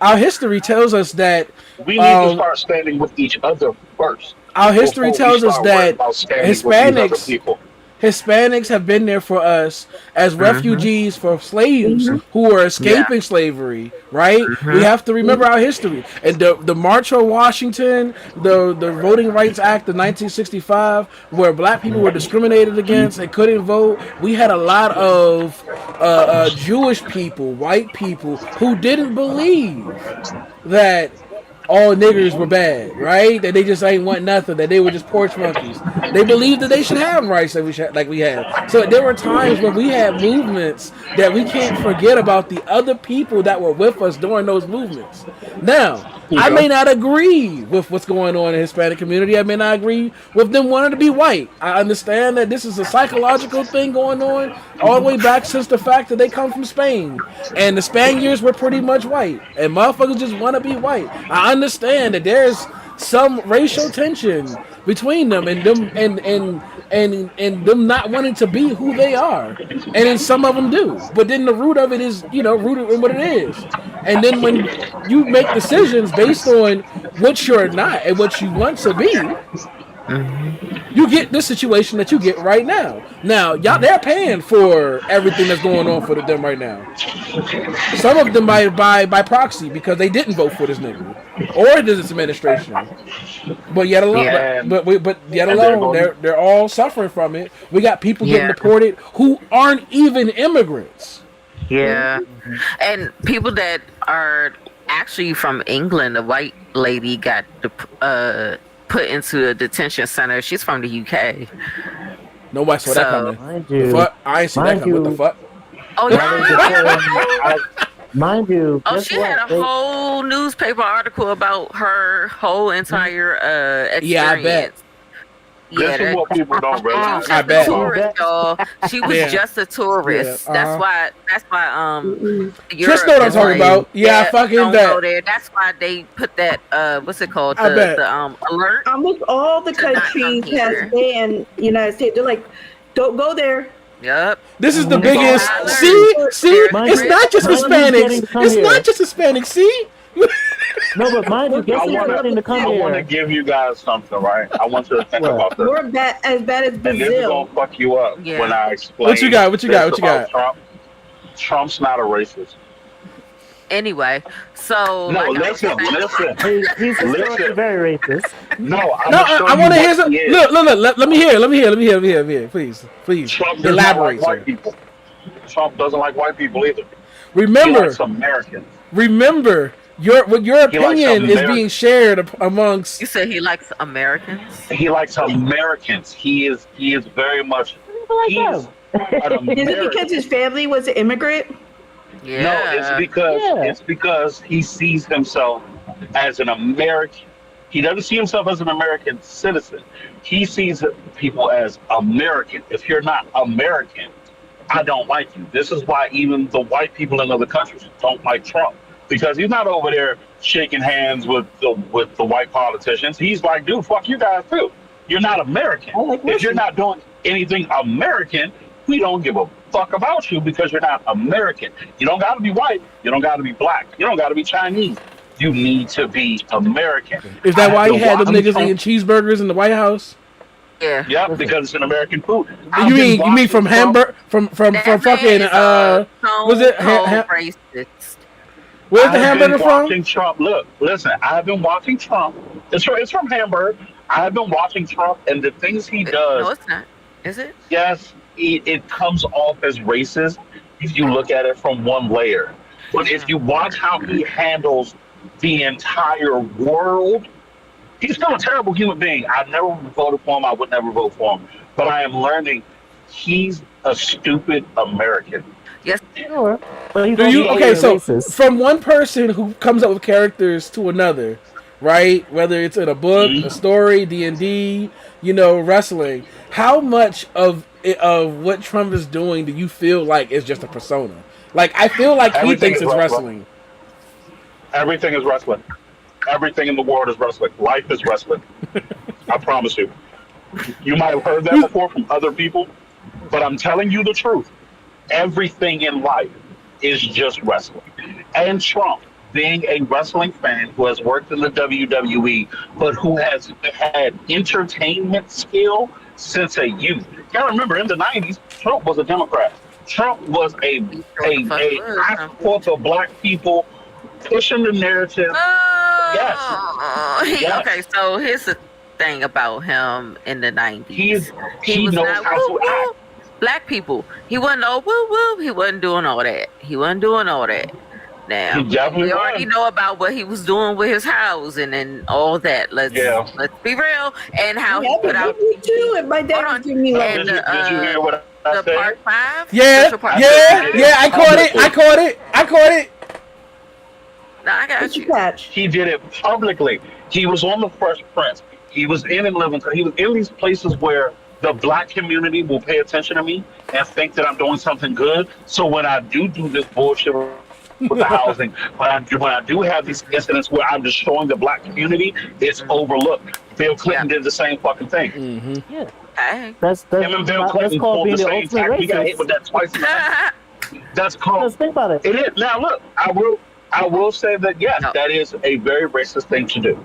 [SPEAKER 7] Our history tells us that
[SPEAKER 4] we need to start standing with each other first.
[SPEAKER 7] Our history tells us that Hispanics have been there for us as refugees for slaves who are escaping slavery, right? We have to remember our history. And the March on Washington, the Voting Rights Act of 1965, where black people were discriminated against, they couldn't vote. We had a lot of Jewish people, white people, who didn't believe that all niggers were bad, right? That they just ain't want nothing, that they were just porch monkeys. They believed that they should have rights like we have. So there were times when we had movements that we can't forget about the other people that were with us during those movements. Now, I may not agree with what's going on in the Hispanic community. I may not agree with them wanting to be white. I understand that this is a psychological thing going on all the way back since the fact that they come from Spain. And the Spaniards were pretty much white. And motherfuckers just want to be white. I understand that there's some racial tension between them and them and them not wanting to be who they are. And then some of them do. But then the root of it is, rooted in what it is. And then when you make decisions based on what you're not and what you want to be, you get this situation that you get right now. Now, y'all, they're paying for everything that's going on for them right now. Some of them by proxy because they didn't vote for this nigga or this administration. But yet alone, but yet alone, they're all suffering from it. We got people getting deported who aren't even immigrants.
[SPEAKER 10] Yeah, and people that are actually from England. A white lady got put into a detention center. She's from the UK.
[SPEAKER 7] Nobody saw that coming. The fuck? I ain't seen that coming. What the fuck?
[SPEAKER 10] Oh yeah.
[SPEAKER 3] Mind you.
[SPEAKER 10] Oh, she had a whole newspaper article about her whole entire experience.
[SPEAKER 7] Yeah, I bet.
[SPEAKER 4] This is what people don't realize.
[SPEAKER 7] I bet.
[SPEAKER 10] Tourist, y'all. She was just a tourist.
[SPEAKER 7] Yeah,
[SPEAKER 10] That's why
[SPEAKER 7] Tryst know what I'm talking about. Yeah, I fucking
[SPEAKER 10] don't
[SPEAKER 7] bet.
[SPEAKER 10] go there. That's why they put that what's it called?
[SPEAKER 7] I bet.
[SPEAKER 10] The alert.
[SPEAKER 8] Almost all the countries has banned United States. They're like, don't go there.
[SPEAKER 10] Yep.
[SPEAKER 7] This is the biggest. See, it's not just Hispanics. It's not just Hispanics. See.
[SPEAKER 3] No, but mind you, guess who's starting to come here?
[SPEAKER 4] I want to give you guys something, right? I want you to think about this.
[SPEAKER 8] We're as bad as Brazil.
[SPEAKER 4] And this is gonna fuck you up when I explain.
[SPEAKER 7] What you got?
[SPEAKER 4] Trump's not a racist.
[SPEAKER 10] Anyway, so
[SPEAKER 4] no, listen.
[SPEAKER 3] He's historically very racist.
[SPEAKER 7] I want to hear some. Look. Let me hear. Please.
[SPEAKER 4] Trump
[SPEAKER 7] Elaborate.
[SPEAKER 4] Like white people. Trump doesn't like white people either.
[SPEAKER 7] Remember,
[SPEAKER 4] he likes Americans.
[SPEAKER 7] Remember, your opinion is being shared amongst.
[SPEAKER 10] You said he likes Americans.
[SPEAKER 4] He likes Americans. He is very much. He's an American.
[SPEAKER 8] Is it because his family was an immigrant?
[SPEAKER 10] Yeah.
[SPEAKER 4] No, it's because he sees himself as an American. He doesn't see himself as an American citizen. He sees people as American. If you're not American, I don't like you. This is why even the white people in other countries don't like Trump, because he's not over there shaking hands with the white politicians. He's like, dude, fuck you guys too. You're not American. If you're not doing anything American, we don't give a fuck about you because you're not American. You don't got to be white. You don't got to be black. You don't got to be Chinese. You need to be American.
[SPEAKER 7] Is that why he had them niggas eating cheeseburgers in the White House?
[SPEAKER 10] Yeah.
[SPEAKER 4] Yep, because it's an American food.
[SPEAKER 7] You mean from Hamburg? From fucking was it
[SPEAKER 10] racist?
[SPEAKER 7] Where's the hamburger from?
[SPEAKER 4] Trump. Look, listen. I've been watching Trump. It's from Hamburg. I've been watching Trump and the things he does.
[SPEAKER 10] No, it's not. Is it?
[SPEAKER 4] Yes, it comes off as racist if you look at it from one layer. But if you watch how he handles the entire world, he's still a terrible human being. I never voted for him. I would never vote for him. But I am learning he's a stupid American.
[SPEAKER 10] Yes.
[SPEAKER 3] Sure.
[SPEAKER 7] So from one person who comes up with characters to another, right? Whether it's in a book, a story, D&D, wrestling. How much of what Trump is doing do you feel like is just a persona? Like, I feel like he thinks it's wrestling.
[SPEAKER 4] Everything is wrestling. Everything in the world is wrestling. Life is wrestling. I promise you. You might have heard that before from other people, but I'm telling you the truth. Everything in life is just wrestling. And Trump, being a wrestling fan who has worked in the WWE, but who has had entertainment skill since a youth. You gotta remember, in the 90s, Trump was a Democrat. Trump was I fought the black people, pushing the narrative. Yes.
[SPEAKER 10] Okay, so here's the thing about him in the 90s.
[SPEAKER 4] He
[SPEAKER 10] was
[SPEAKER 4] knows
[SPEAKER 10] not
[SPEAKER 4] how to act.
[SPEAKER 10] Black people. He wasn't all woo woo. He wasn't doing all that. Now, we already know about what he was doing with his house and all that. Let's be real. And how he put out.
[SPEAKER 8] Me too. And my dad was giving me like.
[SPEAKER 4] Did you hear what I said?
[SPEAKER 10] Part 5?
[SPEAKER 7] Yeah. I caught it.
[SPEAKER 10] No, I got you.
[SPEAKER 4] He did it publicly. He was on the Fresh Prince. He was in and living. He was in these places where the black community will pay attention to me and think that I'm doing something good. So when I do this bullshit with the housing. When I do have these incidents where I'm destroying the black community, it's overlooked. Bill Clinton did the same fucking thing.
[SPEAKER 7] Mm-hmm.
[SPEAKER 3] Yeah.
[SPEAKER 10] Hey.
[SPEAKER 3] That's
[SPEAKER 4] Him and Bill Clinton
[SPEAKER 3] called
[SPEAKER 4] pulled
[SPEAKER 3] being
[SPEAKER 4] the
[SPEAKER 3] the
[SPEAKER 4] same
[SPEAKER 3] ultimate
[SPEAKER 4] tack. We got hit
[SPEAKER 3] racist.
[SPEAKER 4] with that twice. That's called.
[SPEAKER 3] Just think about it.
[SPEAKER 4] It is. Now look, I will say that yes,
[SPEAKER 10] No.
[SPEAKER 4] that is a very racist thing to do.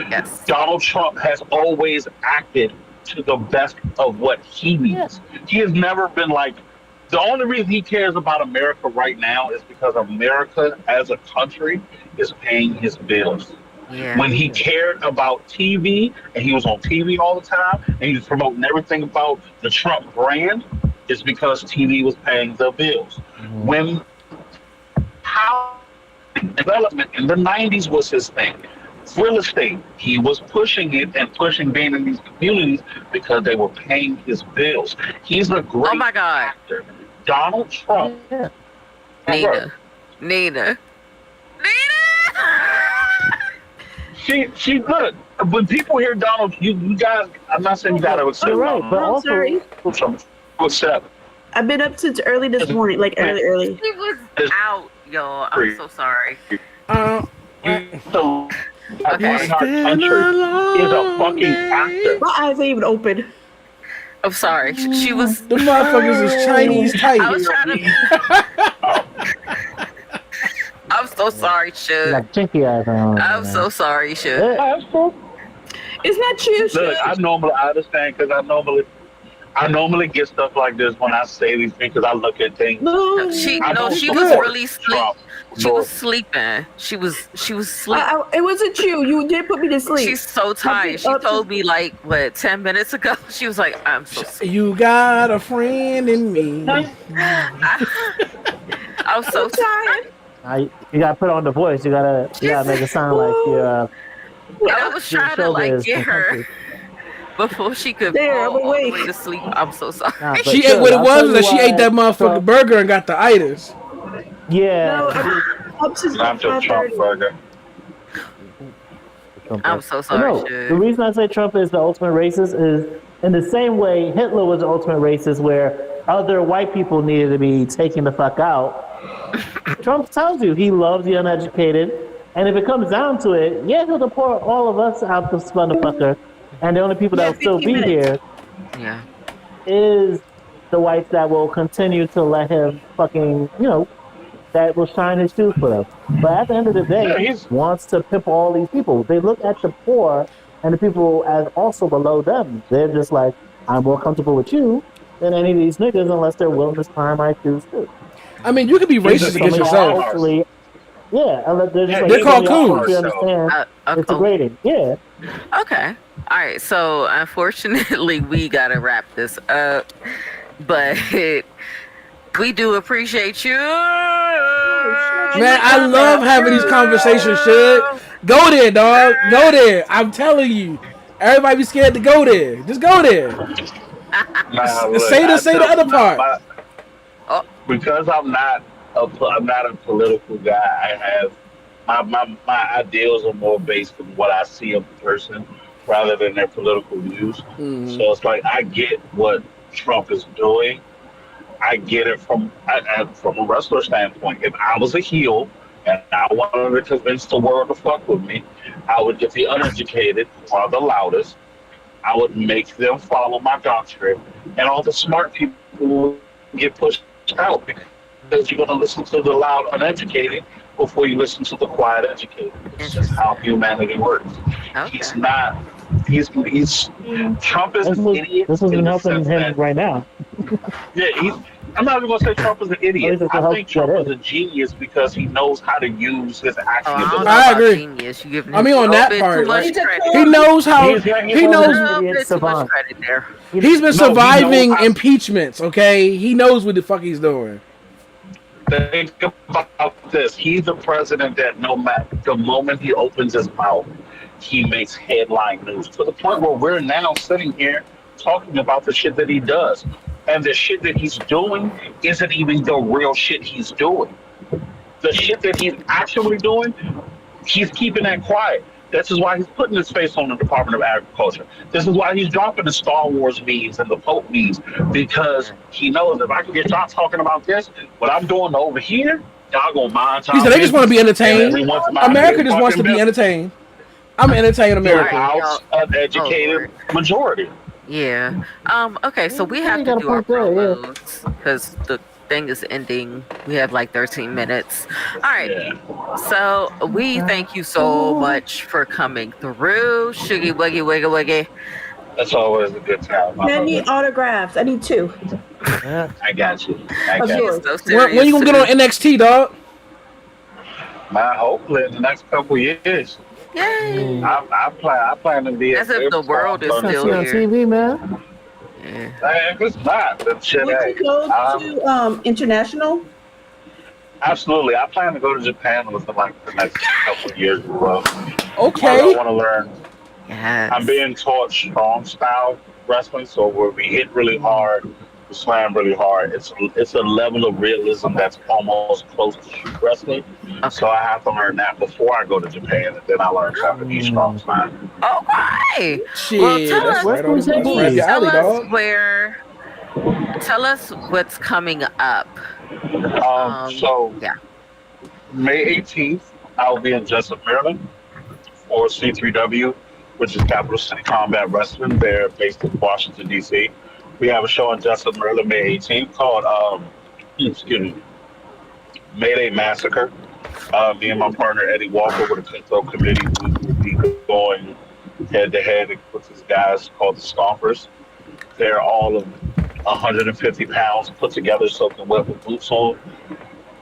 [SPEAKER 10] Yes.
[SPEAKER 4] Donald Trump has always acted to the best of what he needs. He has never been like, the only reason he cares about America right now is because America as a country is paying his bills.
[SPEAKER 10] Yeah.
[SPEAKER 4] When he cared about TV and he was on TV all the time and he was promoting everything about the Trump brand, it's because TV was paying the bills. When how development in the 90s was his thing. Real estate, he was pushing it and pushing being in these communities because they were paying his bills. He's a great
[SPEAKER 10] Oh my God.
[SPEAKER 4] actor. Donald Trump.
[SPEAKER 3] Yeah.
[SPEAKER 10] Nina.
[SPEAKER 4] She look, when people hear Donald, you guys, I'm not saying you gotta accept
[SPEAKER 3] You're right, but
[SPEAKER 8] I'm
[SPEAKER 3] also
[SPEAKER 8] sorry.
[SPEAKER 4] Trump. Accept.
[SPEAKER 8] I've been up since early this morning, like early.
[SPEAKER 10] He was out, y'all. I'm so sorry.
[SPEAKER 4] So, in our country is a fucking actor.
[SPEAKER 8] My eyes ain't even open.
[SPEAKER 10] I'm sorry. She was.
[SPEAKER 7] The motherfuckers is Chinese
[SPEAKER 10] I
[SPEAKER 7] tight.
[SPEAKER 10] was trying to. I'm so sorry, Suge.
[SPEAKER 3] Like chinky eyes on.
[SPEAKER 10] I'm so sorry, Suge.
[SPEAKER 8] It's not you.
[SPEAKER 4] Look, I understand because I normally get stuff like this when I say these things because I look at things.
[SPEAKER 8] No,
[SPEAKER 10] She
[SPEAKER 4] I
[SPEAKER 10] no,
[SPEAKER 4] don't
[SPEAKER 10] she was
[SPEAKER 4] support
[SPEAKER 10] really sleep.
[SPEAKER 4] Trump.
[SPEAKER 10] She was sleeping. She was sleeping.
[SPEAKER 8] it wasn't you. You did put me to sleep.
[SPEAKER 10] She's so tired. She told me like what 10 minutes ago. She was like, "I'm so sleepy.
[SPEAKER 7] You got a friend in me.
[SPEAKER 10] I'm so tired."
[SPEAKER 3] You gotta put on the voice. You gotta make it sound like you're.
[SPEAKER 10] And I was trying to like get her before she could
[SPEAKER 8] There,
[SPEAKER 10] fall
[SPEAKER 8] I'm
[SPEAKER 10] all the
[SPEAKER 8] awake.
[SPEAKER 10] way to sleep. I'm so sorry.
[SPEAKER 3] Nah, but
[SPEAKER 7] She
[SPEAKER 3] sure,
[SPEAKER 7] ate what it
[SPEAKER 3] I'll tell
[SPEAKER 7] was
[SPEAKER 3] you
[SPEAKER 7] that she
[SPEAKER 3] why
[SPEAKER 7] ate that motherfucking
[SPEAKER 3] Trump-
[SPEAKER 7] burger and got the itis.
[SPEAKER 3] Yeah.
[SPEAKER 8] No, up since
[SPEAKER 4] Not the Trump
[SPEAKER 8] 5:30.
[SPEAKER 4] burger.
[SPEAKER 10] I'm so sorry,
[SPEAKER 3] No,
[SPEAKER 10] Suge.
[SPEAKER 3] the reason I say Trump is the ultimate racist is in the same way Hitler was the ultimate racist, where other white people needed to be taken the fuck out. Trump tells you he loves the uneducated, and if it comes down to it, yeah, he'll deport all of us out this motherfucker, and the only people that will still
[SPEAKER 8] 15
[SPEAKER 3] be
[SPEAKER 8] minutes.
[SPEAKER 3] here
[SPEAKER 10] Yeah.
[SPEAKER 3] is the whites that will continue to let him fucking, that will shine his shoes for them. But at the end of the day, he wants to pimp all these people. They look at the poor and the people as also below them. They're just like, I'm more comfortable with you than any of these niggas unless they're willing to tie my shoes too.
[SPEAKER 7] I mean, you can be racist against yourself.
[SPEAKER 3] Hopefully, yeah, they're just like,
[SPEAKER 7] They're called coons.
[SPEAKER 3] You understand? It's degrading. Yeah.
[SPEAKER 10] Okay. All right. So unfortunately, we gotta wrap this up, but we do appreciate you.
[SPEAKER 7] Man, I love having these conversations, shit. Go there, dog. Go there. I'm telling you. Everybody be scared to go there. Just go there. Say the other part.
[SPEAKER 4] Because I'm not a political guy. I have my ideals are more based on what I see of the person rather than their political views. So it's like I get what Trump is doing. I get it from a wrestler standpoint. If I was a heel and I wanted to convince the world to fuck with me, I would get the uneducated, who are the loudest. I would make them follow my doctrine, and all the smart people would get pushed out because you're going to listen to the loud uneducated before you listen to the quiet educated. It's just how humanity works.
[SPEAKER 10] Okay.
[SPEAKER 4] He's not. He's Trump is an idiot.
[SPEAKER 3] This has been helping him right now.
[SPEAKER 4] Yeah, I'm not even going to say Trump is an idiot.
[SPEAKER 3] At least
[SPEAKER 4] I think
[SPEAKER 3] it's a
[SPEAKER 4] Trump
[SPEAKER 3] help
[SPEAKER 4] is a genius because he knows how to use his action.
[SPEAKER 7] I agree. I mean, on that part, like, he knows how. He knows. He's been surviving impeachments. Okay, he knows what the fuck he's doing.
[SPEAKER 4] Think about this. He's the president that no matter the moment he opens his mouth, he makes headline news to the point where we're now sitting here talking about the shit that he does. And the shit that he's doing isn't even the real shit he's doing. The shit that he's actually doing, he's keeping that quiet. This is why he's putting his face on the Department of Agriculture. This is why he's dropping the Star Wars memes and the Pope memes, because he knows if I can get y'all talking about this, what I'm doing over here, Y'all gonna mind
[SPEAKER 7] He said they just want to be entertained. America just wants to be
[SPEAKER 4] business.
[SPEAKER 7] entertained. I'm entertaining America.
[SPEAKER 4] House uneducated majority.
[SPEAKER 10] Yeah. Okay, so we have to do our promos because the thing is ending. We have like 13 minutes. All right.
[SPEAKER 4] Yeah.
[SPEAKER 10] So we thank you so much for coming through. Shoogie woogie wiggy wiggy.
[SPEAKER 4] That's always a good time.
[SPEAKER 8] I need autographs. I need 2.
[SPEAKER 4] I got you.
[SPEAKER 7] When you gonna get on NXT, dog?
[SPEAKER 4] Hopefully in the next couple years.
[SPEAKER 10] Yay!
[SPEAKER 4] I plan to be
[SPEAKER 10] as if the world is still
[SPEAKER 3] on
[SPEAKER 10] here.
[SPEAKER 3] TV, man.
[SPEAKER 10] Yeah.
[SPEAKER 4] If it's not, then shit.
[SPEAKER 8] Would you go to international?
[SPEAKER 4] Absolutely. I plan to go to Japan within like the next couple of years as well.
[SPEAKER 7] Okay.
[SPEAKER 4] I want to learn.
[SPEAKER 10] Yes.
[SPEAKER 4] I'm being taught strong style wrestling, so where we hit really hard, we slam really hard. It's a level of realism that's almost close to shoot wrestling.
[SPEAKER 10] Okay.
[SPEAKER 4] So I have to learn that before I go to Japan, and then I learn Japanese strong style.
[SPEAKER 10] Okay.
[SPEAKER 7] Shit,
[SPEAKER 10] well, tell us,
[SPEAKER 7] right on the
[SPEAKER 10] tell us
[SPEAKER 7] dog.
[SPEAKER 10] where. Tell us what's coming up.
[SPEAKER 4] So
[SPEAKER 10] yeah,
[SPEAKER 4] May 18th, I'll be in Jessup, Maryland, for C3W, which is Capital City Combat Wrestling. They're based in Washington, D.C. We have a show in Jessup, Maryland, May 18th called, Mayday Massacre. Me and my partner Eddie Walker with the Pinto Committee will be going head-to-head with these guys called the Stompers. They're all of 150 pounds put together, soaking wet with boots on.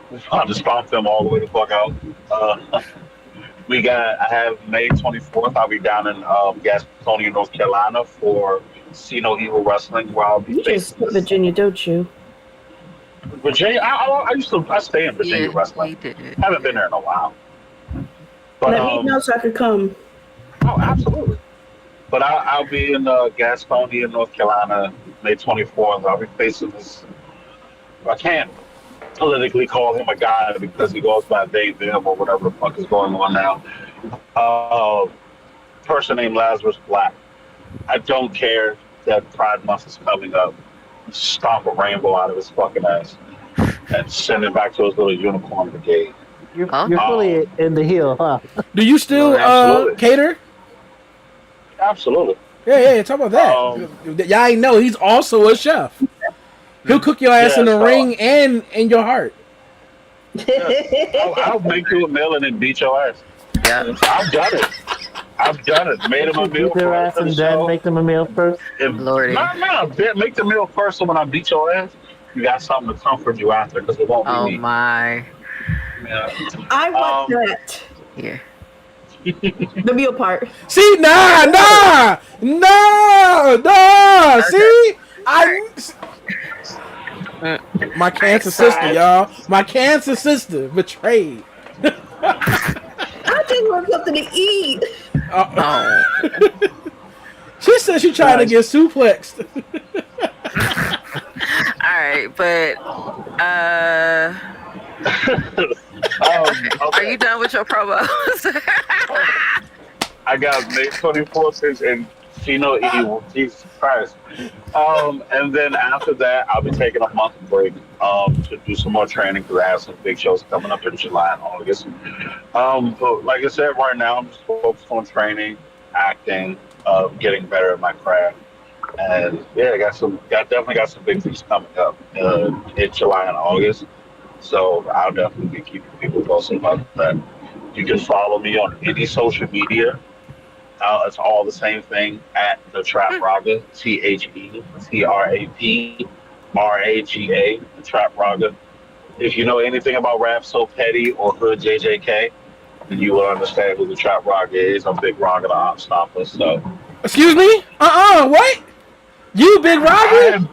[SPEAKER 4] We're trying to stomp them all the way the fuck out. I have May 24th. I'll be down in Gastonia, North Carolina for See No Evil Wrestling, where I'll be
[SPEAKER 8] You just Virginia, don't you?
[SPEAKER 4] Virginia. I stay in Virginia wrestling. Haven't been there in a while. But,
[SPEAKER 8] let me know so I could come.
[SPEAKER 4] Oh, absolutely. But I'll be in Gastonia, North Carolina, May 24th. I'll be facing this. I can't politically call him a guy because he goes by they, them, or whatever the fuck is going on now. Person named Lazarus Black. I don't care that Pride Month is coming up. Stomp a rainbow out of his fucking ass and send it back to his little unicorn brigade.
[SPEAKER 3] You're fully in the heel, huh?
[SPEAKER 7] Do you still cater?
[SPEAKER 4] Absolutely.
[SPEAKER 7] Yeah, talk about that. Y'all ain't know he's also a chef. He'll cook your ass in the ring and in your heart.
[SPEAKER 4] I'll make you a meal and then beat your ass. Yeah. I've done it. Made him a meal
[SPEAKER 3] their ass and then make them a meal first.
[SPEAKER 10] Lordy.
[SPEAKER 4] No. Make the meal first, so when I beat your ass, you got something to comfort you after, because it won't be me.
[SPEAKER 10] Oh my.
[SPEAKER 4] Yeah.
[SPEAKER 8] I want that.
[SPEAKER 10] Yeah.
[SPEAKER 8] The meal part.
[SPEAKER 7] See, nah. See, my cancer sister, y'all. My cancer sister betrayed.
[SPEAKER 8] I just want something to eat.
[SPEAKER 7] She said she trying to get suplexed.
[SPEAKER 10] All right, but
[SPEAKER 4] Okay.
[SPEAKER 10] Are you done with your promos?
[SPEAKER 4] I got May 24th and See No Evil. Jesus Christ. And then after that, I'll be taking a month break to do some more training because I have some big shows coming up in July and August. But like I said, right now I'm just focused on training, acting, getting better at my craft. And yeah, definitely got some big things coming up in July and August. So I'll definitely be keeping people posted about that. You can follow me on any social media. It's all the same thing at the Trap Raga, TheTrapraga, the Trap Raga. If you know anything about Rap So Petty or Hood JJK, then you will understand who the Trap Raga is. I'm Big Raga, the Op Stopper. So,
[SPEAKER 7] excuse me? What? You Big Raga?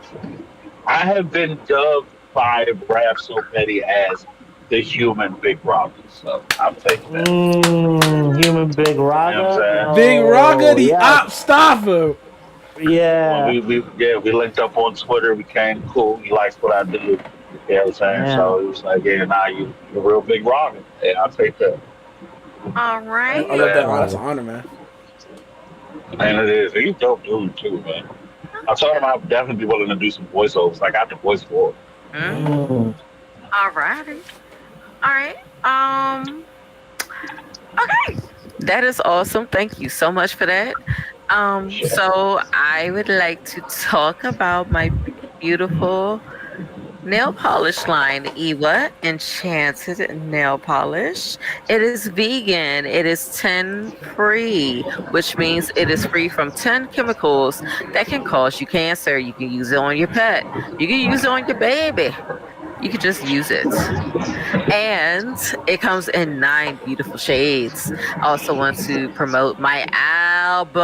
[SPEAKER 4] I have been dubbed by Rap So Petty as the human Big Raga. So I'm taking that.
[SPEAKER 3] Human Big Raga.
[SPEAKER 4] You know what I'm saying?
[SPEAKER 7] Big Raga, the Op Stopper.
[SPEAKER 3] Yeah.
[SPEAKER 4] We linked up on Twitter. We came cool. He likes what I do. You know what I'm saying?
[SPEAKER 3] Yeah.
[SPEAKER 4] So he was like, yeah, you're a real Big Raga. Yeah, I'll take that.
[SPEAKER 10] All right.
[SPEAKER 7] I love that. That's an honor, man.
[SPEAKER 4] And it is. He's a dope dude, too, man. I told him I'd definitely be willing to do some voiceovers. I got the voice for it.
[SPEAKER 10] All righty. All right. Okay. That is awesome. Thank you so much for that. So I would like to talk about my beautiful nail polish line, Ewa Enchanted Nail Polish. It is vegan. It is 10 free, which means it is free from 10 chemicals that can cause you cancer. You can use it on your pet. You can use it on your baby. You can just use it. And it comes in 9 beautiful shades. I also want to promote my album,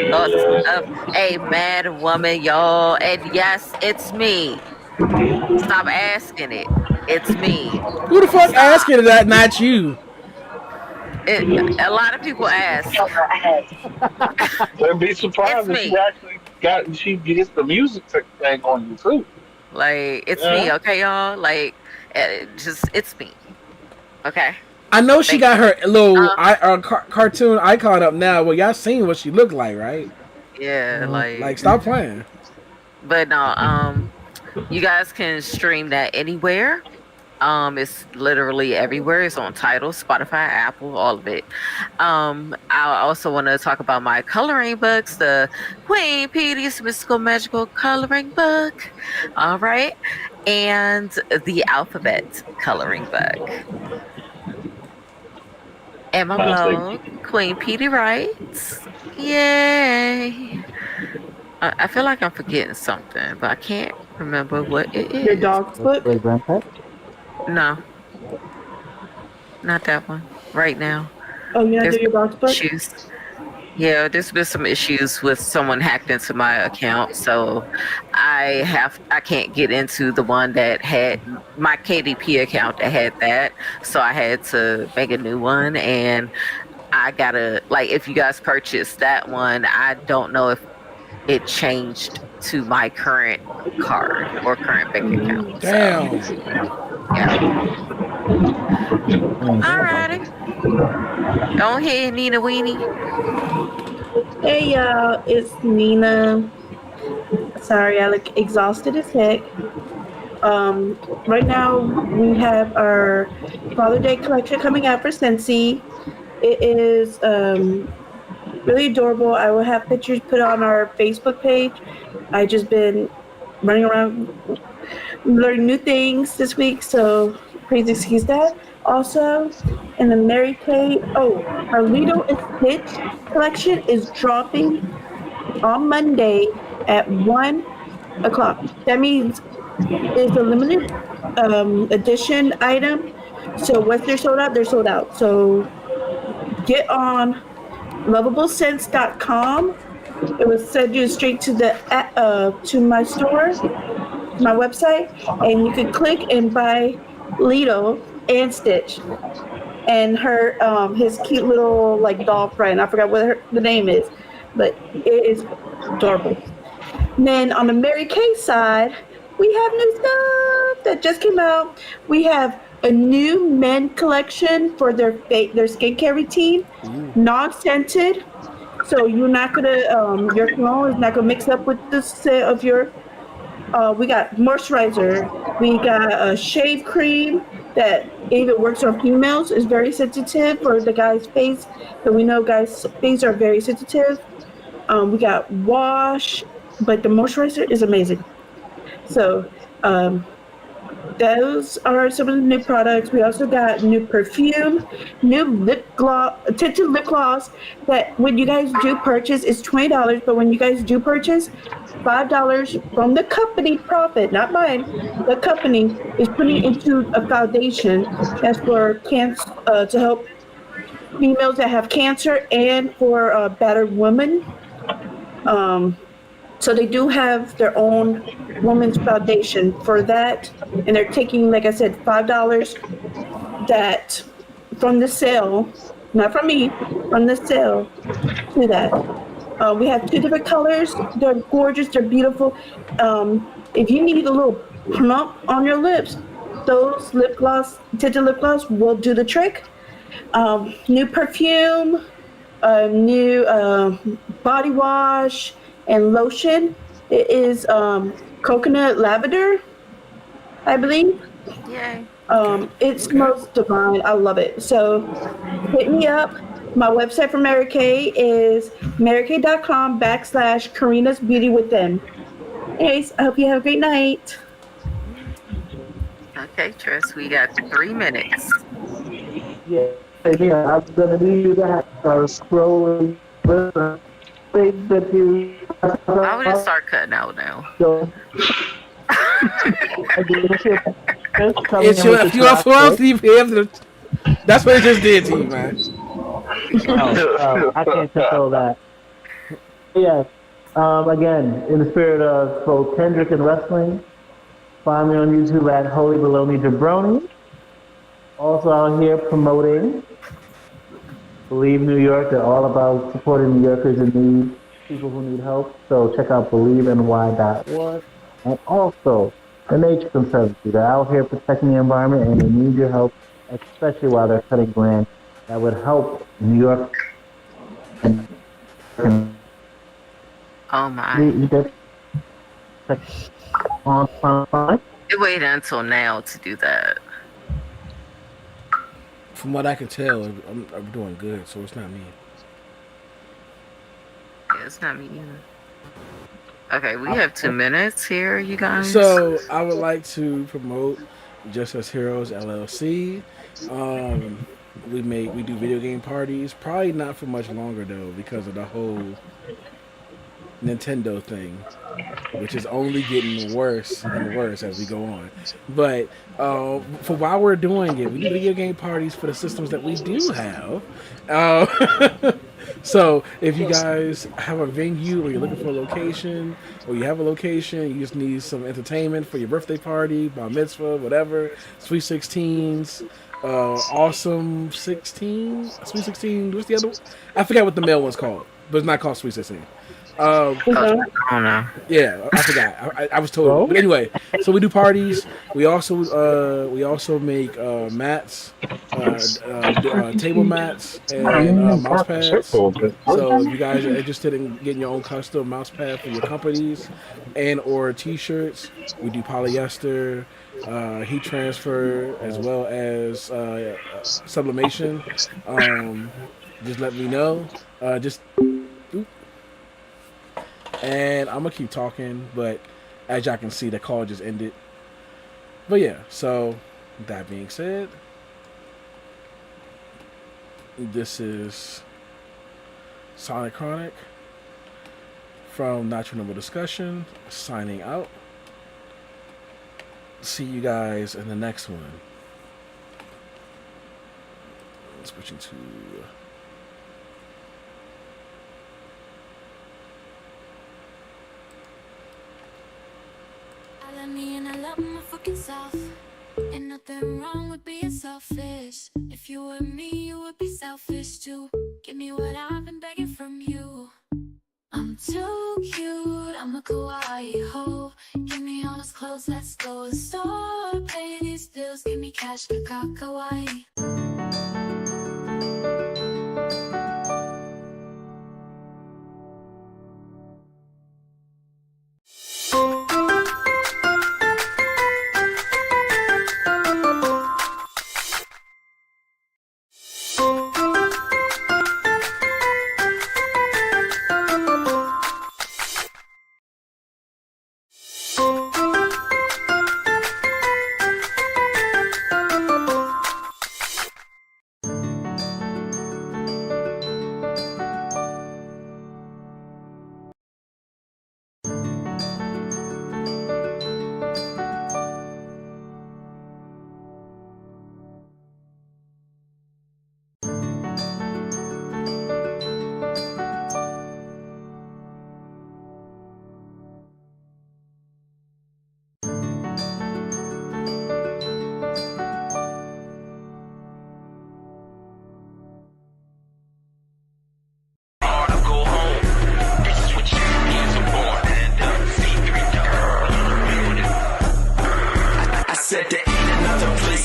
[SPEAKER 10] Thoughts of a Mad Woman, y'all. And yes, it's me. Stop asking it. It's me.
[SPEAKER 7] Who the fuck
[SPEAKER 10] Stop.
[SPEAKER 7] asking that? Not you.
[SPEAKER 10] A lot of people ask.
[SPEAKER 4] They'd be
[SPEAKER 10] It's
[SPEAKER 4] surprised if she
[SPEAKER 10] me.
[SPEAKER 4] actually she gets the music thing on you too.
[SPEAKER 10] Like, it's me,
[SPEAKER 4] Yeah.
[SPEAKER 10] okay, y'all? Like, just, it's me. Okay?
[SPEAKER 7] I know she
[SPEAKER 10] Thank
[SPEAKER 7] got
[SPEAKER 10] you.
[SPEAKER 7] her little cartoon icon up now. Well, y'all seen what she looked like, right?
[SPEAKER 10] Yeah,
[SPEAKER 7] Like, stop playing.
[SPEAKER 10] But no, you guys can stream that anywhere. It's literally everywhere. It's on Tidal, Spotify, Apple, all of it. I also want to talk about my coloring books, the Queen Pedii Mystical Magical Coloring Book. All right. And the Alphabet Coloring Book. And my blog, Queen Pedii Writes. Yay. I feel like I'm forgetting something, but I can't remember what it is.
[SPEAKER 8] Your dog's book?
[SPEAKER 10] No. Not that one. Right now.
[SPEAKER 8] Oh, you do your dog's book?
[SPEAKER 10] Issues. Yeah, there's been some issues with someone hacked into my account, so I can't get into the one that had my KDP account that had that. So I had to make a new one, and I gotta, like, if you guys purchased that one, I don't know if it changed to my current card or current bank account.
[SPEAKER 7] Damn.
[SPEAKER 10] So, yeah. Alrighty. Go ahead, Nina Weenie.
[SPEAKER 8] Hey y'all, it's Nina. Sorry, I look exhausted as heck. Right now we have our Father Day collection coming out for Scentsy. It is really adorable. I will have pictures put on our Facebook page. I just been running around learning new things this week, so please excuse that. Also, in the Mary Kay, our Lido and Stitch collection is dropping on Monday at 1 o'clock. That means it's a limited edition item. So once they're sold out, they're sold out. So get on lovablescents.com. It will send you straight to the to my store, my website, and you can click and buy Lido and Stitch and her his cute little like doll friend. I forgot what the name is, but it is adorable. And then on the Mary Kay side, we have new stuff that just came out. We have a new men collection for their skincare routine, non-scented. So you're not gonna your cologne is not gonna mix up with the scent of your. We got moisturizer. We got a shave cream that even works on females. Is very sensitive for the guy's face. But we know guys' face are very sensitive. We got wash, but the moisturizer is amazing. So those are some of the new products. We also got new perfume, new lip gloss, tinted lip gloss that when you guys do purchase is $20, but when you guys do purchase, $5 from the company profit, not mine. The company is putting into a foundation that's for cancer to help females that have cancer and for battered women. So they do have their own women's foundation for that, and they're taking, like I said, $5 that from the sale, not from me, from the sale to that. We have 2 different colors. They're gorgeous. They're beautiful. If you need a little plump on your lips, those tinted lip gloss will do the trick. New perfume, new body wash and lotion. It is coconut lavender, I believe.
[SPEAKER 10] Yay.
[SPEAKER 8] It's most divine. I love it. So hit me up. My website for Mary Kay is marykay.com/Karina's Beauty Within. Anyways, I hope you have a great night.
[SPEAKER 10] Okay, Tryst, we got 3 minutes.
[SPEAKER 3] Yeah, I'm gonna need that. Scrolling. Things that you.
[SPEAKER 10] I would just start cutting out now.
[SPEAKER 3] So,
[SPEAKER 7] It's your, if you fall asleep here, that's what it just did to you, man.
[SPEAKER 3] I can't control that. Yes. Again, in the spirit of both Kendrick and wrestling, find me on YouTube at Holy Baloney Jabroni. Also out here promoting Believe New York. They're all about supporting New Yorkers in need, people who need help. So check out BelieveNY.org. And also the Nature Conservancy. They're out here protecting the environment and they need your help, especially while they're cutting grants that would help New York.
[SPEAKER 10] Oh my. It waited until now to do that.
[SPEAKER 7] From what I can tell, I'm doing good, so it's not me.
[SPEAKER 10] Yeah, it's not me either. Okay, we have 2 minutes here, you guys.
[SPEAKER 7] So I would like to promote Just As Heroes LLC. We do video game parties. Probably not for much longer though, because of the whole Nintendo thing, which is only getting worse and worse as we go on. But for while we're doing it, we do video game parties for the systems that we do have. So if you guys have a venue or you're looking for a location, or you have a location, you just need some entertainment for your birthday party, bar mitzvah, whatever, Sweet 16s, Awesome 16, Sweet 16, what's the other one? I forgot what the male one's called, but it's not called Sweet 16.
[SPEAKER 10] I don't know.
[SPEAKER 7] Yeah, I forgot. I was told. But anyway, so we do parties. We also make mats, table mats, and mouse pads. So if you guys are interested in getting your own custom mouse pad for your companies and or t-shirts, we do polyester, heat transfer, as well as sublimation. Just let me know. And I'm gonna keep talking, but as y'all can see, the call just ended. But yeah, so that being said, this is Sonic Kronik from Not Your Normal Discussion, signing out. See you guys in the next one. Switching to
[SPEAKER 5] me and I love my fucking self. Ain't nothing wrong with being selfish. If you were me, you would be selfish too. Give me what I've been begging from you. I'm too cute, I'm a kawaii hoe. Give me all those clothes, let's go to the store. Pay these bills, give me cash, kaka kawaii.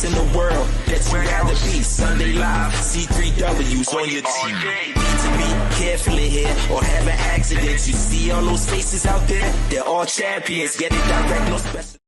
[SPEAKER 6] In the world that you rather be. Sunday Live, C3W's on your team. Need to be carefully here or having accidents. You see all those faces out there? They're all champions. Get it direct, no special.